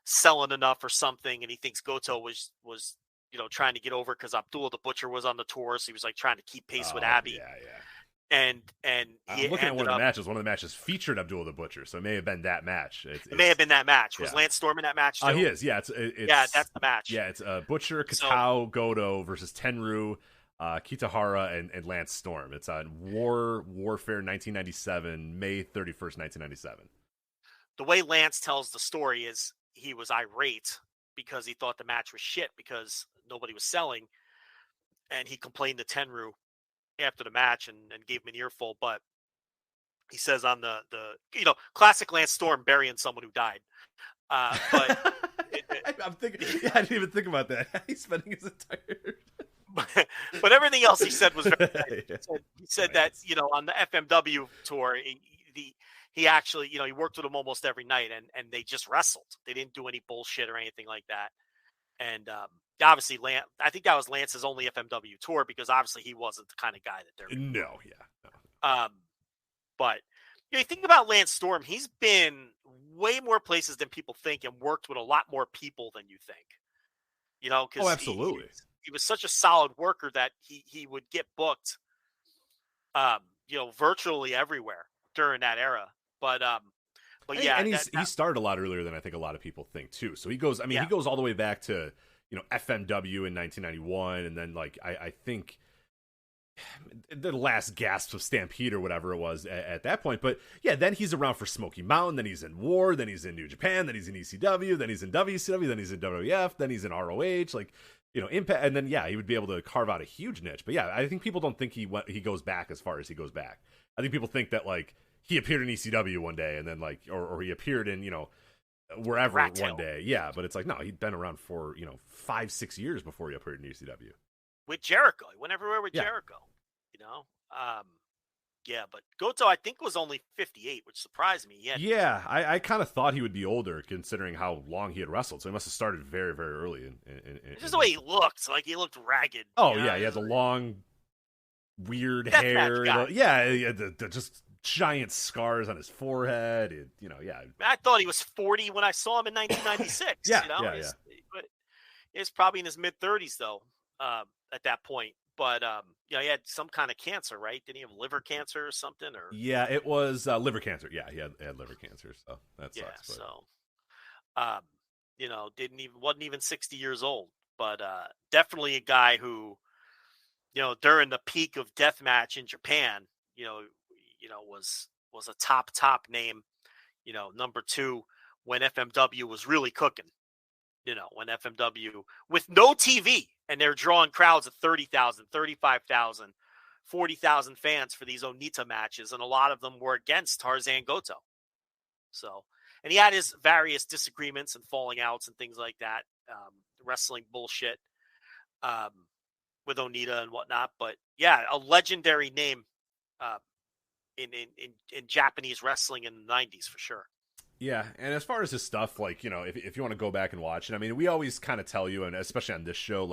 selling enough or something. And he thinks Goto was, trying to get over because Abdullah the Butcher was on the tour. So he was like trying to keep pace with Abby. Yeah. And I'm looking at one of the matches. One of the matches featured Abdullah the Butcher, so it may have been that match. It may have been that match. Was Lance Storm in that match too? He is. Yeah, it's that's the match. Yeah, it's Butcher, Katao, Goto versus Tenryu, Kitahara, and Lance Storm. It's on Warfare 1997, May 31st, 1997. The way Lance tells the story is he was irate because he thought the match was shit because nobody was selling, and he complained to Tenryu after the match and gave him an earful. But he says on the classic Lance Storm burying someone who died. But I'm thinking, I didn't even think about that. He's spending his entire. But everything else he said was very good. He said that on the FMW tour, he actually, he worked with them almost every night, and they just wrestled. They didn't do any bullshit or anything like that. And obviously, I think that was Lance's only FMW tour, because obviously he wasn't the kind of guy that they're. No, yeah. No. But you think about Lance Storm, he's been way more places than people think and worked with a lot more people than you think. Because absolutely. He was such a solid worker that he would get booked, virtually everywhere during that era. But yeah, and he started a lot earlier than I think a lot of people think too. So he goes, he goes all the way back to FMW in 1991, and then I think the last gasps of Stampede or whatever it was at that point. But yeah, then he's around for Smoky Mountain, then he's in War, then he's in New Japan, then he's in ECW, then he's in WCW, then he's in WWF, then he's in ROH, Impact, and then he would be able to carve out a huge niche. But yeah, I think people don't think he goes back as far as he goes back. I think people think that he appeared in ECW one day, and then or he appeared in wherever one day. Yeah, but it's no, he'd been around for 5-6 years before he appeared in ECW. With Jericho, he went everywhere with Jericho. Yeah, but Goto I think was only 58, which surprised me. I kind of thought he would be older considering how long he had wrestled. So he must have started very, very early. It's just the way he looked. He looked ragged. Oh yeah, he had the long, weird hair. He had the just giant scars on his forehead. I thought he was 40 when I saw him in 1996. But he was probably in his mid 30s though. At that point, but he had some kind of cancer, right? Didn't he have liver cancer or something? Or it was liver cancer. Yeah, he had liver cancer, so that sucks. Wasn't even 60 years old, but definitely a guy who, during the peak of deathmatch in Japan, was a top name, number 2 when FMW was really cooking. When FMW with no TV, and they're drawing crowds of 30,000, 35,000, 40,000 fans for these Onita matches, and a lot of them were against Tarzan Goto. So, and he had his various disagreements and falling outs and things like that, wrestling bullshit with Onita and whatnot. But yeah, a legendary name in Japanese wrestling in the 90s for sure. Yeah, and as far as his stuff, if you want to go back and watch it, we always kind of tell you, and especially on this show,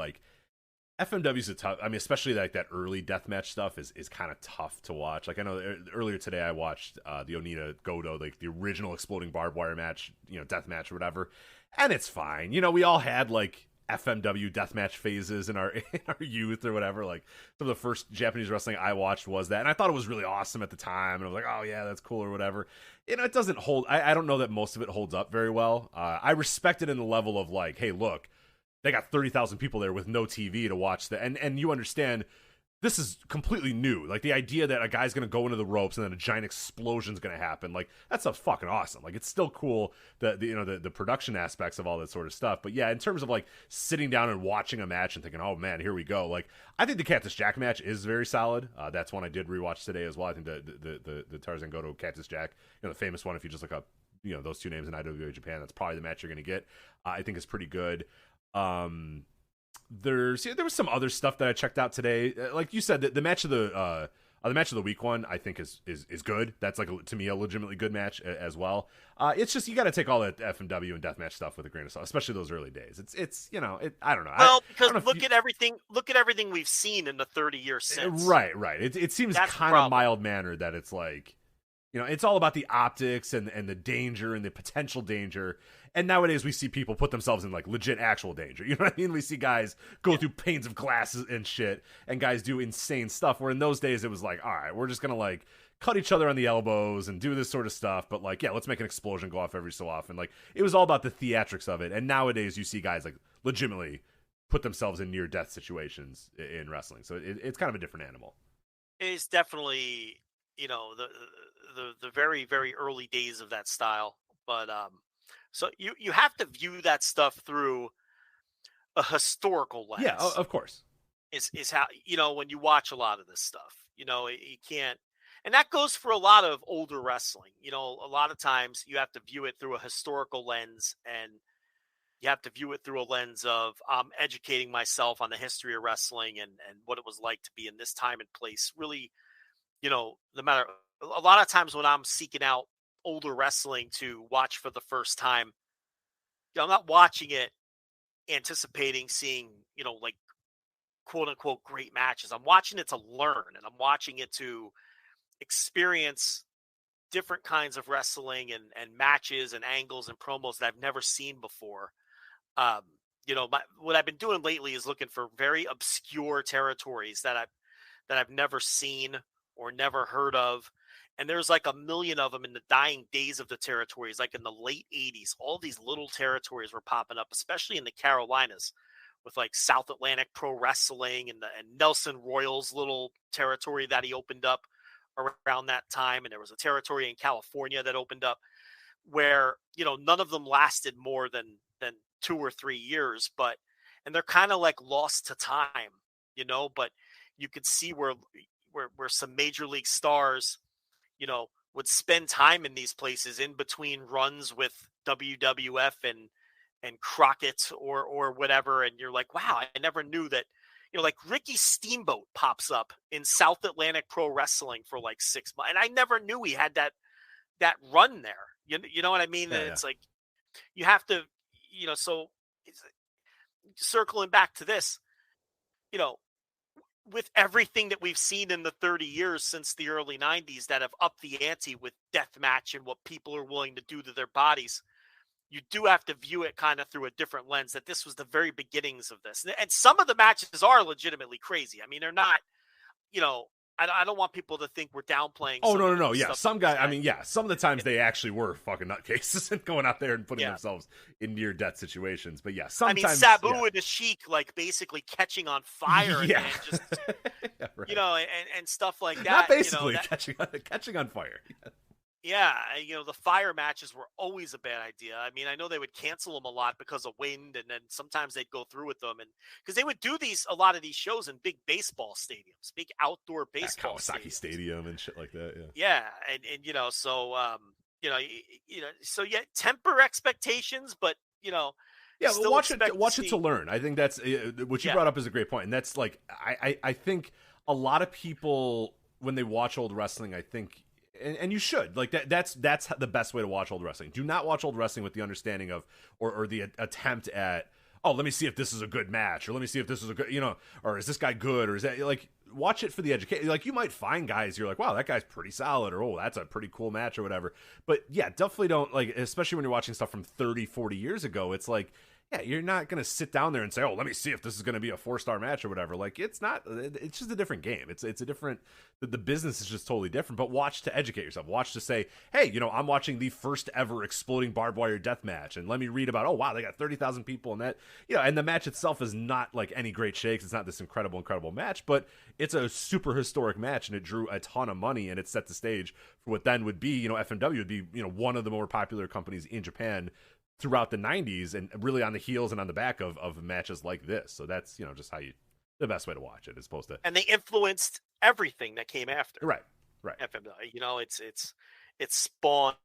FMW's a tough, especially that early deathmatch stuff is kind of tough to watch. I know earlier today I watched the Onita Goto, the original exploding barbed wire match, deathmatch or whatever, and it's fine. We all had FMW deathmatch phases in our youth or whatever. Some of the first Japanese wrestling I watched was that, and I thought it was really awesome at the time, and I was like, oh yeah, that's cool or whatever. It doesn't hold. I don't know that most of it holds up very well. I respect it in the level of hey, look, they got 30,000 people there with no TV to watch that, and you understand. This is completely new. The idea that a guy's going to go into the ropes and then a giant explosion's going to happen. That stuff's fucking awesome. It's still cool, the production aspects of all that sort of stuff. But yeah, in terms of sitting down and watching a match and thinking, oh man, here we go. I think the Cactus Jack match is very solid. That's one I did rewatch today as well. I think the Tarzan Goto Cactus Jack, the famous one, if you just look up, those two names in IWA Japan, that's probably the match you're going to get. I think is pretty good. There was some other stuff that I checked out today. Like you said, the match of the week one I think is good. That's to me a legitimately good match as well. It's just you got to take all that FMW and deathmatch stuff with a grain of salt, especially those early days. It's I don't know. Well, because look at everything we've seen in the 30 years since. Right. It seems kind of mild mannered that it's it's all about the optics and the danger and the potential danger. And nowadays we see people put themselves in legit actual danger. You know what I mean? We see guys go through panes of glass and shit, and guys do insane stuff. Where in those days it was all right, we're just gonna cut each other on the elbows and do this sort of stuff. But let's make an explosion go off every so often. It was all about the theatrics of it. And nowadays you see guys legitimately put themselves in near death situations in wrestling. So it's kind of a different animal. It is definitely the very, very early days of that style. But so you have to view that stuff through a historical lens. Yeah, of course. Is how, when you watch a lot of this stuff, you can't, and that goes for a lot of older wrestling. A lot of times you have to view it through a historical lens, and you have to view it through a lens of educating myself on the history of wrestling and what it was like to be in this time and place. Really, no matter a lot of times when I'm seeking out older wrestling to watch for the first time, I'm not watching it anticipating seeing, like quote unquote great matches. I'm watching it to learn, and I'm watching it to experience different kinds of wrestling and matches and angles and promos that I've never seen before. What I've been doing lately is looking for very obscure territories that I've never seen or never heard of. And there's like a million of them in the dying days of the territories, like in the late 80s. All these little territories were popping up, especially in the Carolinas, with like South Atlantic Pro Wrestling and Nelson Royal's little territory that he opened up around that time. And there was a territory in California that opened up where, none of them lasted more than 2 or 3 years, and they're kind of like lost to time, but you could see where some major league stars, would spend time in these places in between runs with WWF and Crockett or whatever. And you're like, wow, I never knew that, like Ricky Steamboat pops up in South Atlantic Pro Wrestling for like 6 months. And I never knew he had that run there. You know what I mean? Yeah, It's like, you have to, so circling back to this, with everything that we've seen in the 30 years since the early 90s that have upped the ante with deathmatch and what people are willing to do to their bodies, you do have to view it kind of through a different lens, that this was the very beginnings of this. And some of the matches are legitimately crazy. I mean, they're not, I don't want people to think we're downplaying. Oh, no. Yeah, some guy. I mean, yeah, some of the times they actually were fucking nutcases and going out there and putting themselves in near-death situations. But yeah, sometimes. I mean, Sabu and the Sheik, like basically catching on fire, and just right. and stuff like that. Not basically catching on fire. Yeah, the fire matches were always a bad idea. I mean, I know they would cancel them a lot because of wind, and then sometimes they'd go through with them, and because they would do a lot of these shows in big baseball stadiums, big outdoor baseball Kawasaki Stadium and shit like that. Yeah, so temper expectations, but yeah, well, watch it to learn. I think that's what you brought up is a great point, and that's like I think a lot of people when they watch old wrestling, I think. And you should like that's the best way to watch old wrestling. Do not watch old wrestling with the understanding of or the attempt at, oh, let me see if this is a good match, or let me see if this is a good, or is this guy good, or is that, like, watch it for the education. Like, you might find guys you're like, wow, that guy's pretty solid, or oh, that's a pretty cool match or whatever. But yeah, definitely don't, like, especially when you're watching stuff from 30, 40 years ago, it's like, yeah, you're not going to sit down there and say, oh, let me see if this is going to be a 4-star match or whatever. Like, it's not, it's just a different game. It's a different, the business is just totally different. But watch to educate yourself. Watch to say, hey, I'm watching the first ever exploding barbed wire death match. And let me read about, oh, wow, they got 30,000 people in that. And the match itself is not like any great shakes. It's not this incredible match, but it's a super historic match, and it drew a ton of money, and it set the stage for what then would be, FMW would be, one of the more popular companies in Japan throughout the 90s, and really on the heels and on the back of matches like this. So that's, just how the best way to watch it, as opposed to. And they influenced everything that came after. Right. FMW, it's spawned,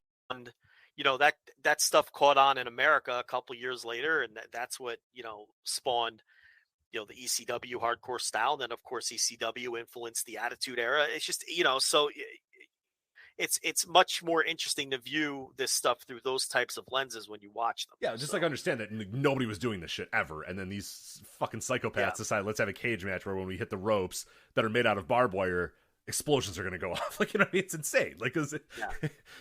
that stuff caught on in America a couple years later. And that's what, spawned, the ECW hardcore style. And then of course, ECW influenced the Attitude Era. It's just, so it's much more interesting to view this stuff through those types of lenses when you watch them. Yeah, just like understand that nobody was doing this shit ever, and then these fucking psychopaths decide, let's have a cage match where when we hit the ropes that are made out of barbed wire, explosions are going to go off. Like, it's insane. Like,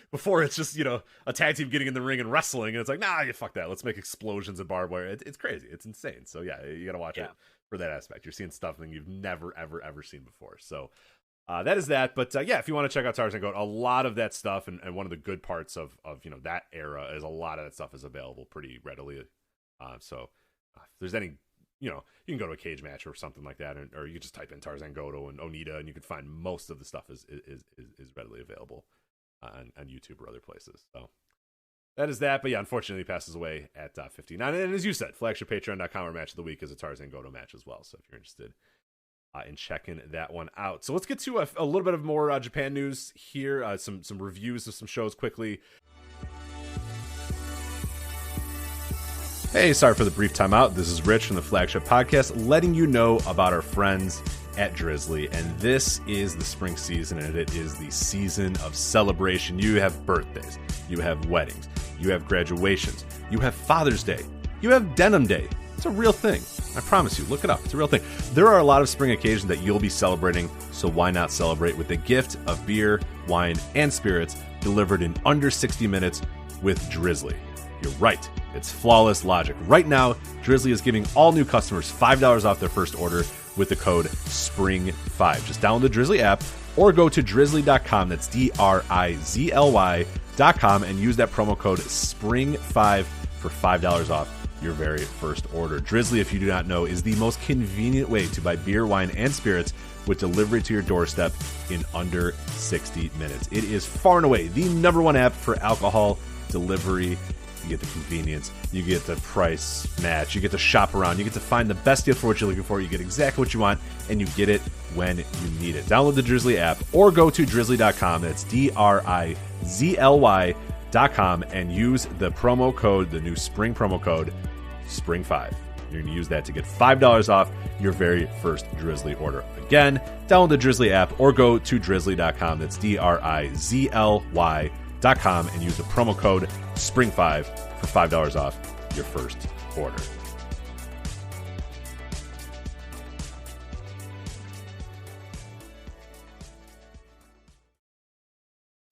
before it's just, a tag team getting in the ring and wrestling, and it's like, nah, fuck that. Let's make explosions of barbed wire. It's crazy. It's insane. So yeah, you got to watch it for that aspect. You're seeing stuff that you've never, ever seen before. So that is that. But yeah, if you want to check out Tarzan Goto, a lot of that stuff, and one of the good parts of that era is a lot of that stuff is available pretty readily. So if there's any, you can go to a cage match or something like that, or you just type in Tarzan Goto and Onita, and you can find most of the stuff is readily available on YouTube or other places. So that is that. But yeah, unfortunately, he passes away at 59. And as you said, flagshippatreon.com, our match of the week is a Tarzan Goto match as well. So if you're interested in checking that one out. So let's get to a little bit of more Japan news here. Some reviews of some shows quickly. Hey, sorry for the brief timeout. This is Rich from the Flagship Podcast, letting you know about our friends at Drizzly, and this is the spring season, and it is the season of celebration. You have birthdays, you have weddings, you have graduations, you have Father's Day, you have Denim Day. It's a real thing. I promise you, look it up. It's a real thing. There are a lot of spring occasions that you'll be celebrating, so why not celebrate with the gift of beer, wine, and spirits delivered in under 60 minutes with Drizzly. You're right. It's flawless logic. Right now, Drizzly is giving all new customers $5 off their first order with the code SPRING5. Just download the Drizzly app or go to drizzly.com. That's DRIZLY.com and use that promo code SPRING5 for $5 off your very first order. Drizzly, if you do not know, is the most convenient way to buy beer, wine, and spirits with delivery to your doorstep in under 60 minutes. It is far and away the #1 app for alcohol delivery. You get the convenience, you get the price match, you get to shop around, you get to find the best deal for what you're looking for, you get exactly what you want, and you get it when you need it. Download the Drizzly app or go to drizzly.com, that's DRIZLY.com, and use the promo code, the new spring promo code, SPRING5. You're going to use that to get $5 off your very first Drizzly order. Again, download the Drizzly app or go to drizzly.com, that's DRIZLY.com, and use the promo code SPRING5 for $5 off your first order.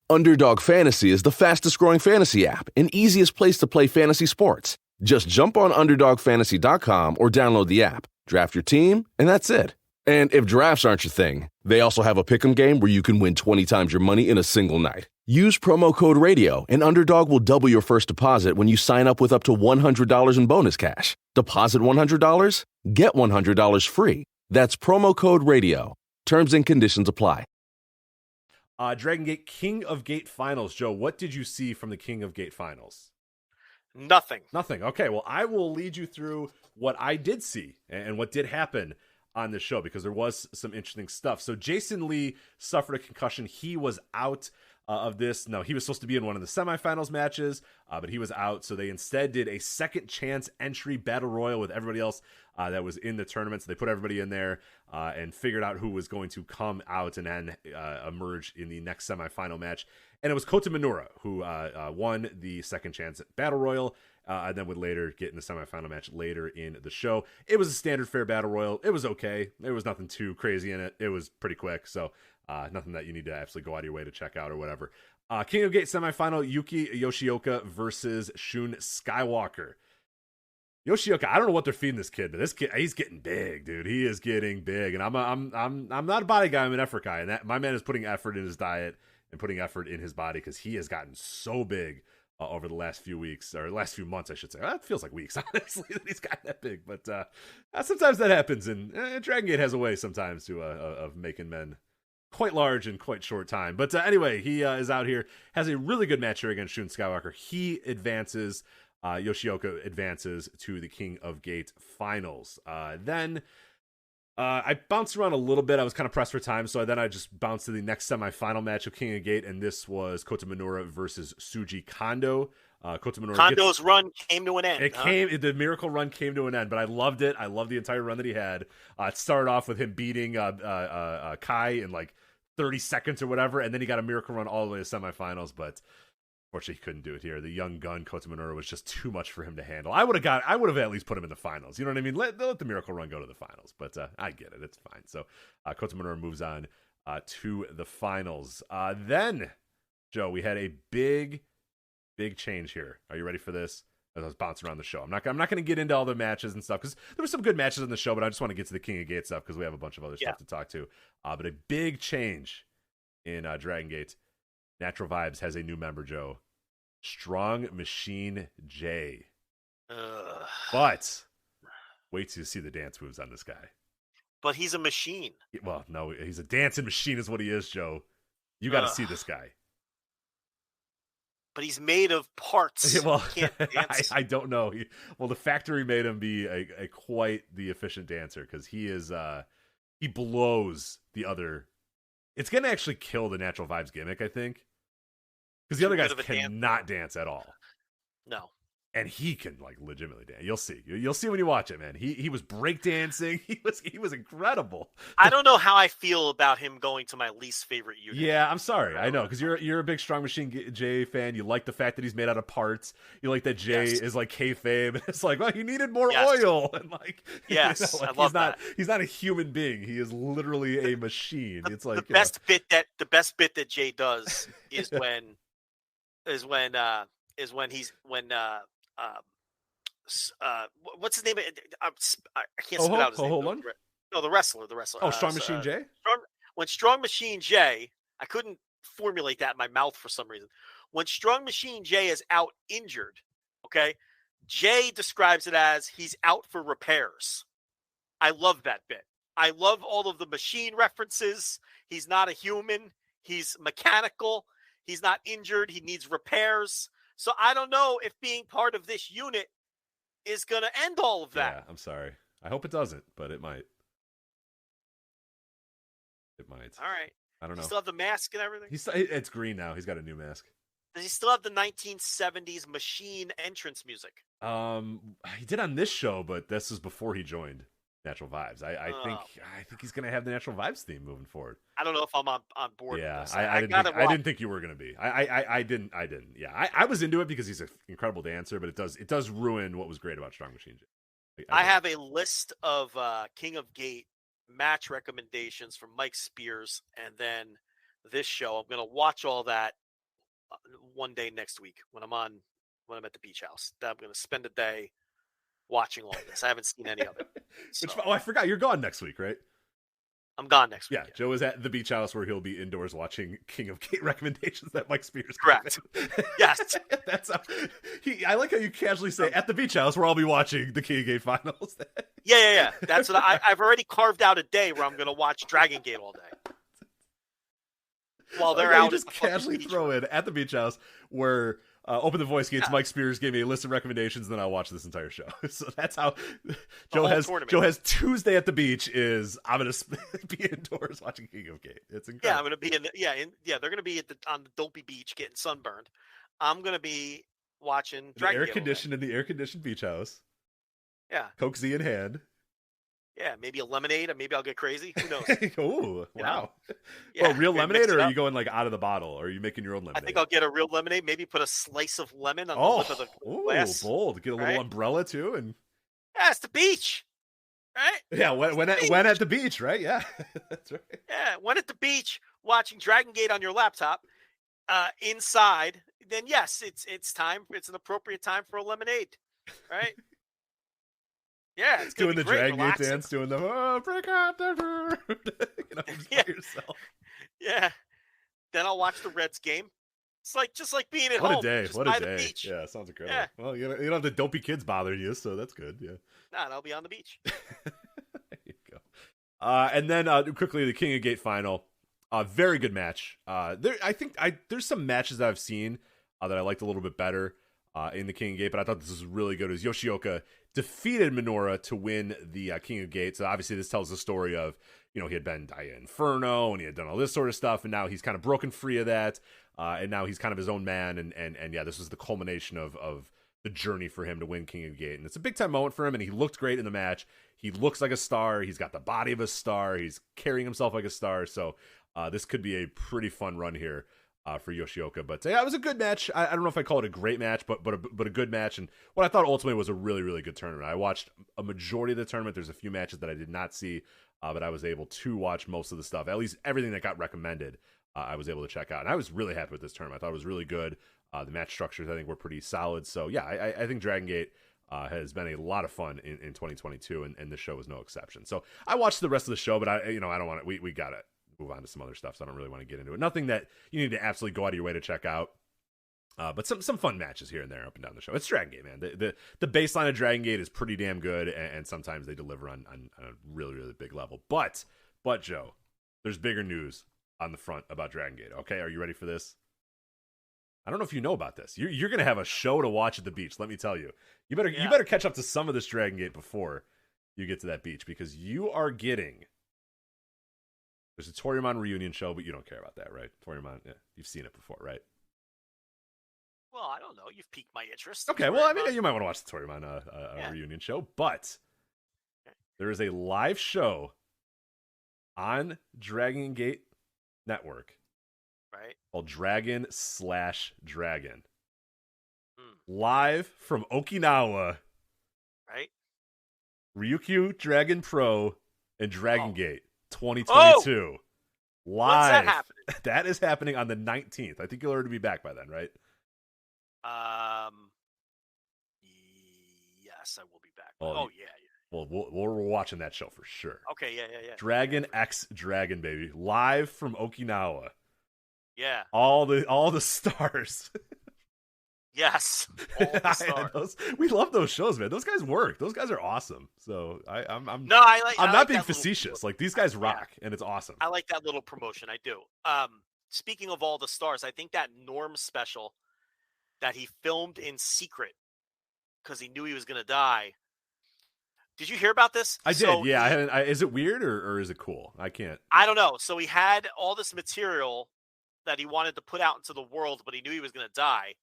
Underdog Fantasy is the fastest growing fantasy app and easiest place to play fantasy sports. Just jump on UnderdogFantasy.com or download the app, draft your team, and that's it. And if drafts aren't your thing, they also have a pick'em game where you can win 20 times your money in a single night. Use promo code RADIO, and Underdog will double your first deposit when you sign up with up to $100 in bonus cash. Deposit $100, get $100 free. That's promo code RADIO. Terms and conditions apply. Dragongate King of Gate Finals. Joe, what did you see from the King of Gate Finals? Nothing. Okay, well, I will lead you through what I did see and what did happen on the show, because there was some interesting stuff. So Jason Lee suffered a concussion. He was out of this. No, he was supposed to be in one of the semifinals matches, but he was out. So they instead did a second chance entry battle royal with everybody else that was in the tournament. So they put everybody in there and figured out who was going to come out and then emerge in the next semifinal match. And it was Kota Miyahara who won the second chance battle royal. And then would later get in the semifinal match later in the show. It was a standard fair battle royal. It was okay. There was nothing too crazy in it. It was pretty quick, so nothing that you need to absolutely go out of your way to check out or whatever. King of Gate semifinal, Yuki Yoshioka versus Shun Skywalker. Yoshioka, I don't know what they're feeding this kid, but this kid, he's getting big, dude. He is getting big, and I'm not a body guy. I'm an effort guy, and that my man is putting effort in his diet and putting effort in his body because he has gotten so big over the last few weeks, or last few months, I should say. That feels like weeks, honestly, that he's gotten that big. But sometimes that happens, and Dragongate has a way sometimes to of making men quite large in quite short time. But anyway, he is out here, has a really good match here against Shun Skywalker. He advances, Yoshioka advances to the King of Gate finals. Then I bounced around a little bit. I was kind of pressed for time, so then I just bounced to the next semifinal match of King of Gate, and this was Kota Miyahara versus Shuji Kondo. Kondo's run came to an end. The miracle run came to an end, but I loved it. I loved the entire run that he had. It started off with him beating Kai in like 30 seconds or whatever, and then he got a miracle run all the way to semifinals, but unfortunately he couldn't do it here. The young gun Kota Miyahara was just too much for him to handle. I would have at least put him in the finals. You know what I mean? Let the miracle run go to the finals, but I get it. It's fine. So Kota Miyahara moves on to the finals. Then, Joe, we had a big change here. Are you ready for this? As I was bouncing around the show, I'm not going to get into all the matches and stuff because there were some good matches on the show, but I just want to get to the King of Gate stuff because we have a bunch of other stuff to talk to. But a big change in Dragongate. Natural Vibes has a new member, Joe. Strong Machine J. But wait till you see the dance moves on this guy. But he's a machine. Well, no, he's a dancing machine is what he is, Joe. You got to see this guy. But he's made of parts. Well, I don't know. The factory made him be a quite the efficient dancer because he is he blows the other. It's going to actually kill the Natural Vibes gimmick, I think. Because the other guys cannot dance at all. No. And he can like legitimately dance. You'll see. You'll see when you watch it, man. He was breakdancing. He was incredible. I don't know how I feel about him going to my least favorite unit. Yeah, I'm sorry. I know, because you're a big Strong Machine Jay fan. You like the fact that he's made out of parts. You like that Jay is like kayfabe. It's like, well, he needed more oil, and like, yes, like, I love that. He's not a human being. He is literally a machine. It's like the best bit that Jay does is when what's his name? I can't spit out his name. No, the wrestler. Oh, Strong Machine Jay? When Strong Machine Jay, I couldn't formulate that in my mouth for some reason. When Strong Machine Jay is out injured, okay, Jay describes it as he's out for repairs. I love that bit. I love all of the machine references. He's not a human. He's mechanical. He's not injured. He needs repairs. So I don't know if being part of this unit is going to end all of that. Yeah, I'm sorry. I hope it doesn't, but it might. It might. All right. I don't know. He still have the mask and everything? It's green now. He's got a new mask. Does he still have the 1970s machine entrance music? He did on this show, but this is before he joined Natural Vibes. I think he's going to have the Natural Vibes theme moving forward. I don't know if I'm on board with this. I didn't think you were going to be. I didn't. Yeah, I was into it because he's an incredible dancer, but it does ruin what was great about Strong Machine Jay. I have a list of King of Gate match recommendations from Mike Spears, and then this show. I'm going to watch all that one day next week when I'm at the beach house. I'm going to spend a day watching all of this. I haven't seen any of it. So. I forgot. You're gone next week, right? I'm gone next week. Yeah, Joe is at the beach house where he'll be indoors watching King of Gate recommendations that Mike Spears. Correct. Yes. That's how I like how you casually say at the beach house where I'll be watching the King of Gate finals. Yeah. That's what I've already carved out a day where I'm going to watch Dragongate all day. While they're out, just casually throw in at the beach house where Open the Voice Gates. Mike Spears gave me a list of recommendations, and then I'll watch this entire show. So that's how Joe has Tuesday at the beach. Is I'm gonna be indoors watching King of Gate. It's incredible. Yeah, I'm gonna be they're gonna be on the dopey beach getting sunburned. I'm gonna be watching the air conditioned beach house. Yeah, Coke Z in hand. Yeah, maybe a lemonade, and maybe I'll get crazy. Who knows? Oh, wow. Yeah, real lemonade, or are you going like out of the bottle? Or are you making your own lemonade? I think I'll get a real lemonade. Maybe put a slice of lemon on the lip of the glass. Bold. Get a little umbrella too, and it's the beach, right? Yeah, when at the beach, right? Yeah, that's right. Yeah, when at the beach watching Dragongate on your laptop, inside. Then yes, it's time. It's an appropriate time for a lemonade, right? Yeah, it's doing the Dragongate dance, doing the break out the yourself. Yeah. Then I'll watch the Reds game. It's like just like being at home. What a day! What a day! Beach. Yeah, sounds incredible. Yeah. Well, you don't have the dopey kids bothering you, so that's good. Yeah. Nah, I'll be on the beach. There you go. And then quickly the King of Gate final. Very good match. There's some matches that I've seen that I liked a little bit better in the King of Gate, but I thought this was really good. It was Yoshioka defeated Minoura to win the King of Gate. So obviously this tells the story of, he had been Dia Inferno and he had done all this sort of stuff, and now he's kind of broken free of that, and now he's kind of his own man, and yeah, this was the culmination of the journey for him to win King of Gate, and it's a big time moment for him, and he looked great in the match. He looks like a star. He's got the body of a star. He's carrying himself like a star. So this could be a pretty fun run here for Yoshioka. But yeah, it was a good match. I don't know if I call it a great match, but a good match. And what I thought ultimately was a really, really good tournament. I watched a majority of the tournament. There's a few matches that I did not see, but I was able to watch most of the stuff. At least everything that got recommended, I was able to check out. And I was really happy with this tournament. I thought it was really good. The match structures, I think, were pretty solid. So yeah, I think Dragongate has been a lot of fun in 2022, and this show was no exception. So I watched the rest of the show, but I don't want to. We got to move on to some other stuff, so I don't really want to get into it. Nothing that you need to absolutely go out of your way to check out, but some fun matches here and there up and down the show. It's Dragongate, man. The baseline of Dragongate is pretty damn good, and sometimes they deliver on a really, really big level. But Joe, there's bigger news on the front about Dragongate. Okay, are you ready for this? I don't know if you know about this. You're going to have a show to watch at the beach. Let me tell you. You better catch up to some of this Dragongate before you get to that beach, because you are getting. There's a Toryumon reunion show, but you don't care about that, right? Toryumon, yeah, you've seen it before, right? Well, I don't know. You've piqued my interest. Okay, well, I mean, you might want to watch the Toryumon reunion show, but there is a live show on Dragongate Network, right? Called Dragon/Dragon, live from Okinawa, right? Ryukyu Dragon Pro and Dragongate 2022. Live. When's that happening? That is happening on the 19th. I think you'll already be back by then, right? Yes, I will be back. Oh, yeah. Well, we're watching that show for sure. Okay, yeah. Dragon X Dragon, baby, live from Okinawa. Yeah. All the stars. Yes. All the stars. We love those shows, man. Those guys work. Those guys are awesome. So I'm I'm not being facetious. Like, these guys rock, and it's awesome. I like that little promotion. I do. Speaking of all the stars, I think that Norm special that he filmed in secret because he knew he was going to die. Did you hear about this? I did. Yeah. Is it weird or is it cool? I don't know. So he had all this material that he wanted to put out into the world, but he knew he was going to die.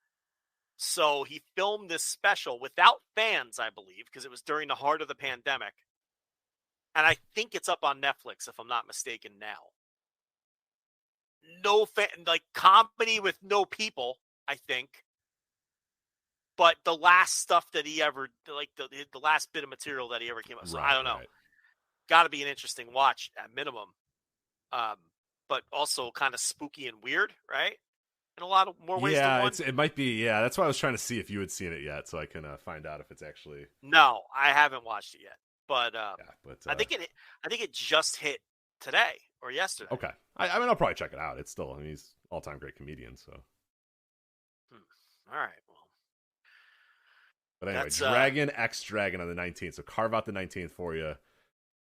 So he filmed this special without fans, I believe, because it was during the heart of the pandemic. And I think it's up on Netflix, if I'm not mistaken now. No fan, like comedy with no people, I think. But the last stuff that he ever, like the last bit of material that he ever came up. So I don't know. Right. Got to be an interesting watch at minimum. But also kind of spooky and weird, right? In a lot of more ways than one. It might be. Yeah, that's why I was trying to see if you had seen it yet, so I can find out if it's actually. No, I haven't watched it yet, but I think it just hit today or yesterday. Okay, I mean, I'll probably check it out. It's still, I mean, he's all-time great comedian. So. All right. Well. But anyway, Dragon X Dragon on the 19th. So carve out the 19th for you.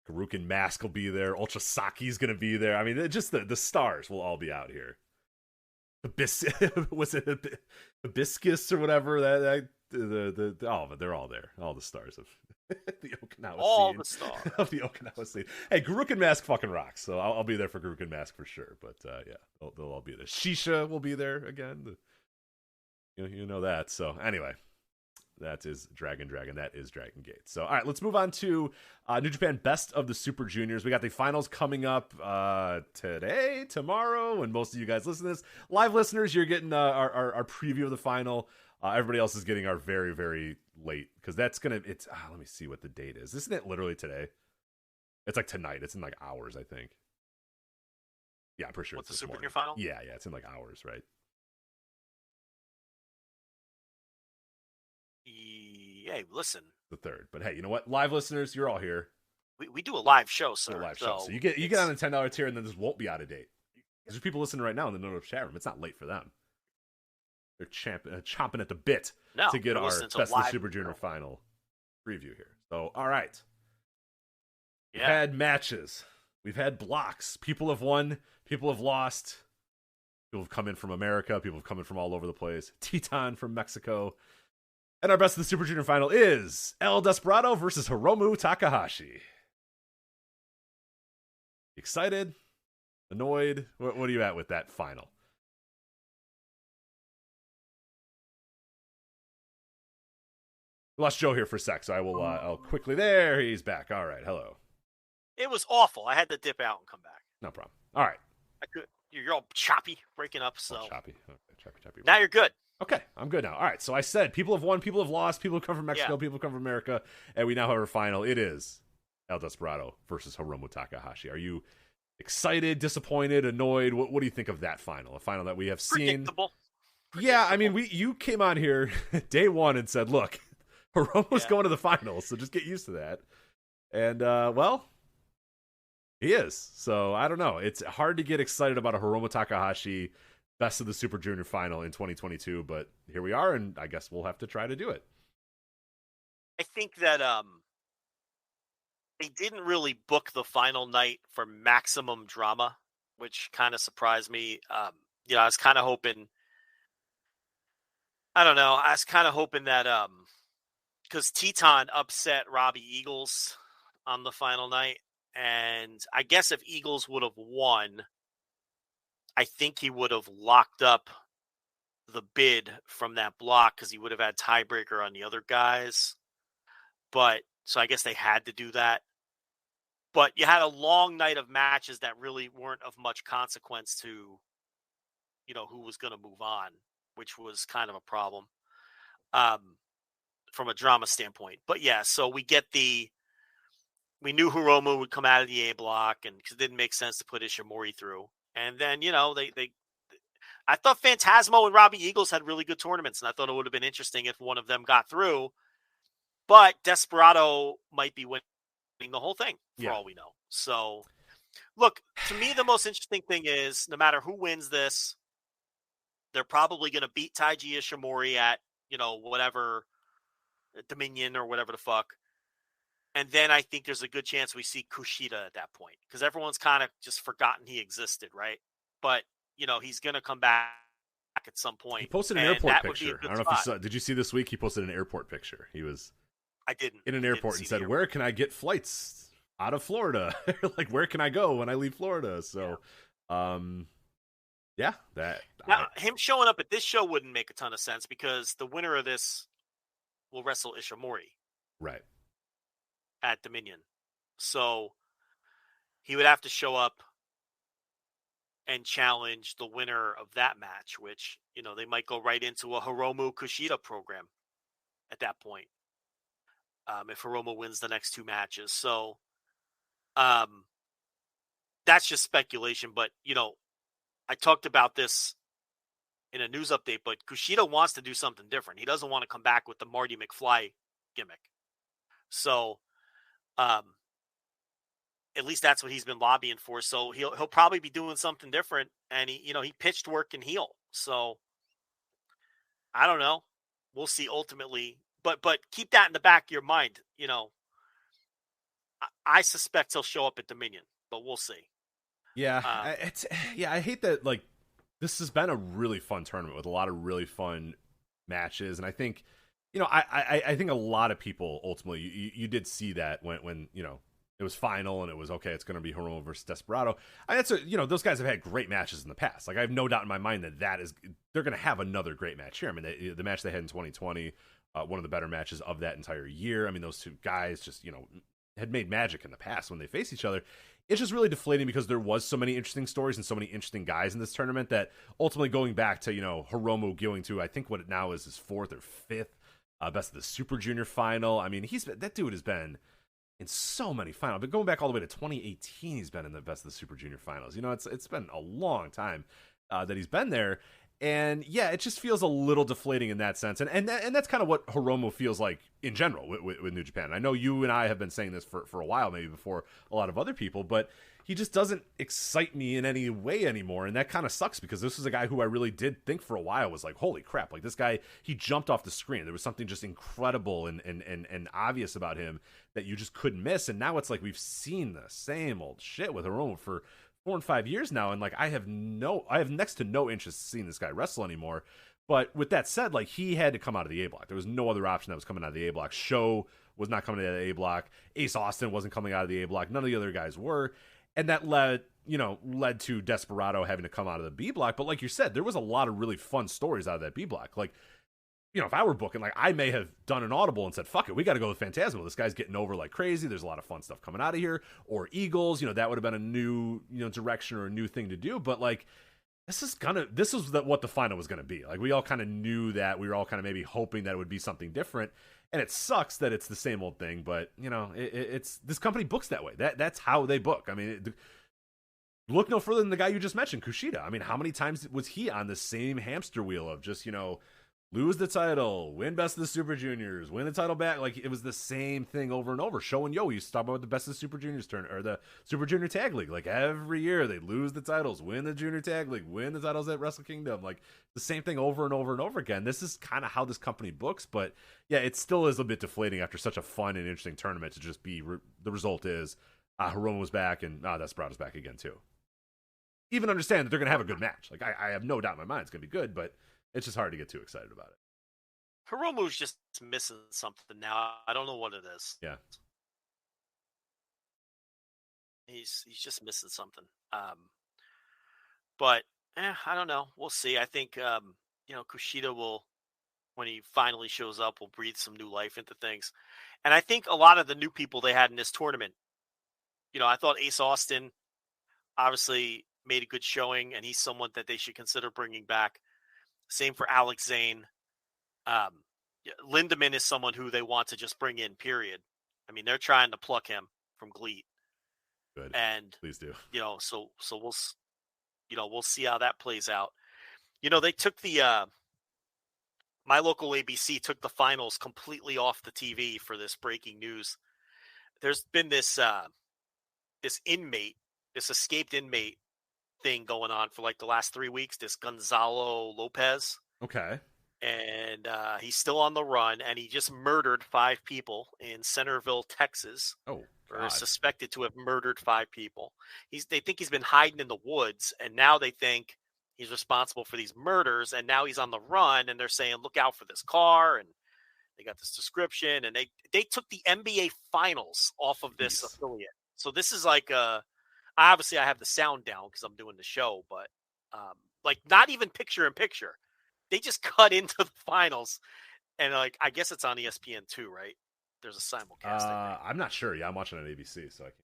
Garukin Mask will be there. Ultra Saki's going to be there. I mean, just the stars will all be out here. Was it Hibiscus or whatever? But they're all there. All the stars of the Okinawa scene. The stars of the Okinawa scene. Hey, Garukin Mask fucking rocks. So I'll be there for Garukin Mask for sure. But yeah, they'll all be there. Shisha will be there again. You know that. So anyway. That is Dragon. That is Dragongate. So, all right, let's move on to New Japan Best of the Super Juniors. We got the finals coming up today, tomorrow, and most of you guys listen to this. Live listeners, you're getting our preview of the final. Everybody else is getting our very, very late, because that's going to, let me see what the date is. Isn't it literally today? It's like tonight. It's in like hours, I think. Yeah, I'm pretty sure it's the Super Junior final? Yeah, it's in like hours, right? Hey, listen. The 3rd. But hey, you know what? Live listeners, you're all here. We do a live show, sir. So you get on a $10 tier, and then this won't be out of date. There's people listening right now in the No chat room. It's not late for them. They're chomping at the bit to get our Best of the Super Junior final preview here. So, all right. We've had matches. We've had blocks. People have won. People have lost. People have come in from America. People have come in from all over the place. Teton from Mexico. And our Best of the Super Junior final is El Desperado versus Hiromu Takahashi. Excited? Annoyed? What are you at with that final? We lost Joe here for a sec, so I will I'll quickly. There, he's back. All right, hello. It was awful. I had to dip out and come back. No problem. All right. I could. You're all choppy, breaking up. So choppy. Okay, choppy. Now you're good. Okay, I'm good now. All right, so I said people have won, people have lost, people have come from Mexico, people have come from America, and we now have our final. It is El Desperado versus Hiromu Takahashi. Are you excited, disappointed, annoyed? What do you think of that final? A final that we have seen. Predictable. Yeah, I mean, you came on here day one and said, look, Hiromu's going to the finals, so just get used to that. And, well, he is. So, I don't know. It's hard to get excited about a Hiromu Takahashi Best of the Super Junior final in 2022, but here we are, and I guess we'll have to try to do it. I think that they didn't really book the final night for maximum drama, which kind of surprised me. I was kind of hoping, I was kind of hoping that because Teton upset Robbie Eagles on the final night, and I guess if Eagles would have won, I think he would have locked up the bid from that block because he would have had tiebreaker on the other guys. But so I guess they had to do that. But you had a long night of matches that really weren't of much consequence to, who was going to move on, which was kind of a problem from a drama standpoint. But yeah, so we knew Hiromu would come out of the A block, and because it didn't make sense to put Ishimori through. And then, I thought Phantasmo and Robbie Eagles had really good tournaments, and I thought it would have been interesting if one of them got through. But Desperado might be winning the whole thing for all we know. So, look, to me, the most interesting thing is no matter who wins this, they're probably going to beat Taiji Ishimori at, whatever, Dominion or whatever the fuck. And then I think there's a good chance we see Kushida at that point because everyone's kind of just forgotten he existed, right? But, he's going to come back at some point. He posted an airport picture. I don't know if you saw. Did you see this week? He posted an airport picture. He was in an airport and said, "Where can I get flights out of Florida? Like, where can I go when I leave Florida?" So, him showing up at this show wouldn't make a ton of sense because the winner of this will wrestle Ishimori, right, at Dominion. So he would have to show up and challenge the winner of that match, which, they might go right into a Hiromu Kushida program at that point. If Hiromu wins the next two matches. So that's just speculation. But, I talked about this in a news update, but Kushida wants to do something different. He doesn't want to come back with the Marty McFly gimmick. So at least that's what he's been lobbying for. So he'll probably be doing something different. And he pitched work and heel. So I don't know. We'll see ultimately. But keep that in the back of your mind. I suspect he'll show up at Dominion, but we'll see. Yeah, I hate that. Like, this has been a really fun tournament with a lot of really fun matches, and I think, I think a lot of people ultimately you did see that when it was final and it was okay. It's going to be Hiromu versus Desperado. And that's those guys have had great matches in the past. Like, I have no doubt in my mind that they're going to have another great match here. I mean, the match they had in 2020. One of the better matches of that entire year. I mean, those two guys just, had made magic in the past when they faced each other. It's just really deflating because there was so many interesting stories and so many interesting guys in this tournament that ultimately going back to, Hiromu going to, I think what it now is his fourth or fifth best of the Super Junior final. I mean, that dude has been in so many finals, but going back all the way to 2018, he's been in the best of the Super Junior finals. It's been a long time that he's been there. And yeah, it just feels a little deflating in that sense. And that's kind of what Hiromu feels like in general with New Japan. And I know you and I have been saying this for a while, maybe before a lot of other people, but he just doesn't excite me in any way anymore. And that kind of sucks because this is a guy who I really did think for a while was like, holy crap, like this guy, he jumped off the screen. There was something just incredible and obvious about him that you just couldn't miss. And now it's like we've seen the same old shit with Hiromu for 4 and 5 years now, and like I have next to no interest in seeing this guy wrestle anymore. But with that said, like he had to come out of the A block. There was no other option that was coming out of the A block. Show was not coming out of the A block. Ace Austin wasn't coming out of the A block. None of the other guys were, and that led to Desperado having to come out of the B block. But like you said, there was a lot of really fun stories out of that B block. Like, if I were booking, like I may have done an audible and said, fuck it, we got to go with Phantasmo. This guy's getting over like crazy. There's a lot of fun stuff coming out of here. Or Eagles, that would have been a new, direction or a new thing to do. But like, this is what the final was going to be. Like, we all kind of knew that. We were all kind of maybe hoping that it would be something different. And it sucks that it's the same old thing. But, it's this company books that way. That's how they book. I mean, look no further than the guy you just mentioned, Kushida. I mean, how many times was he on the same hamster wheel of just, lose the title, win best of the Super Juniors, win the title back? Like, it was the same thing over and over. Show and Yo used to talk about the best of the Super Juniors turn, or the Super Junior Tag League. Like, every year they lose the titles, win the Junior Tag League, win the titles at Wrestle Kingdom. Like, the same thing over and over and over again. This is kind of how this company books, but yeah, it still is a bit deflating after such a fun and interesting tournament to just be, the result is Hiromu was back and Desperado's back again too. Even understand that they're going to have a good match. Like, I have no doubt in my mind it's going to be good, but it's just hard to get too excited about it. Hiromu's just missing something now. I don't know what it is. Yeah. He's just missing something. But I don't know. We'll see. I think Kushida will, when he finally shows up, will breathe some new life into things. And I think a lot of the new people they had in this tournament, I thought Ace Austin obviously made a good showing, and he's someone that they should consider bringing back. Same for Alex Zane. Lindemann is someone who they want to just bring in, period. I mean, they're trying to pluck him from GLEAT. Good. And please do. So we'll see how that plays out. They took the my local ABC took the finals completely off the TV for this breaking news. There's been this escaped inmate thing going on for like the last 3 weeks. This Gonzalo Lopez. Okay. And he's still on the run, and he just murdered 5 people in Centerville, Texas. Oh, or suspected to have murdered 5 people. They think he's been hiding in the woods, and now they think he's responsible for these murders, and now he's on the run, and they're saying, look out for this car, and they got this description, and they took the NBA Finals off of this affiliate. So this is like obviously I have the sound down because I'm doing the show, but like not even picture-in-picture. They just cut into the finals, and like I guess it's on ESPN2, right? There's a simulcast. I'm not sure. Yeah, I'm watching on ABC, so I can.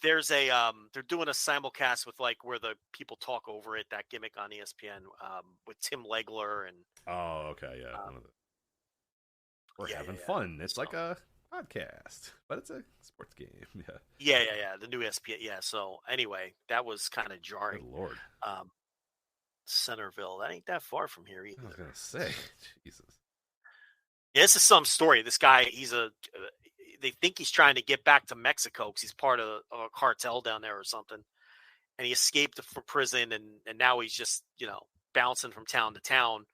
There's a they're doing a simulcast with like where the people talk over it. That gimmick on ESPN with Tim Legler and. Oh, okay, yeah. We're having fun. It's like a podcast, but it's a sports game. Yeah. Yeah. The new ESPN. Yeah. So anyway, that was kind of jarring. Good Lord. Centerville. That ain't that far from here either. I was gonna say, Jesus. Yeah, this is some story. This guy, they think he's trying to get back to Mexico because he's part of a cartel down there or something. And he escaped from prison, and now he's just, bouncing from town to town,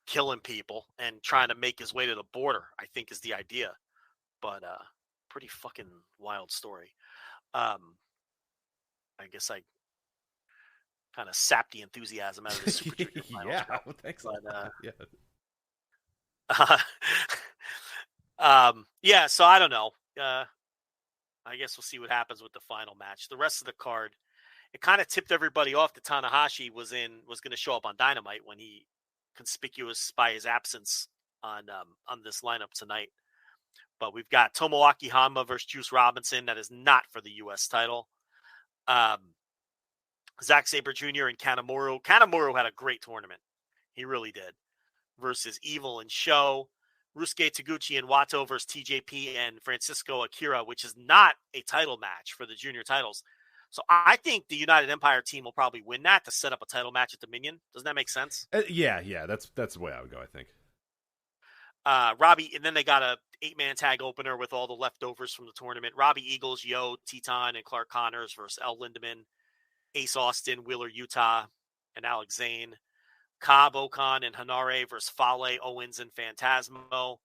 killing people and trying to make his way to the border, I think is the idea. But pretty fucking wild story. I guess I kind of sapped the enthusiasm out of the Super Junior finals. Yeah, well, thanks a lot. Yeah. So I don't know. I guess we'll see what happens with the final match. The rest of the card, it kind of tipped everybody off that Tanahashi was going to show up on Dynamite when he conspicuous by his absence on this lineup tonight. But we've got Tomoaki Hanma versus Juice Robinson. That is not for the U.S. title. Zack Sabre Jr. and Kanemaru. Kanemaru had a great tournament. He really did. Versus Evil and Show. Rusuke Taguchi and Wato versus TJP and Francisco Akira, which is not a title match for the junior titles. So I think the United Empire team will probably win that to set up a title match at Dominion. Doesn't that make sense? Yeah. That's the way I would go, I think. Robbie, and then they got a 8-man tag opener with all the leftovers from the tournament. Robbie Eagles, Yo, Teton, and Clark Connors versus El Lindemann, Ace Austin, Wheeler Utah, and Alex Zane. Cobb, Okan, and Hanare versus Fale, Owens, and Phantasmo.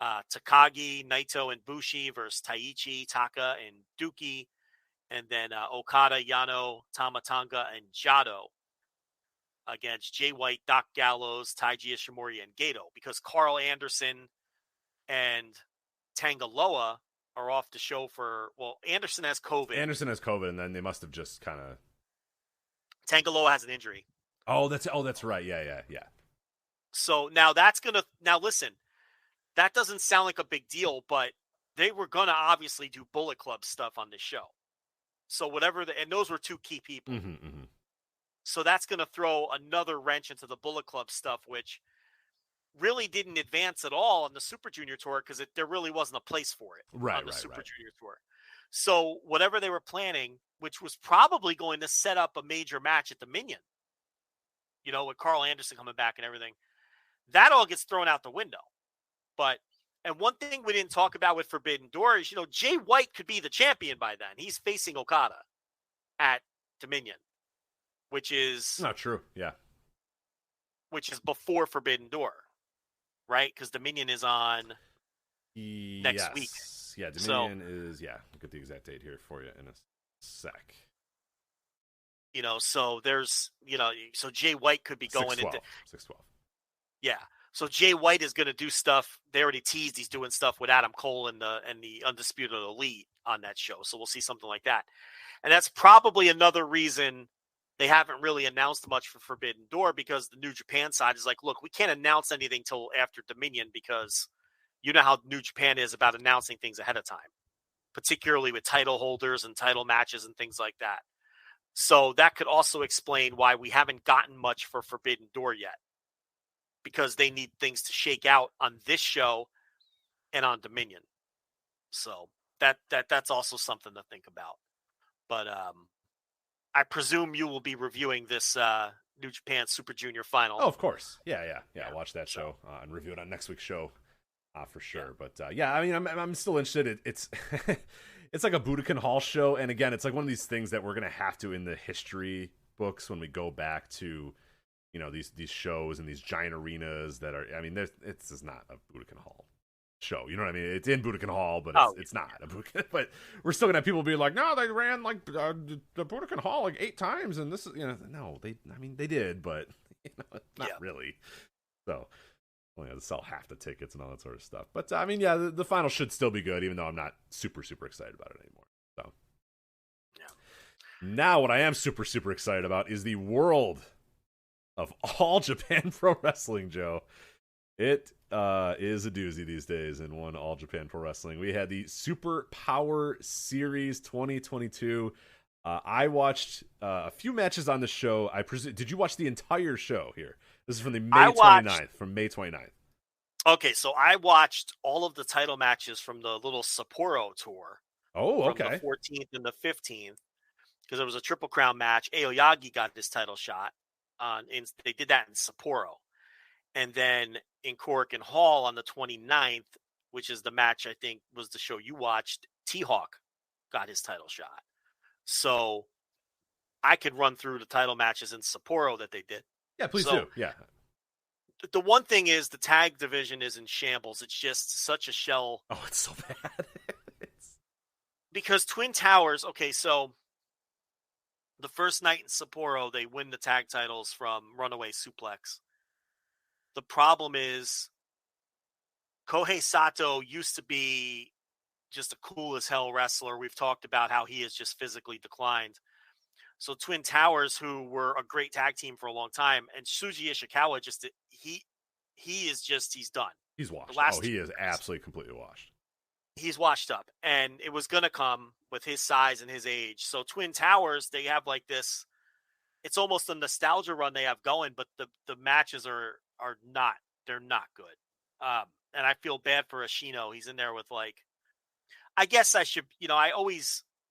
Takagi, Naito, and Bushi versus Taichi, Taka, and Duki. And then Okada, Yano, Tamatanga, and Jado against Jay White, Doc Gallows, Taiji Ishimori, and Gato. Because Carl Anderson and Tangaloa are off the show Anderson has COVID. And then they must have just kind of... Tangaloa has an injury. Oh, that's right. Yeah. So now listen, that doesn't sound like a big deal, but they were going to obviously do Bullet Club stuff on this show. So and those were 2 key people. Mm-hmm. So that's going to throw another wrench into the Bullet Club stuff, which really didn't advance at all on the Super Junior Tour because there really wasn't a place for it on the Super Junior Tour. So whatever they were planning, which was probably going to set up a major match at Dominion, with Carl Anderson coming back and everything, that all gets thrown out the window. And one thing we didn't talk about with Forbidden Door is, Jay White could be the champion by then. He's facing Okada at Dominion, which is not true. Yeah. Which is before Forbidden Door, right? Because Dominion is on next week. Yeah, Dominion is, I'll get the exact date here for you in a sec. So there's, so Jay White could be going into 6/12. Yeah. So Jay White is going to do stuff. They already teased he's doing stuff with Adam Cole and the Undisputed Elite on that show. So we'll see something like that. And that's probably another reason they haven't really announced much for Forbidden Door because the New Japan side is like, look, we can't announce anything till after Dominion because you know how New Japan is about announcing things ahead of time, particularly with title holders and title matches and things like that. So that could also explain why we haven't gotten much for Forbidden Door yet, because they need things to shake out on this show and on Dominion. So that's also something to think about. But I presume you will be reviewing this New Japan Super Junior final. Oh, of course. Yeah. Watch that show and review it on next week's show for sure. Yeah. But I mean, I'm still interested. It's it's like a Budokan Hall show, and again, it's like one of these things that we're gonna have to in the history books when we go back to, you know, these shows and these giant arenas that are. I mean, it's is not a Budokan Hall show, you know what I mean? It's in Budokan Hall, but it's not a Budokan. But we're still gonna have people be like, no, they ran like the Budokan Hall like 8 times, and this is, you know, no, they did, but you know, not really. So only had to sell half the tickets and all that sort of stuff. But I mean, yeah, the final should still be good, even though I'm not super excited about it anymore. So now, what I am super excited about is the world of All Japan Pro Wrestling, Joe. It is a doozy these days in one All Japan Pro Wrestling. We had the Super Power Series 2022. I watched a few matches on the show. Did you watch the entire show here? This is from the May 29th. Okay, so I watched all of the title matches from the little Sapporo tour. Oh, okay. From the 14th and the 15th, because there was a Triple Crown match. Aoyagi got this title shot. They did that in Sapporo. And then in Korakuen Hall on the 29th, which is the match I think was the show you watched, T-Hawk got his title shot. So I could run through the title matches in Sapporo that they did. Yeah, please do. Yeah. The one thing is the tag division is in shambles. It's just such a shell. Oh, it's so bad. Because Twin Towers, okay, so the first night in Sapporo, they win the tag titles from Runaway Suplex. The problem is Kohei Sato used to be just a cool as hell wrestler. We've talked about how he has just physically declined. So Twin Towers, who were a great tag team for a long time, and Shuji Ishikawa, he's done. He's washed. He is absolutely completely washed. He's washed up, and it was going to come with his size and his age. So Twin Towers, they have like this, it's almost a nostalgia run they have going, but the matches are not, they're not good. And I feel bad for Ashino. He's in there with like, I guess I should, you know,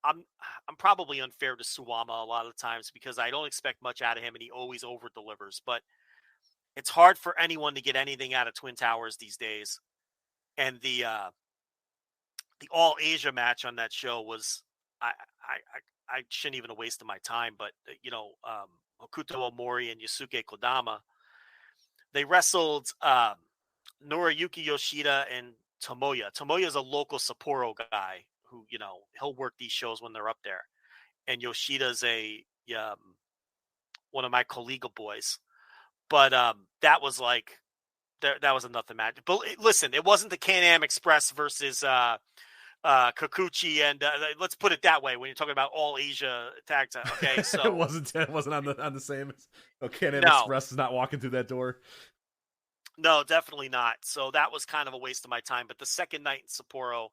I'm probably unfair to Suwama a lot of times because I don't expect much out of him and he always over delivers, but it's hard for anyone to get anything out of Twin Towers these days. And the All Asia match on that show was, I shouldn't even have wasted my time, but you know, Hokuto Omori and Yusuke Kodama, they wrestled Noriyuki Yoshida and Tomoya. Tomoya is a local Sapporo guy who, you know, he'll work these shows when they're up there. And Yoshida's one of my Colleague boys. But that was like, that was a nothing match. But listen, it wasn't the Can-Am Express versus Kikuchi, and let's put it that way when you're talking about All Asia tag time. Okay, so it wasn't on the same. Can-Am Express is not walking through that door. No, definitely not. So that was kind of a waste of my time. But the second night in Sapporo,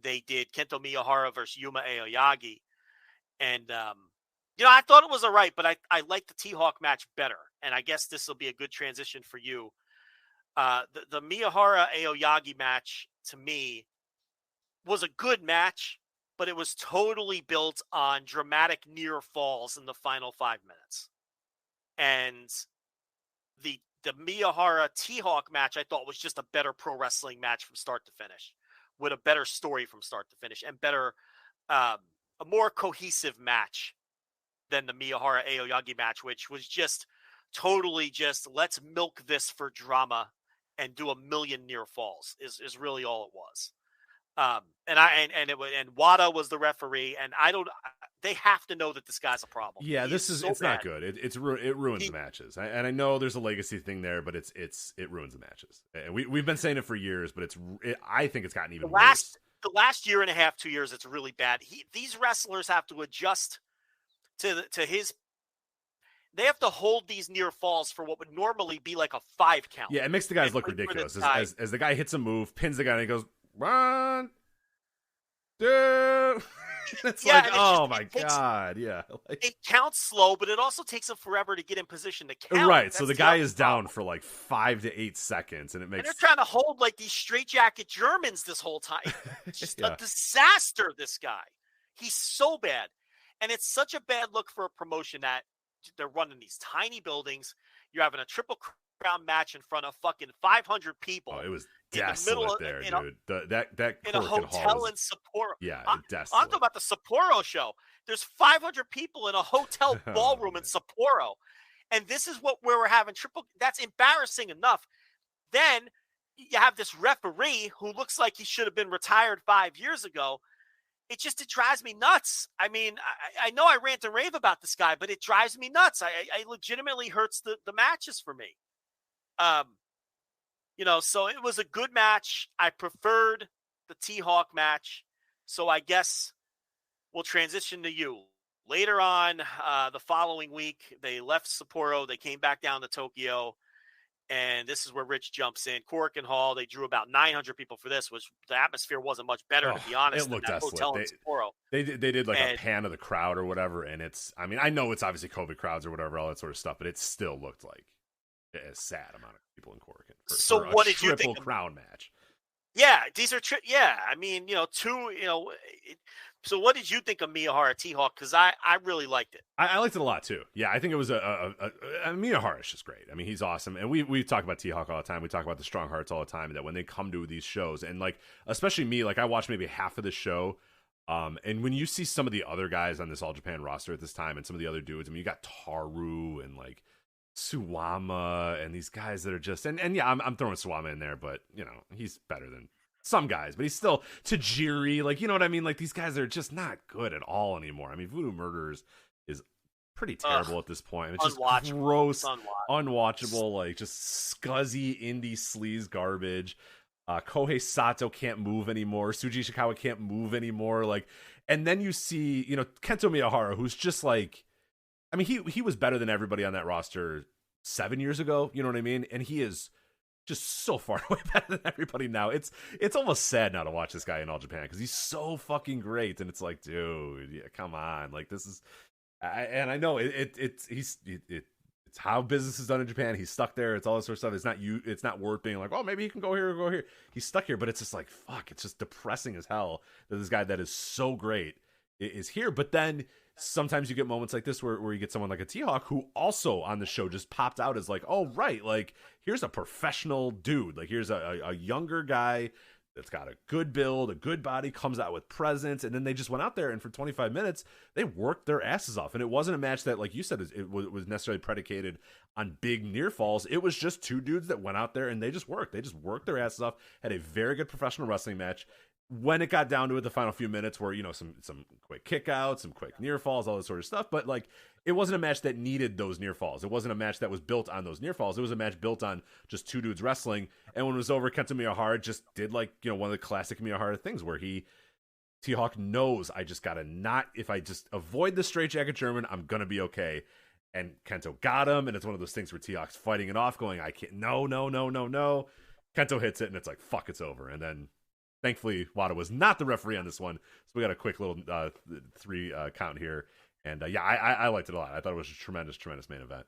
they did Kento Miyahara versus Yuma Aoyagi, and you know, I thought it was all right, but I liked the T-Hawk match better. And I guess this will be a good transition for you. The Miyahara Aoyagi match to me was a good match, but it was totally built on dramatic near falls in the final 5 minutes. And the Miyahara T-Hawk match I thought was just a better pro wrestling match from start to finish, with a better story from start to finish, and better, a more cohesive match than the Miyahara Aoyagi match, which was just totally just let's milk this for drama and do a million near falls is really all it was. And Wada was the referee, and they have to know that this guy's a problem. Yeah, it's not good. It ruins the matches. And I know there's a legacy thing there, but it ruins the matches. And we've been saying it for years, but I think it's gotten even worse. The last year and a half, 2 years, it's really bad. These wrestlers have to adjust to his they have to hold these near falls for what would normally be like a 5 count. Yeah, it makes the guys look ridiculous. As the guy hits a move, pins the guy, and he goes, 1, 2. It's like, oh my God. Yeah. Like, it counts slow, but it also takes them forever to get in position to count. Right. That's so the guy is down for like 5 to 8 seconds, and it makes. And they're trying to hold like these straitjacket Germans this whole time. It's just a disaster, this guy. He's so bad. And it's such a bad look for a promotion that they're running these tiny buildings. You're having a Triple Crown match in front of fucking 500 people. Oh, it was desolate there, dude. That in a hotel in Sapporo. Yeah, I'm desolate. talking about the Sapporo show. There's 500 people in a hotel ballroom in Sapporo. And this is where we're having that's embarrassing enough. Then you have this referee who looks like he should have been retired 5 years ago. It drives me nuts. I mean, I know I rant and rave about this guy, but it drives me nuts. I legitimately hurts the matches for me. So it was a good match. I preferred the T-Hawk match. So I guess we'll transition to you. Later on, the following week, they left Sapporo. They came back down to Tokyo. And this is where Rich jumps in. Korakuen Hall, they drew about 900 people for this, which the atmosphere wasn't much better, to be honest. It looked than that hotel in Sapporo. They did like a pan of the crowd or whatever, and I know it's obviously COVID crowds or whatever, all that sort of stuff, but it still looked like a sad amount of people in Korakuen. So what did you think? Triple crown match. Yeah, these are I mean, so what did you think of Miyahara T-Hawk? Because I really liked it. I liked it a lot too. Yeah, I think it was Miyahara is just great. I mean, he's awesome, and we talk about T-Hawk all the time. We talk about the Strong Hearts all the time. That when they come to these shows, and like especially me, like I watched maybe half of the show. And when you see some of the other guys on this All Japan roster at this time, and some of the other dudes, I mean, you got Taru and like Suwama and these guys that are just and yeah, I'm throwing Suwama in there, but he's better than some guys, but he's still Tajiri, like, you know what I mean? Like, these guys are just not good at all anymore. I mean, Voodoo Murderers is pretty terrible at this point. It's just gross, unwatchable, like, just scuzzy indie sleaze garbage. Kohei Sato can't move anymore. Suji Ishikawa can't move anymore. Like, and then you see, Kento Miyahara, who's just like, I mean, he was better than everybody on that roster 7 years ago, you know what I mean? And he is just so far away better than everybody now. It's almost sad now to watch this guy in All Japan because he's so fucking great, and it's like, dude, yeah, come on, like this is, and I know it's how business is done in Japan. He's stuck there. It's all this sort of stuff. It's not worth being like, oh, maybe he can go here or go here. He's stuck here, but it's just like, fuck. It's just depressing as hell that this guy that is so great is here. But then sometimes you get moments like this where you get someone like a T-Hawk who also on the show just popped out as like, oh, right, like here's a professional dude. Like here's a younger guy that's got a good build, a good body, comes out with presence, and then they just went out there and for 25 minutes they worked their asses off. And it wasn't a match that, like you said, it was necessarily predicated on big near falls. It was just two dudes that went out there and they just worked their asses off, had a very good professional wrestling match. When it got down to it, the final few minutes were, some quick kickouts, some quick near falls, all this sort of stuff. But like, it wasn't a match that needed those near falls. It wasn't a match that was built on those near falls. It was a match built on just two dudes wrestling. And when it was over, Kento Miyahara just did like, one of the classic Miyahara things where T-Hawk knows if I just avoid the straitjacket German, I'm going to be okay. And Kento got him. And it's one of those things where T-Hawk's fighting it off going, I can't, no. Kento hits it and it's like, fuck, it's over. And then thankfully, Wada was not the referee on this one, so we got a quick little 3 count here. And yeah, I liked it a lot. I thought it was a tremendous main event.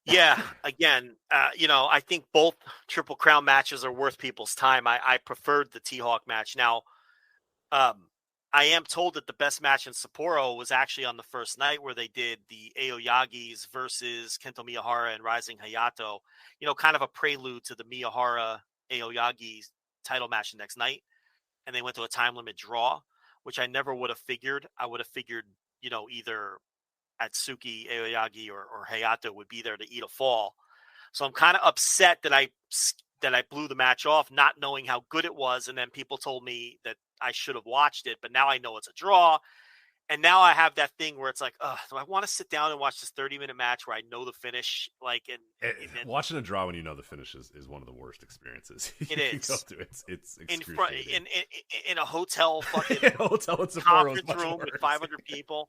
Yeah, again, I think both Triple Crown matches are worth people's time. I preferred the T-Hawk match. Now, I am told that the best match in Sapporo was actually on the first night where they did the Aoyagis versus Kento Miyahara and Rising Hayato. Kind of a prelude to the Miyahara Aoyagi title match the next night, and they went to a time limit draw, which I never would have figured. I would have figured, either Atsuki, Aoyagi, or Hayato would be there to eat a fall. So I'm kind of upset that I blew the match off, not knowing how good it was, and then people told me that I should have watched it, but now I know it's a draw. And now I have that thing where it's like, do I want to sit down and watch this 30-minute match where I know the finish? Like, and watching a draw when you know the finish is one of the worst experiences. It is. It's in a hotel fucking hotel conference room with 500 people.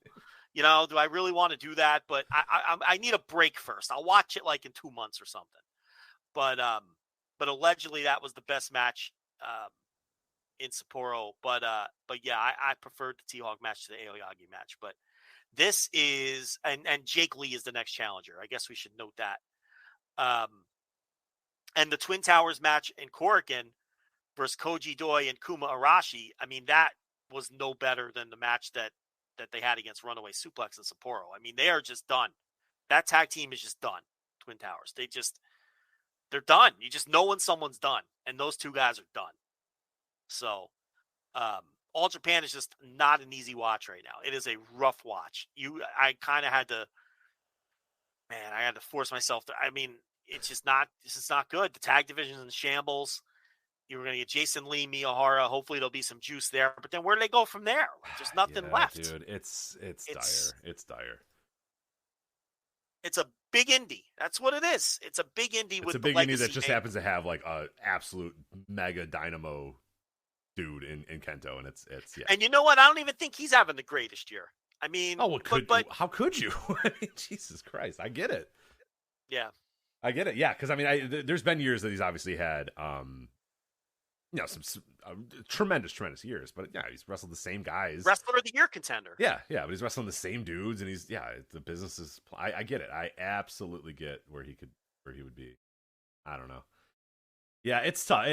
Do I really want to do that? But I need a break first. I'll watch it like in 2 months or something. But allegedly that was the best match in Sapporo. But yeah, I preferred the T-Hawk match to the Aoyagi match. But this is and Jake Lee is the next challenger. I guess we should note that. And the Twin Towers match in Korakuen versus Koji Doi and Kuma Arashi. I mean, that was no better than the match that they had against Runaway Suplex in Sapporo. I mean, they are just done. That tag team is just done. Twin Towers. They're done. You just know when someone's done, and those two guys are done. So, All Japan is just not an easy watch right now. It is a rough watch. I kind of had to force myself to. I mean, it's just not. This is not good. The tag division's in shambles. You were going to get Jason Lee, Miyahara. Hopefully, there'll be some juice there. But then where do they go from there? There's nothing left. Dude, it's dire. It's dire. It's a big indie. That's what it is. It's a big indie with a big indie that just happens to have like a absolute mega dynamo dude in Kento, and it's yeah. And you know what? I don't even think he's having the greatest year. I mean, but how could you? I mean, Jesus Christ, I get it. Yeah, I get it. Yeah, because I mean, there's been years that he's obviously had, some tremendous years. But yeah, he's wrestled the same guys. Wrestler of the Year contender. Yeah, but he's wrestling the same dudes, and the business is. I get it. I absolutely get where he would be. I don't know. Yeah, it's tough.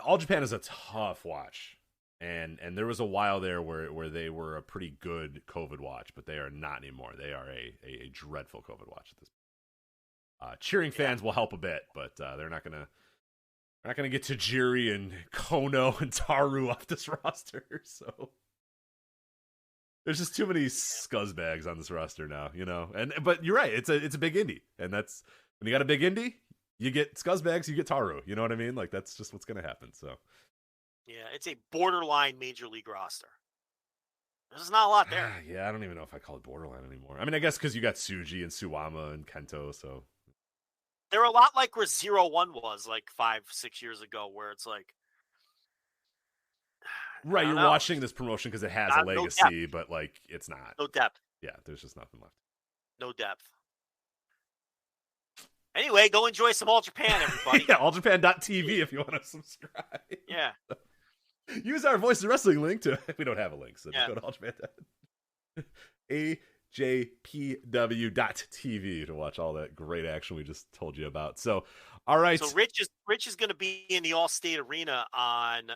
All Japan is a tough watch, and there was a while there where they were a pretty good COVID watch, but they are not anymore. They are a dreadful COVID watch at this point. Cheering fans will help a bit, but they're not gonna get Tajiri and Kono and Taru off this roster. So there's just too many scuzzbags on this roster now, But you're right, it's a big indie, and that's when you got a big indie. You get scuzzbags, you get Taru. You know what I mean? Like, that's just what's going to happen. So, yeah, it's a borderline major league roster. There's not a lot there. Yeah, I don't even know if I call it borderline anymore. I mean, I guess because you got Tsuji and Suwama and Kento, so. They're a lot like where 0-1 was like 5-6 years ago, where it's like. Right, you're watching this promotion because it has a legacy, but, like, it's not. No depth. Yeah, there's just nothing left. No depth. Anyway, go enjoy some All Japan, everybody. Yeah, alljapan.tv if you want to subscribe. Yeah. Use our Voice of Wrestling link to. We don't have a link, so just go to alljapan. AJPW.tv to watch all that great action we just told you about. So, all right. So Rich is going to be in the All-State Arena on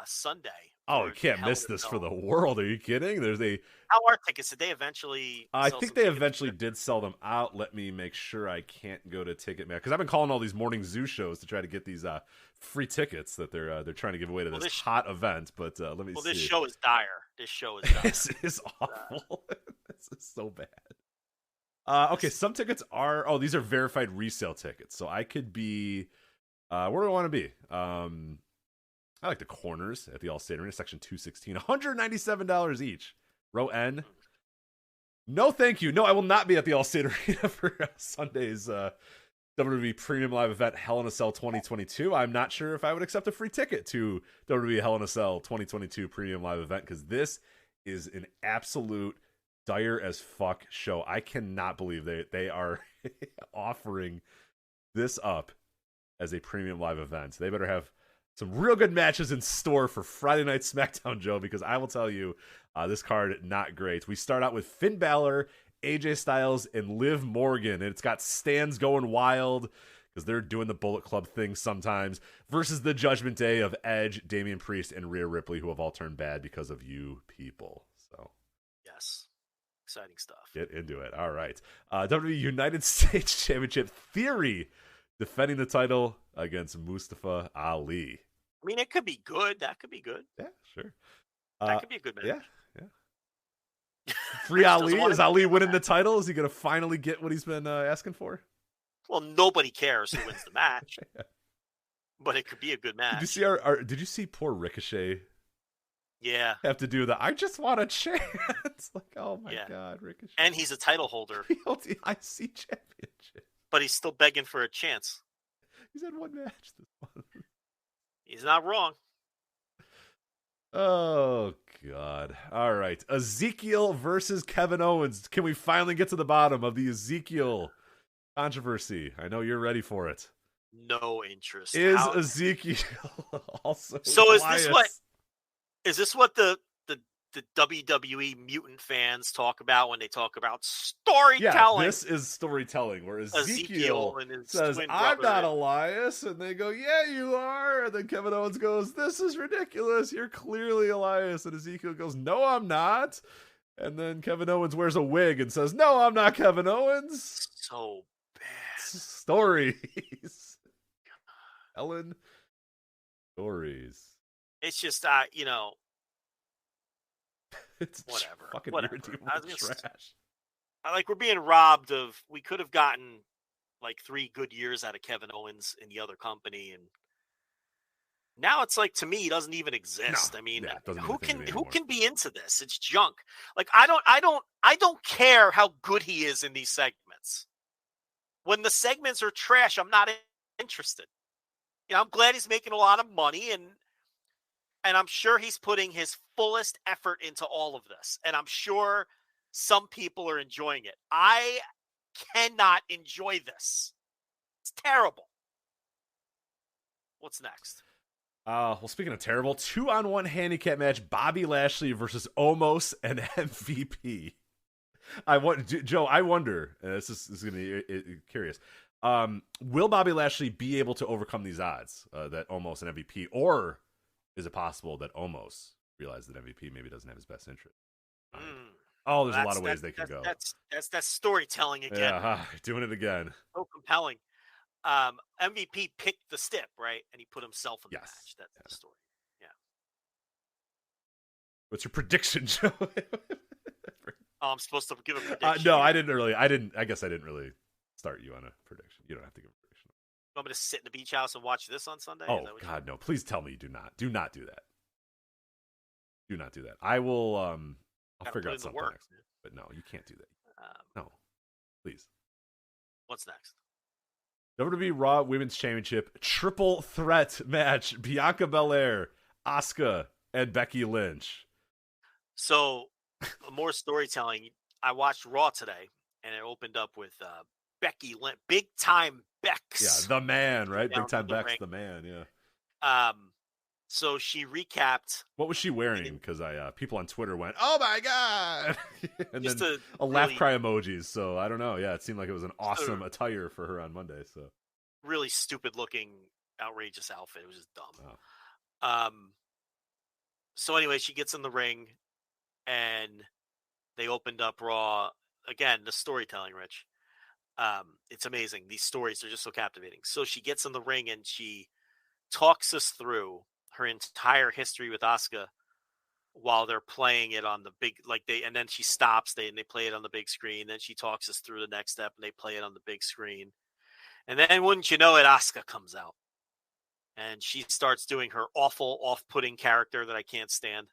Sunday. Oh, you can't miss this for the world. Are you kidding? How are tickets? Did they eventually? I think they eventually did sell them out. Let me make sure I can't go to Ticketmaster because I've been calling all these morning zoo shows to try to get these free tickets that they're trying to give away to this hot event. But let me see. Well, this show is dire. This is awful. This is so bad. Okay, some tickets are. Oh, these are verified resale tickets, so I could be. Where do I want to be? I like the corners at the All-State Arena, section 216, $197 each. Row N. No, thank you. No, I will not be at the All-State Arena for Sunday's WWE Premium Live event, Hell in a Cell 2022. I'm not sure if I would accept a free ticket to WWE Hell in a Cell 2022 Premium Live event because this is an absolute dire as fuck show. I cannot believe they are offering this up as a Premium Live event. They better have some real good matches in store for Friday Night SmackDown, Joe, because I will tell you, this card, not great. We start out with Finn Balor, AJ Styles, and Liv Morgan, and it's got stands going wild because they're doing the Bullet Club thing sometimes, versus the Judgment Day of Edge, Damian Priest, and Rhea Ripley, who have all turned bad because of you people. So, yes. Exciting stuff. Get into it. All right. WWE United States Championship Theory defending the title against Mustafa Ali. I mean, it could be good. That could be good. Yeah, sure. That could be a good match. Yeah. Free Ali. Is Ali winning the title? Is he going to finally get what he's been asking for? Well, nobody cares who wins the match. But it could be a good match. Did you see did you see poor Ricochet? Yeah. Have to do the I just want a chance. Like, oh my God, Ricochet. And he's a title holder. PLT IC championship. But he's still begging for a chance. He's had one match this month. He's not wrong. Oh God. All right. Ezekiel versus Kevin Owens. Can we finally get to the bottom of the Ezekiel controversy? I know you're ready for it. No interest. Is Ezekiel also So Elias? Is this what the WWE mutant fans talk about when they talk about storytelling? Yeah, this is storytelling, where Ezekiel and his says, twin I'm brother not Elias, and they go, yeah, you are, and then Kevin Owens goes, this is ridiculous, you're clearly Elias, and Ezekiel goes, no, I'm not, and then Kevin Owens wears a wig and says, no, I'm not Kevin Owens. So bad. Stories. Ellen. Stories. It's just, It's whatever. Fucking Whatever. irredeemable trash. We're being robbed of. We could have gotten like 3 good years out of Kevin Owens in the other company, and now it's like, to me, he doesn't even exist. No, I mean, yeah, who can be into this? It's junk. Like I don't care how good he is in these segments. When the segments are trash, I'm not interested. I'm glad he's making a lot of money, and I'm sure he's putting his fullest effort into all of this. And I'm sure some people are enjoying it. I cannot enjoy this. It's terrible. What's next? Well, speaking of terrible, 2-on-1 handicap match, Bobby Lashley versus Omos and MVP. Joe, I wonder, this is going to be curious. Will Bobby Lashley be able to overcome these odds that Omos and MVP, or is it possible that Omos realized that MVP maybe doesn't have his best interest? Oh, there's a lot of ways they can go. That's storytelling again. Yeah, doing it again. So compelling. MVP picked the stip, right? And he put himself in the match. That's the story. Yeah. What's your prediction, Joe? I'm supposed to give a prediction. No, I guess I didn't really start you on a prediction. You don't have to give a prediction. You want me to sit in the beach house and watch this on Sunday? Oh, God, no. Please tell me you do not. Do not do that. Do not do that. I will, I'll figure out something next. But no, you can't do that. No. Please. What's next? WWE Raw Women's Championship triple threat match. Bianca Belair, Asuka, and Becky Lynch. So, more storytelling. I watched Raw today, and it opened up with Becky Lynch, big time Bex. Yeah, the man, right? Big time Bex, the man. Yeah. So she recapped. What was she wearing? Because people on Twitter went, "Oh my god!" and just then a laugh cry emojis. So I don't know. Yeah, it seemed like it was an awesome attire for her on Monday. So really stupid looking, outrageous outfit. It was just dumb. Oh. So anyway, she gets in the ring, and they opened up Raw again. The storytelling, Rich. It's amazing. These stories are just so captivating. So she gets in the ring and she talks us through her entire history with Asuka while they're playing it on the big, and then she stops, and they play it on the big screen. Then she talks us through the next step and they play it on the big screen. And then wouldn't you know it, Asuka comes out and she starts doing her awful off-putting character that I can't stand,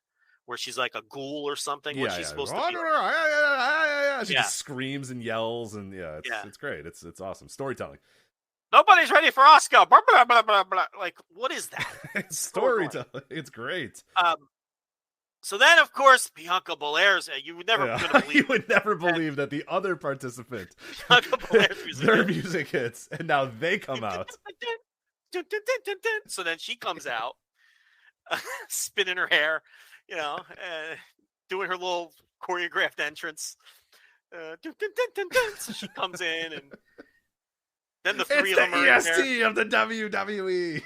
where she's like a ghoul or something. Yeah, she's supposed to be. She just screams and yells, and it's great. It's awesome storytelling. Nobody's ready for Asuka. Blah, blah, blah, blah, blah. Like, what is that? It's storytelling. It's great. So then, of course, Bianca Belair's. You would never believe. You would never believe that the other participant, their music hits, and now they come out. So then she comes out, spinning her hair, doing her little choreographed entrance. So she comes in, and then the three of them are EST in there. Of the WWE.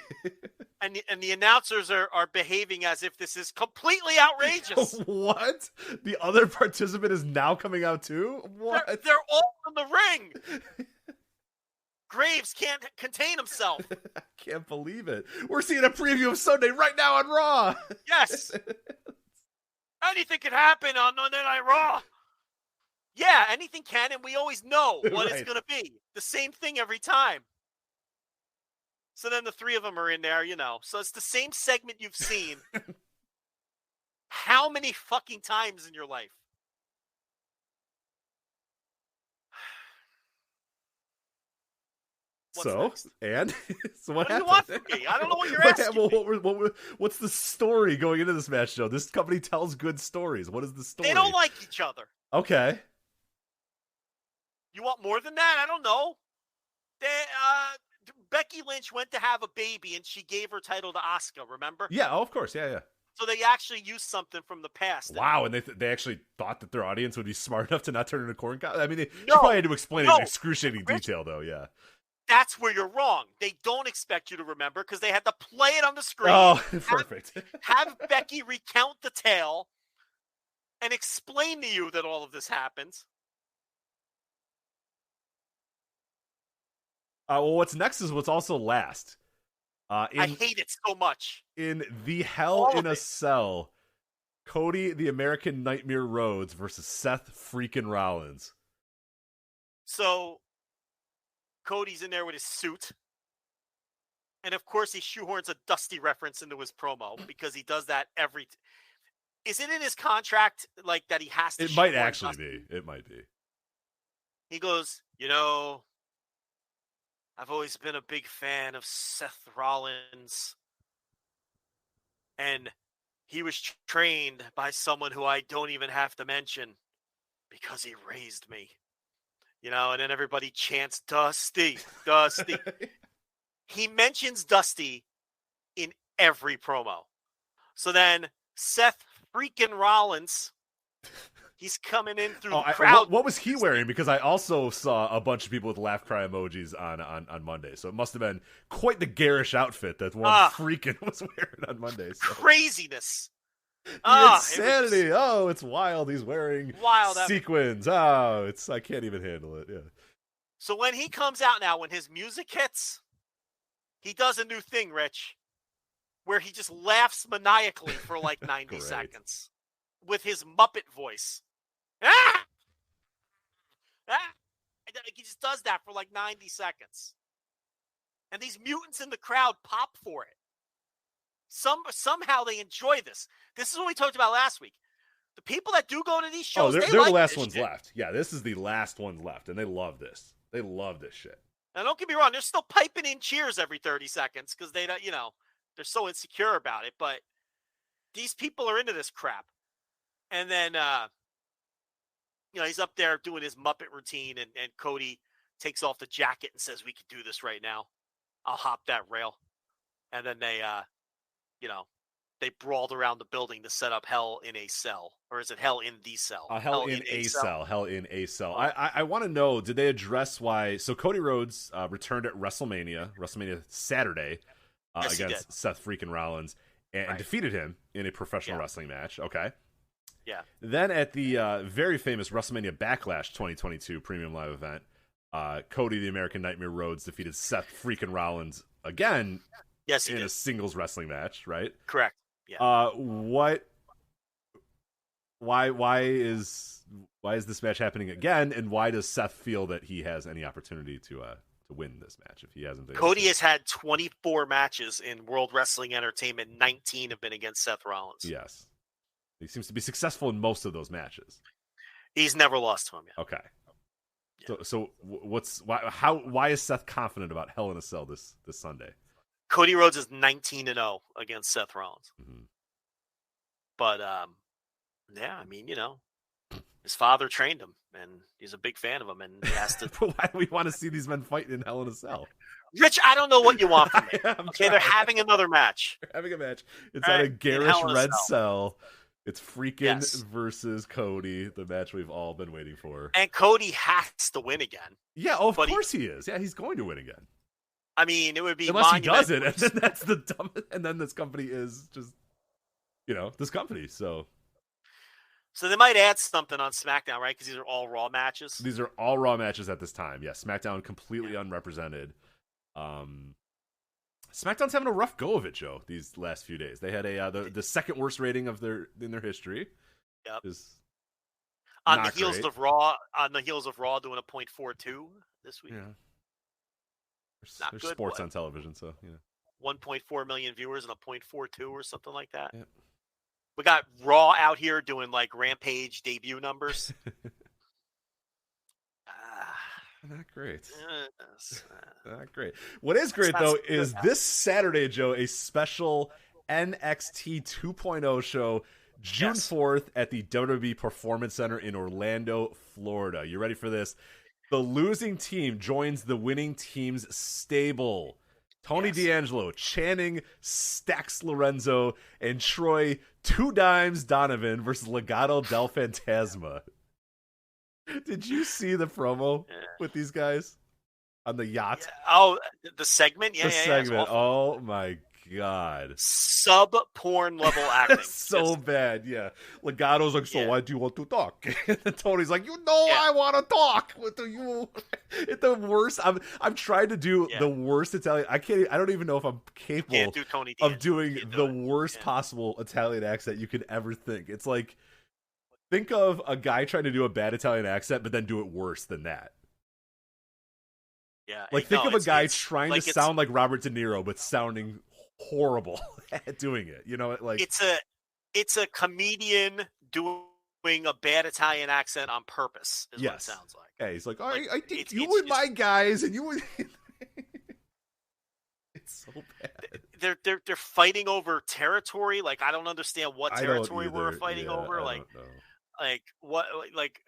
And the announcers are behaving as if this is completely outrageous. What? The other participant is now coming out too? What? They're all in the ring. Graves can't contain himself. I can't believe it. We're seeing a preview of Sunday right now on Raw. Yes. Anything can happen on Monday Night Raw. Yeah, anything can, and we always know what it's going to be. The same thing every time. So then the three of them are in there, So it's the same segment you've seen. How many fucking times in your life? Next? And so what do you happened? want from me? I don't know what you're asking me. What's the story going into this match, Joe? This company tells good stories. What is the story? They don't like each other. Okay. You want more than that? I don't know. Becky Lynch went to have a baby, and she gave her title to Asuka, remember? Yeah, of course. Yeah. So they actually used something from the past. Wow, and they actually thought that their audience would be smart enough to not turn into corn cob. I mean, she probably had to explain it in excruciating detail, though, yeah. That's where you're wrong. They don't expect you to remember because they had to play it on the screen. Oh, perfect. Have Becky recount the tale and explain to you that all of this happens. Well, what's next is what's also last. I hate it so much. In the Hell in a Cell, Cody the American Nightmare Rhodes versus Seth freaking Rollins. So Cody's in there with his suit. And of course he shoehorns a Dusty reference into his promo because he does that every... Is it in his contract like that he has to... It might actually be. It might be. He goes, I've always been a big fan of Seth Rollins. And he was trained by someone who I don't even have to mention because he raised me. And then everybody chants, Dusty, Dusty. He mentions Dusty in every promo. So then Seth freaking Rollins, he's coming in through the crowd. What was he wearing? Because I also saw a bunch of people with laugh cry emojis on Monday. So it must have been quite the garish outfit that one freaking was wearing on Monday. So. Craziness. Insanity. It's wild. He's wearing sequins. I can't even handle it. Yeah. So when he comes out now, when his music hits, he does a new thing, Rich, where he just laughs maniacally for like 90 seconds with his Muppet voice. He just does that for like 90 seconds. And these mutants in the crowd pop for it. Somehow they enjoy this. This is what we talked about last week. The people that do go to these shows, they're like the last ones shit. left. Yeah, this is the last ones left, and they love this. They love this shit. Now, don't get me wrong. They're still piping in cheers every 30 seconds because they don't, they're so insecure about it. But these people are into this crap. And then, he's up there doing his Muppet routine, and Cody takes off the jacket and says, "We can do this right now. I'll hop that rail." And then they, they brawled around the building to set up Hell in a Cell. Or is it Hell in the Cell? Hell in a Cell. Hell in a Cell. I want to know, did they address why... So Cody Rhodes returned at WrestleMania Saturday, against Seth freaking Rollins, and defeated him in a professional wrestling match. Okay. Yeah. Then at the very famous WrestleMania Backlash 2022 Premium Live event, Cody the American Nightmare Rhodes defeated Seth freaking Rollins again... Yes, in a singles wrestling match, right? Correct. Yeah. Why is this match happening again? And why does Seth feel that he has any opportunity to win this match if he hasn't been? Cody has had 24 matches in World Wrestling Entertainment. 19 have been against Seth Rollins. Yes, he seems to be successful in most of those matches. He's never lost to him yet. Okay. Yeah. So why is Seth confident about Hell in a Cell this Sunday? Cody Rhodes is 19-0 against Seth Rollins. Mm-hmm. But, his father trained him, and he's a big fan of him, and he has to... Why do we want to see these men fighting in Hell in a Cell? Rich, I don't know what you want from me. Okay, they're having another match. They're having a match. It's at a garish red cell. It's freaking versus Cody, the match we've all been waiting for. And Cody has to win again. Yeah, of course he is. Yeah, he's going to win again. I mean, it would be unless he does it, and then that's the dumbest. And then this company is just, this company. So they might add something on SmackDown, right? Because these are all Raw matches. These are all Raw matches at this time. Yeah, SmackDown completely unrepresented. SmackDown's having a rough go of it, Joe. These last few days, they had the second worst rating in their history. Yep. On the heels of Raw doing a .42 this week. Yeah. There's sports on television, so 1.4 million viewers and a .42 or something like that. Yeah. We got Raw out here doing like Rampage debut numbers. Not great. Yes. Not great. What is great, though, is this Saturday, Joe, a special NXT 2.0 show, June 4th at the WWE Performance Center in Orlando, Florida. You ready for this? The losing team joins the winning team's stable. Tony D'Angelo, Channing Stax Lorenzo, and Troy Two Dimes Donovan versus Legado del Fantasma. Did you see the promo with these guys on the yacht? Yeah. Oh, the segment? Yeah, the segment. Oh my god. Sub-porn level acting. So bad, yeah. Legato's like, so why do you want to talk? And Tony's like, I want to talk with you. It's the worst. I'm trying to do the worst Italian. I don't even know if I'm capable of doing the worst possible Italian accent you could ever think. It's like, think of a guy trying to do a bad Italian accent, but then do it worse than that. Yeah. Like, think of a guy trying to sound like Robert De Niro, but sounding horrible at doing it. You know, like it's a comedian doing a bad Italian accent on purpose. Is what it sounds like. Yeah, he's like, I think you and my guys, and you would. It's so bad. They're fighting over territory. Like, I don't understand what territory we're fighting over. Like what? Like,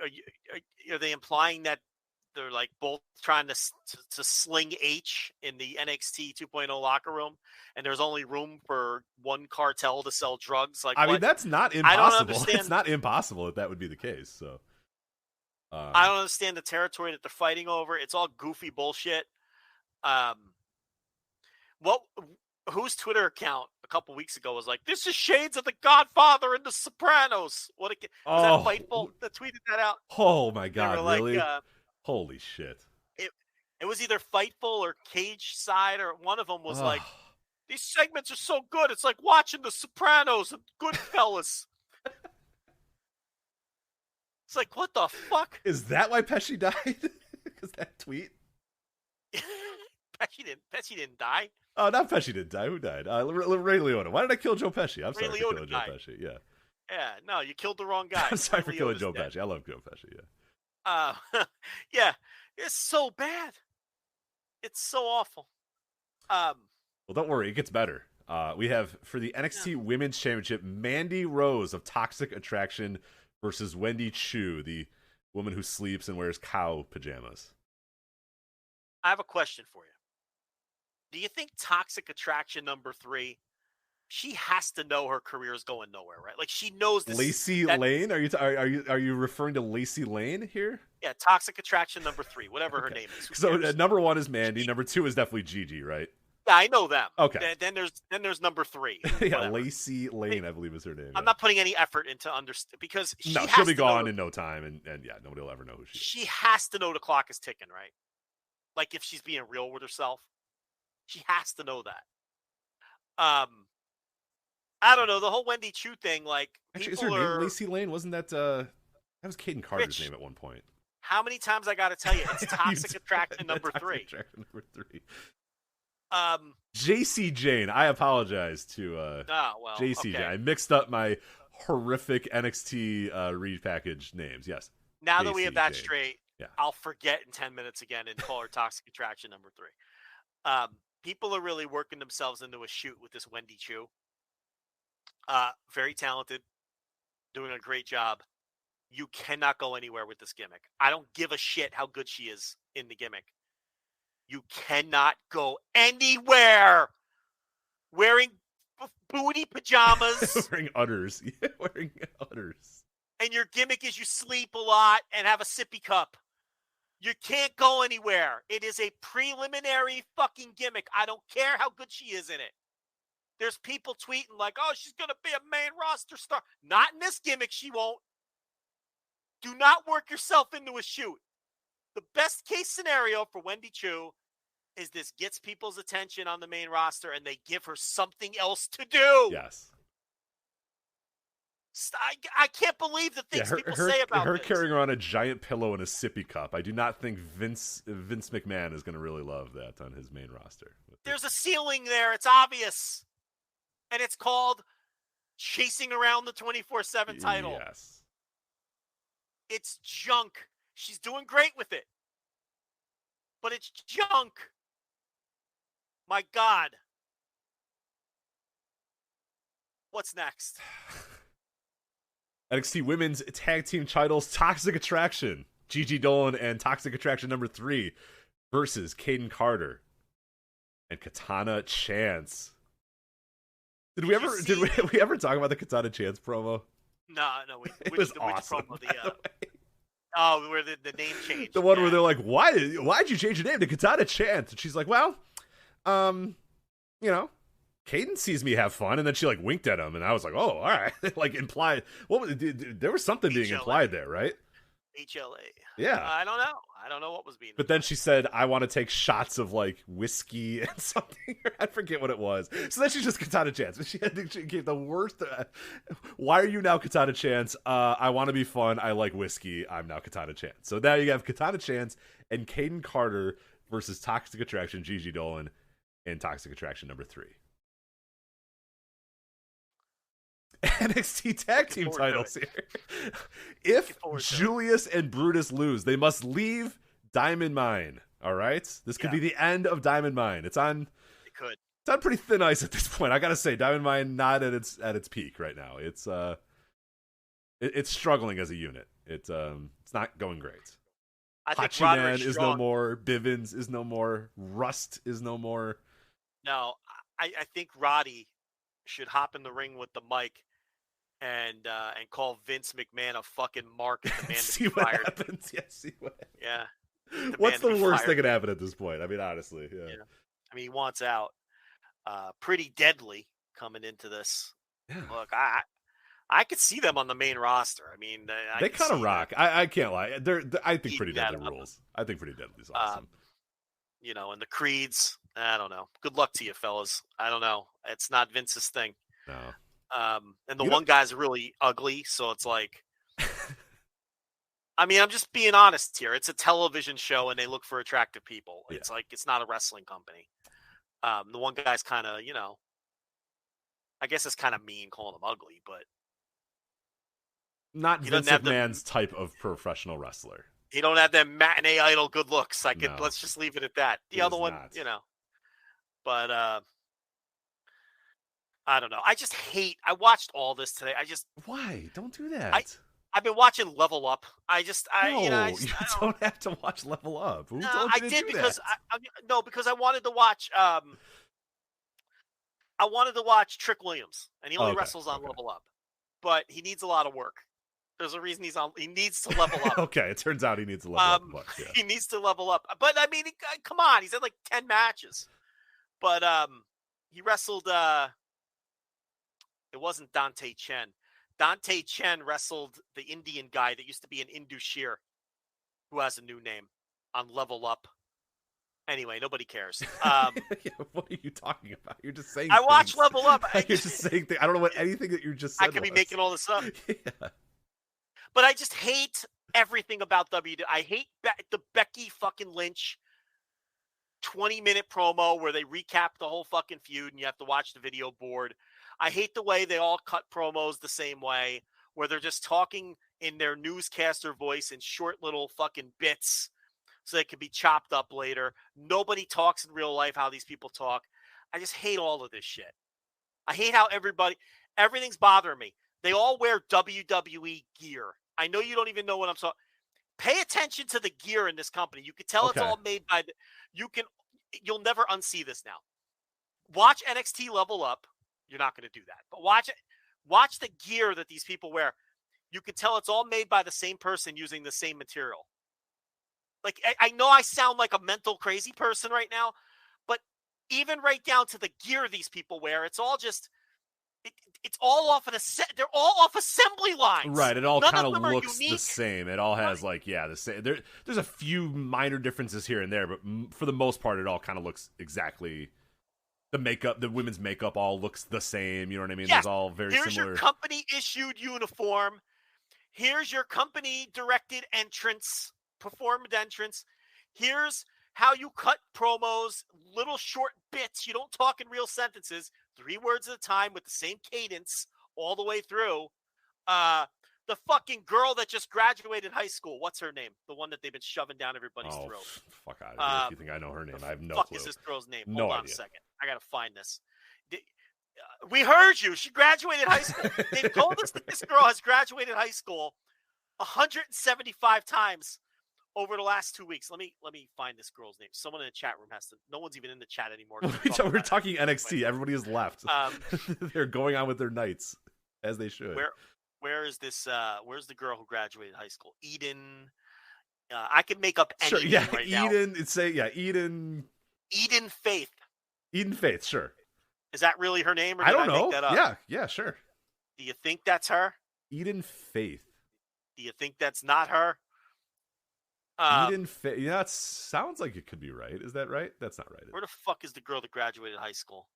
are they implying that they're like both trying to sling H in the NXT 2.0 locker room, and there's only room for one cartel to sell drugs? Like, I mean, that's not impossible. I don't understand. It's not impossible that would be the case. So, I don't understand the territory that they're fighting over. It's all goofy bullshit. Whose Twitter account a couple weeks ago was like, "This is shades of The Godfather and The Sopranos." Was that Fightful that tweeted that out? Oh my god, really? Holy shit. It was either Fightful or Cage Side, or one of them was like, these segments are so good. It's like watching The Sopranos and Goodfellas. It's like, what the fuck? Is that why Pesci died? Because that tweet? Pesci didn't die. Oh, not Pesci didn't die. Who died? Ray Liotta. Why did I kill Joe Pesci? I'm sorry for killing Joe Pesci. Yeah. Yeah, no, you killed the wrong guy. I'm sorry for killing Joe Pesci. I love Joe Pesci, yeah. Yeah, it's so bad. It's so awful. Well, don't worry, it gets better. We have, for the NXT Women's Championship, Mandy Rose of Toxic Attraction versus Wendy Chu, the woman who sleeps and wears cow pajamas. I have a question for you. Do you think Toxic Attraction number 3, she has to know her career is going nowhere, right? Like, she knows this. Lacey Lane? Are you referring to Lacey Lane here? Yeah, Toxic Attraction number 3, whatever her name is. So number 1 is Mandy. Number 2 is definitely Gigi, right? Yeah, I know them. Okay. Then there's number 3. Yeah, Lacey Lane, I believe is her name. I'm not putting any effort into understand, because she'll be gone in no time, and yeah, nobody will ever know who she is. She has to know the clock is ticking, right? Like, if she's being real with herself, she has to know that. I don't know, the whole Wendy Chu thing. Like, actually, is her name Lacey Lane? Wasn't that that was Caden Carter's name at one point? How many times I got to tell you? It's Toxic Attraction number 3. Attraction number 3. JC Jane. I apologize to JC Jane. I mixed up my horrific NXT repackaged names. Yes. Now JC that we have that Jane. straight, I'll forget in 10 minutes again and call her Toxic Attraction number 3. People are really working themselves into a shoot with this Wendy Chu. Very talented, doing a great job. You cannot go anywhere with this gimmick. I don't give a shit how good she is in the gimmick. You cannot go anywhere wearing booty pajamas. Wearing udders. Yeah, wearing udders. And your gimmick is you sleep a lot and have a sippy cup. You can't go anywhere. It is a preliminary fucking gimmick. I don't care how good she is in it. There's people tweeting like, oh, she's going to be a main roster star. Not in this gimmick, she won't. Do not work yourself into a shoot. The best case scenario for Wendy Chu is this gets people's attention on the main roster and they give her something else to do. Yes. I can't believe the things people say about her this. Carrying around a giant pillow and a sippy cup. I do not think Vince McMahon is going to really love that on his main roster. There's a ceiling there. It's obvious. And it's called chasing around the 24/7 title. Yes. It's junk. She's doing great with it. but it's junk. My God. What's next? NXT Women's Tag Team Titles, Toxic Attraction. Gigi Dolan and Toxic Attraction number 3 versus Caden Carter and Katana Chance. Did we ever talk about the Katana Chance promo? No. It was awesome. Where the name changed. The one where they're like, why'd you change your name to Katana Chance? And she's like, well, Caden sees me have fun, and then she like winked at him, and I was like, oh, all right. Like implied, there was something being implied there, right? HLA. Yeah. I don't know. I don't know what was being. But then she said, I want to take shots of like whiskey and something. I forget what it was. So then she's just Katana Chance. But she gave the worst. Why are you now Katana Chance? I want to be fun. I like whiskey. I'm now Katana Chance. So now you have Katana Chance and Caden Carter versus Toxic Attraction, Gigi Dolan, and Toxic Attraction number 3. NXT Tag Team titles here. If Julius and Brutus lose, they must leave Diamond Mine. All right, this could be the end of Diamond Mine. It's on pretty thin ice at this point. I gotta say, Diamond Mine not at its peak right now. It's struggling as a unit. It's not going great. I think Hachiman is no more. Bivens is no more. Rust is no more. No, I think Roddy should hop in the ring with the mic and call Vince McMahon a fucking mark and the man to see be what fired. happens. Yeah, see what. Yeah. What's the worst that could happen at this point? I mean, honestly, yeah. I mean, he wants out. Pretty deadly coming into this. Yeah. Look, I could see them on the main roster. I mean, they kind of rock. I can't lie. I think Pretty Deadly rules. I think Pretty Deadly's awesome. And the Creeds. I don't know. Good luck to you, fellas. I don't know. It's not Vince's thing. No. And the one guy's really ugly, so it's like. I mean, I'm just being honest here. It's a television show, and they look for attractive people. It's like it's not a wrestling company. The one guy's kind of, I guess it's kind of mean calling him ugly, but not Vince McMahon's type of professional wrestler. He don't have that matinee idol good looks. Let's just leave it at that. The other one, but I don't know. I just hate. I watched all this today. Why? Don't do that. I've been watching Level Up. You don't have to watch Level Up. Who told you to do because that? because I wanted to watch. I wanted to watch Trick Williams, and he only wrestles on Level Up, but he needs a lot of work. There's a reason he needs to level up. Okay, it turns out he needs to level up. Yeah. He needs to level up. But I mean, come on, he's had like 10 matches. But he wrestled. It wasn't Dante Chen. Dante Chen wrestled the Indian guy that used to be an Indushir, who has a new name on Level Up. Anyway, nobody cares. What are you talking about? You're just saying. I watch Level Up. You're just saying things. I don't know what anything that you just said. I could be making all this up. Yeah. But I just hate everything about WWE. I hate the Becky fucking Lynch 20-minute promo where they recap the whole fucking feud and you have to watch the video board. I hate the way they all cut promos the same way, where they're just talking in their newscaster voice in short little fucking bits so they can be chopped up later. Nobody talks in real life how these people talk. I just hate all of this shit. I hate how everything's bothering me. They all wear WWE gear. I know you don't even know what I'm talking. Pay attention to the gear in this company. You can tell it's all made by you'll never unsee this now. Watch NXT Level Up. You're not going to do that. But watch the gear that these people wear. You can tell it's all made by the same person using the same material. Like, I know I sound like a mental crazy person right now, but even right down to the gear these people wear, it's all just it's all off they're all off assembly lines. Right, it all kind of looks the same. It all has the same. There's a few minor differences here and there, but for the most part, it all kind of looks exactly. The makeup, the women's makeup, all looks the same. You know what I mean? Yes. It's all very similar. Here's your company issued uniform. Here's your company directed entrance, performed entrance. Here's how you cut promos, little short bits. You don't talk in real sentences, 3 words at a time with the same cadence all the way through. the fucking girl that just graduated high school. What's her name? The one that they've been shoving down everybody's throat. Fuck out of here. If you think I know her name, I have no clue. Fuck is this girl's name? No Hold on idea. a second. I gotta find this. We heard you. She graduated high school. They told us that this girl has graduated high school 175 times over the last 2 weeks. Let me find this girl's name. Someone in the chat room has to. No one's even in the chat anymore. We're talking NXT. Everybody has left. They're going on with their nights as they should. Where is this? Where's the girl who graduated high school? Eden. I can make up any name right now. Eden. Eden. Eden Faith. Eden Faith. Sure. Is that really her name? Or I don't know. Make that up? Yeah, sure. Do you think that's her? Eden Faith. Do you think that's not her? Eden Faith. Yeah, it sounds like it could be right. Is that right? That's not right. Where the fuck is the girl that graduated high school?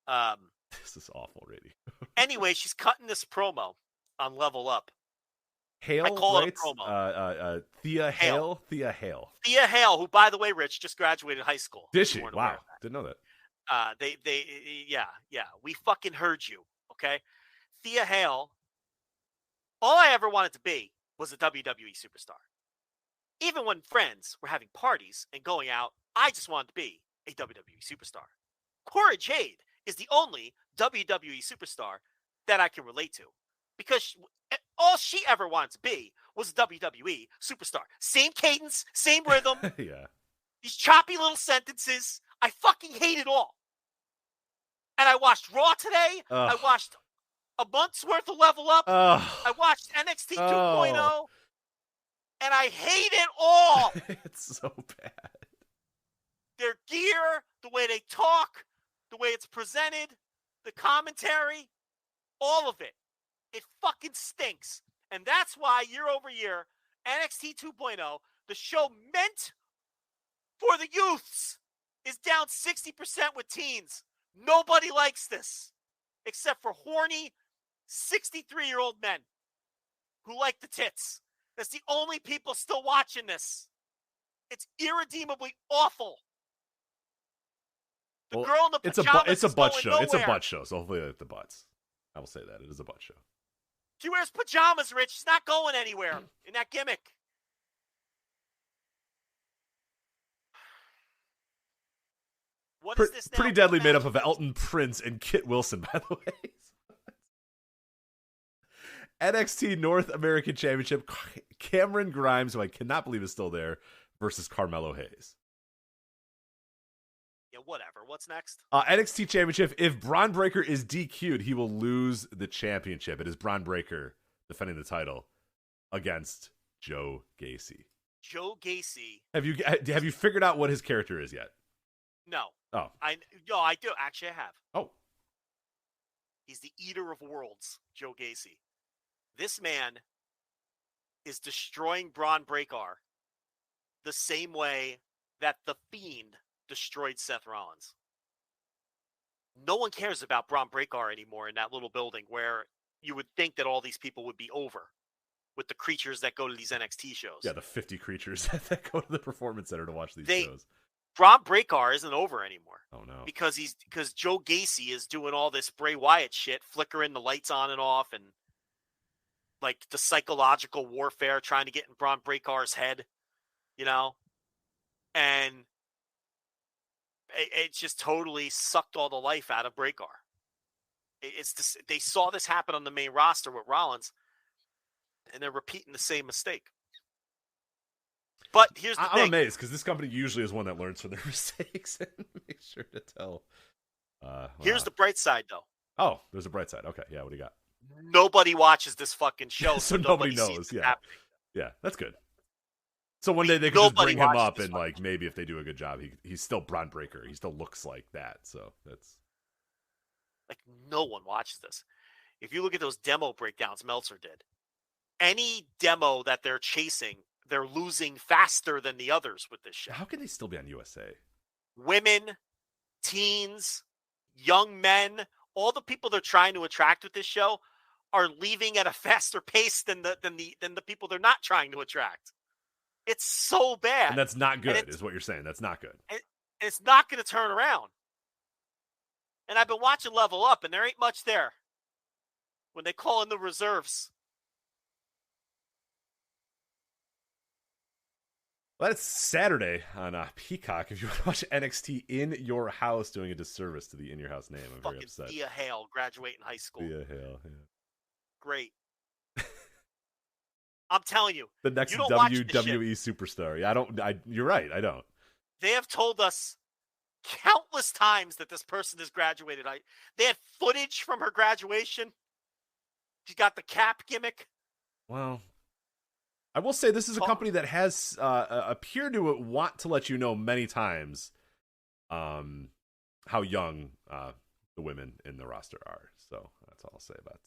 This is awful already. Anyway, she's cutting this promo on Level Up. Hale, I call right? it a promo. Thea Hale. Thea Hale. Thea Hale, who, by the way, Rich, just graduated high school. Did she? Wow. Didn't know that. Yeah. We fucking heard you, okay? Thea Hale, all I ever wanted to be was a WWE superstar. Even when friends were having parties and going out, I just wanted to be a WWE superstar. Cora Jade is the only WWE superstar that I can relate to because all she ever wanted to be was a WWE superstar. Same cadence, same rhythm. Yeah. These choppy little sentences. I fucking hate it all. And I watched Raw today. I watched a month's worth of Level Up. I watched NXT 2.0. And I hate it all. It's so bad. Their gear, the way they talk, the way it's presented, the commentary, all of it. It fucking stinks. And that's why year over year, NXT 2.0, the show meant for the youths, is down 60% with teens. Nobody likes this. Except for horny 63-year-old men who like the tits. That's the only people still watching this. It's irredeemably awful. The girl in the pajamas it's a butt show. Nowhere. It's a butt show, so hopefully I like the butts. I will say that. It is a butt show. She wears pajamas, Rich. She's not going anywhere in that gimmick. What is this now? Pretty Deadly made up of Elton Prince and Kit Wilson, by the way. NXT North American Championship, Cameron Grimes, who I cannot believe is still there, versus Carmelo Hayes. Yeah, whatever. What's next? NXT Championship, if Braun Breaker is DQ'd, he will lose the championship. It is Braun Breaker defending the title against Joe Gacy. Joe Gacy. Have you figured out what his character is yet? No. Oh. I do. Actually, I have. Oh. He's the eater of worlds, Joe Gacy. This man is destroying Braun Breaker the same way that The Fiend destroyed Seth Rollins. No one cares about Braun Breaker anymore in that little building where you would think that all these people would be over with the creatures that go to these NXT shows. Yeah, the 50 creatures that go to the Performance Center to watch these shows. Braun Breaker isn't over anymore. Oh, no. Because Joe Gacy is doing all this Bray Wyatt shit, flickering the lights on and off, and like the psychological warfare trying to get in Braun Breaker's head, and it just totally sucked all the life out of Breaker. They saw this happen on the main roster with Rollins, and they're repeating the same mistake. But here's the thing. I'm amazed because this company usually is one that learns from their mistakes and makes sure to tell. Here's the bright side, though. Oh, there's a bright side. Okay, yeah, what do you got? Nobody watches this fucking show, so nobody knows. Yeah, yeah, that's good. So one day they can just bring him up, and like maybe if they do a good job, he's still Braun Breaker. He still looks like that. So that's like no one watches this. If you look at those demo breakdowns Meltzer did, any demo that they're chasing, they're losing faster than the others with this show. How can they still be on USA? Women, teens, young men, all the people they're trying to attract with this show are leaving at a faster pace than the people they're not trying to attract. It's so bad. And that's not good, is what you're saying. That's not good. And it's not going to turn around. And I've been watching Level Up, and there ain't much there. When they call in the reserves, Well, that's Saturday on Peacock. If you want to watch NXT in your house, doing a disservice to the In Your House name. I'm very upset. Thea Hale graduating high school. Thea Hale, yeah. Great. I'm telling you. The next WWE superstar. Yeah, you're right, I don't. They have told us countless times that this person has graduated. They had footage from her graduation. She got the cap gimmick. Well, I will say this is a company that has appeared to want to let you know many times how young the women in the roster are. So that's all I'll say about that.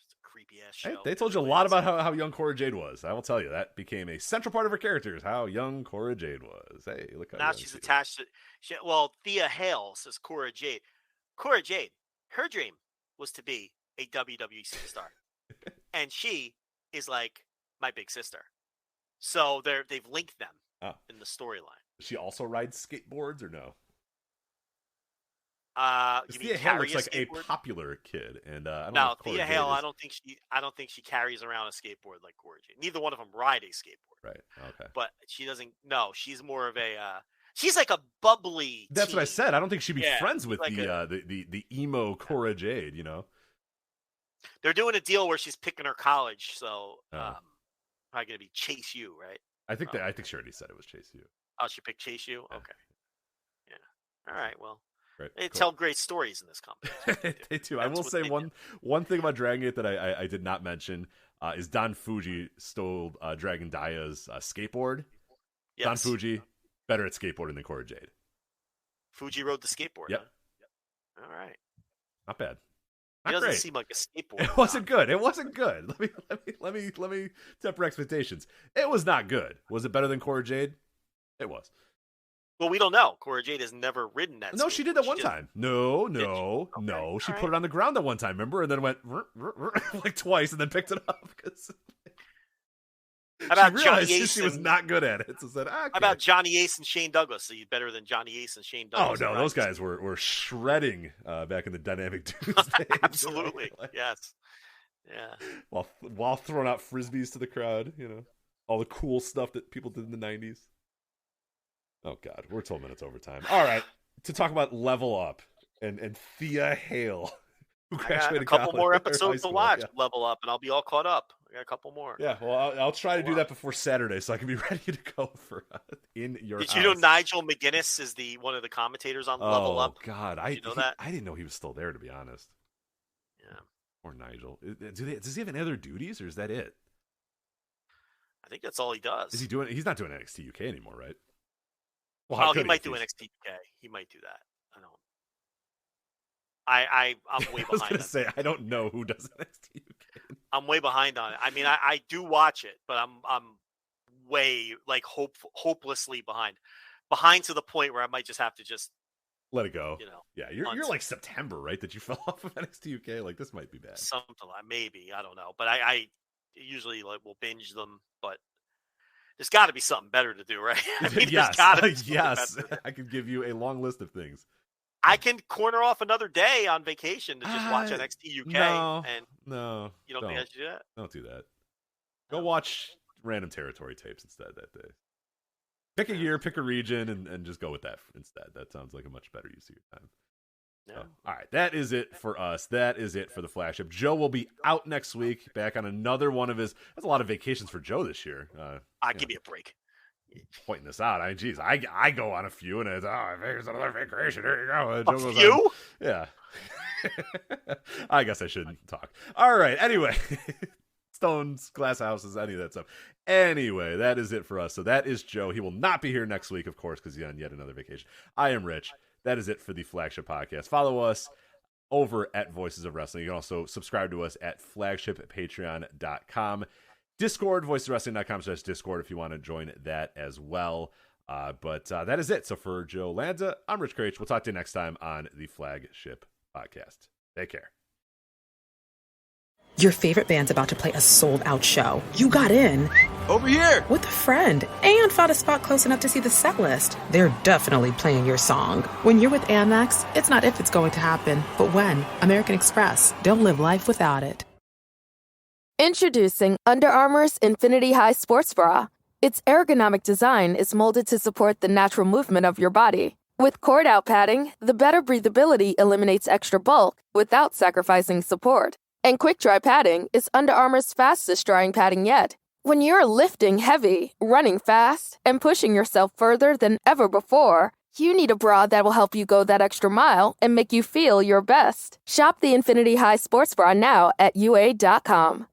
It's a creepy ass show. Hey, they told you a lot about how young Cora Jade was. I will tell you, that became a central part of her characters, how young Cora Jade was. Hey, look how now she's attached to... Thea Hale says Cora Jade. Cora Jade, her dream was to be a WWE superstar. And she is like my big sister. So they've linked them in the storyline. Does she also ride skateboards or no? Thea Hale looks like a popular kid, and Thea Hale, I don't think she carries around a skateboard like Cora Jade. Neither one of them ride a skateboard. Right. Okay. But she doesn't. No, she's more of a. She's like a bubbly. That's teen. What I said. I don't think she'd be friends with like the emo Cora Jade. You know. They're doing a deal where she's picking her college, so probably gonna be Chase U, right? I think she already said it was Chase U. Oh, she picked Chase U. Okay. Yeah. All right. Well. Right, they tell great stories in this company. They do. I will say one thing about Dragongate that I did not mention is Don Fuji stole Dragon Daya's skateboard. Yes. Don Fuji, better at skateboarding than Cora Jade. Fuji rode the skateboard. Yep. Huh? All right. Not bad. He doesn't seem like a skateboard. It wasn't good. It wasn't good. Let me temper expectations. It was not good. Was it better than Cora Jade? It was. Well, we don't know. Cora Jade has never ridden that. No, she did that one time. No. She put it on the ground that one time, remember? And then went like twice and then picked it up. She realized she was not good at it. So said, okay. How about Johnny Ace and Shane Douglas? Are you better than Johnny Ace and Shane Douglas? Oh, no, those guys were shredding back in the Dynamic Dudes days. Absolutely, yes. Yeah. While throwing out Frisbees to the crowd, you know. All the cool stuff that people did in the 90s. Oh, God, we're 12 minutes overtime. All right, to talk about Level Up and Thea Hale, who graduated a couple more episodes to watch. Yeah. Level Up, and I'll be all caught up. I got a couple more. Yeah, well, I'll try to do that before Saturday so I can be ready to go for In Your House. Did you know Nigel McGuinness is one of the commentators on Level Up? Oh, God, Did you know that? I didn't know he was still there, to be honest. Yeah. Poor Nigel. Does he have any other duties, or is that it? I think that's all he does. Is he doing? He's not doing NXT UK anymore, right? Well, he might do NXT UK. He might do that. I don't. I'm way behind. I was going to say I don't know who does NXT UK. I'm way behind on it. I mean, I do watch it, but I'm way hopelessly behind to the point where I might just have to let it go. You know. Yeah, you're like September, right? That you fell off of NXT UK. Like this might be bad. Something maybe, I don't know, but I usually will binge them, but. There's got to be something better to do, right? I mean, yes. I can give you a long list of things. I can corner off another day on vacation to just watch NXT UK. No, you don't think I should do that? Don't do that. Go watch random territory tapes instead that day. Pick a year, pick a region, and just go with that instead. That sounds like a much better use of your time. Yeah. So, all right, that is it for us. That is it for the Flagship. Joe will be out next week, back on another one of his. That's a lot of vacations for Joe this year. Give me a break. Pointing this out, I go on a few, and it's here's another vacation. Here you go. A few? Yeah. I guess I shouldn't talk. All right. Anyway, stones, glass houses, any of that stuff. Anyway, that is it for us. So that is Joe. He will not be here next week, of course, because he's on yet another vacation. I am Rich. That is it for the Flagship Podcast. Follow us over at Voices of Wrestling. You can also subscribe to us at flagshippatreon.com. Discord, voicesofwrestling.com/Discord if you want to join that as well. But that is it. So for Joe Lanza, I'm Rich Craich. We'll talk to you next time on the Flagship Podcast. Take care. Your favorite band's about to play a sold-out show. You got in. Over here. With a friend. And found a spot close enough to see the set list. They're definitely playing your song. When you're with Amex, it's not if it's going to happen, but when. American Express. Don't live life without it. Introducing Under Armour's Infinity High Sports Bra. Its ergonomic design is molded to support the natural movement of your body. With cord-out padding, the better breathability eliminates extra bulk without sacrificing support. And quick-dry padding is Under Armour's fastest-drying padding yet. When you're lifting heavy, running fast, and pushing yourself further than ever before, you need a bra that will help you go that extra mile and make you feel your best. Shop the Infinity High Sports Bra now at UA.com.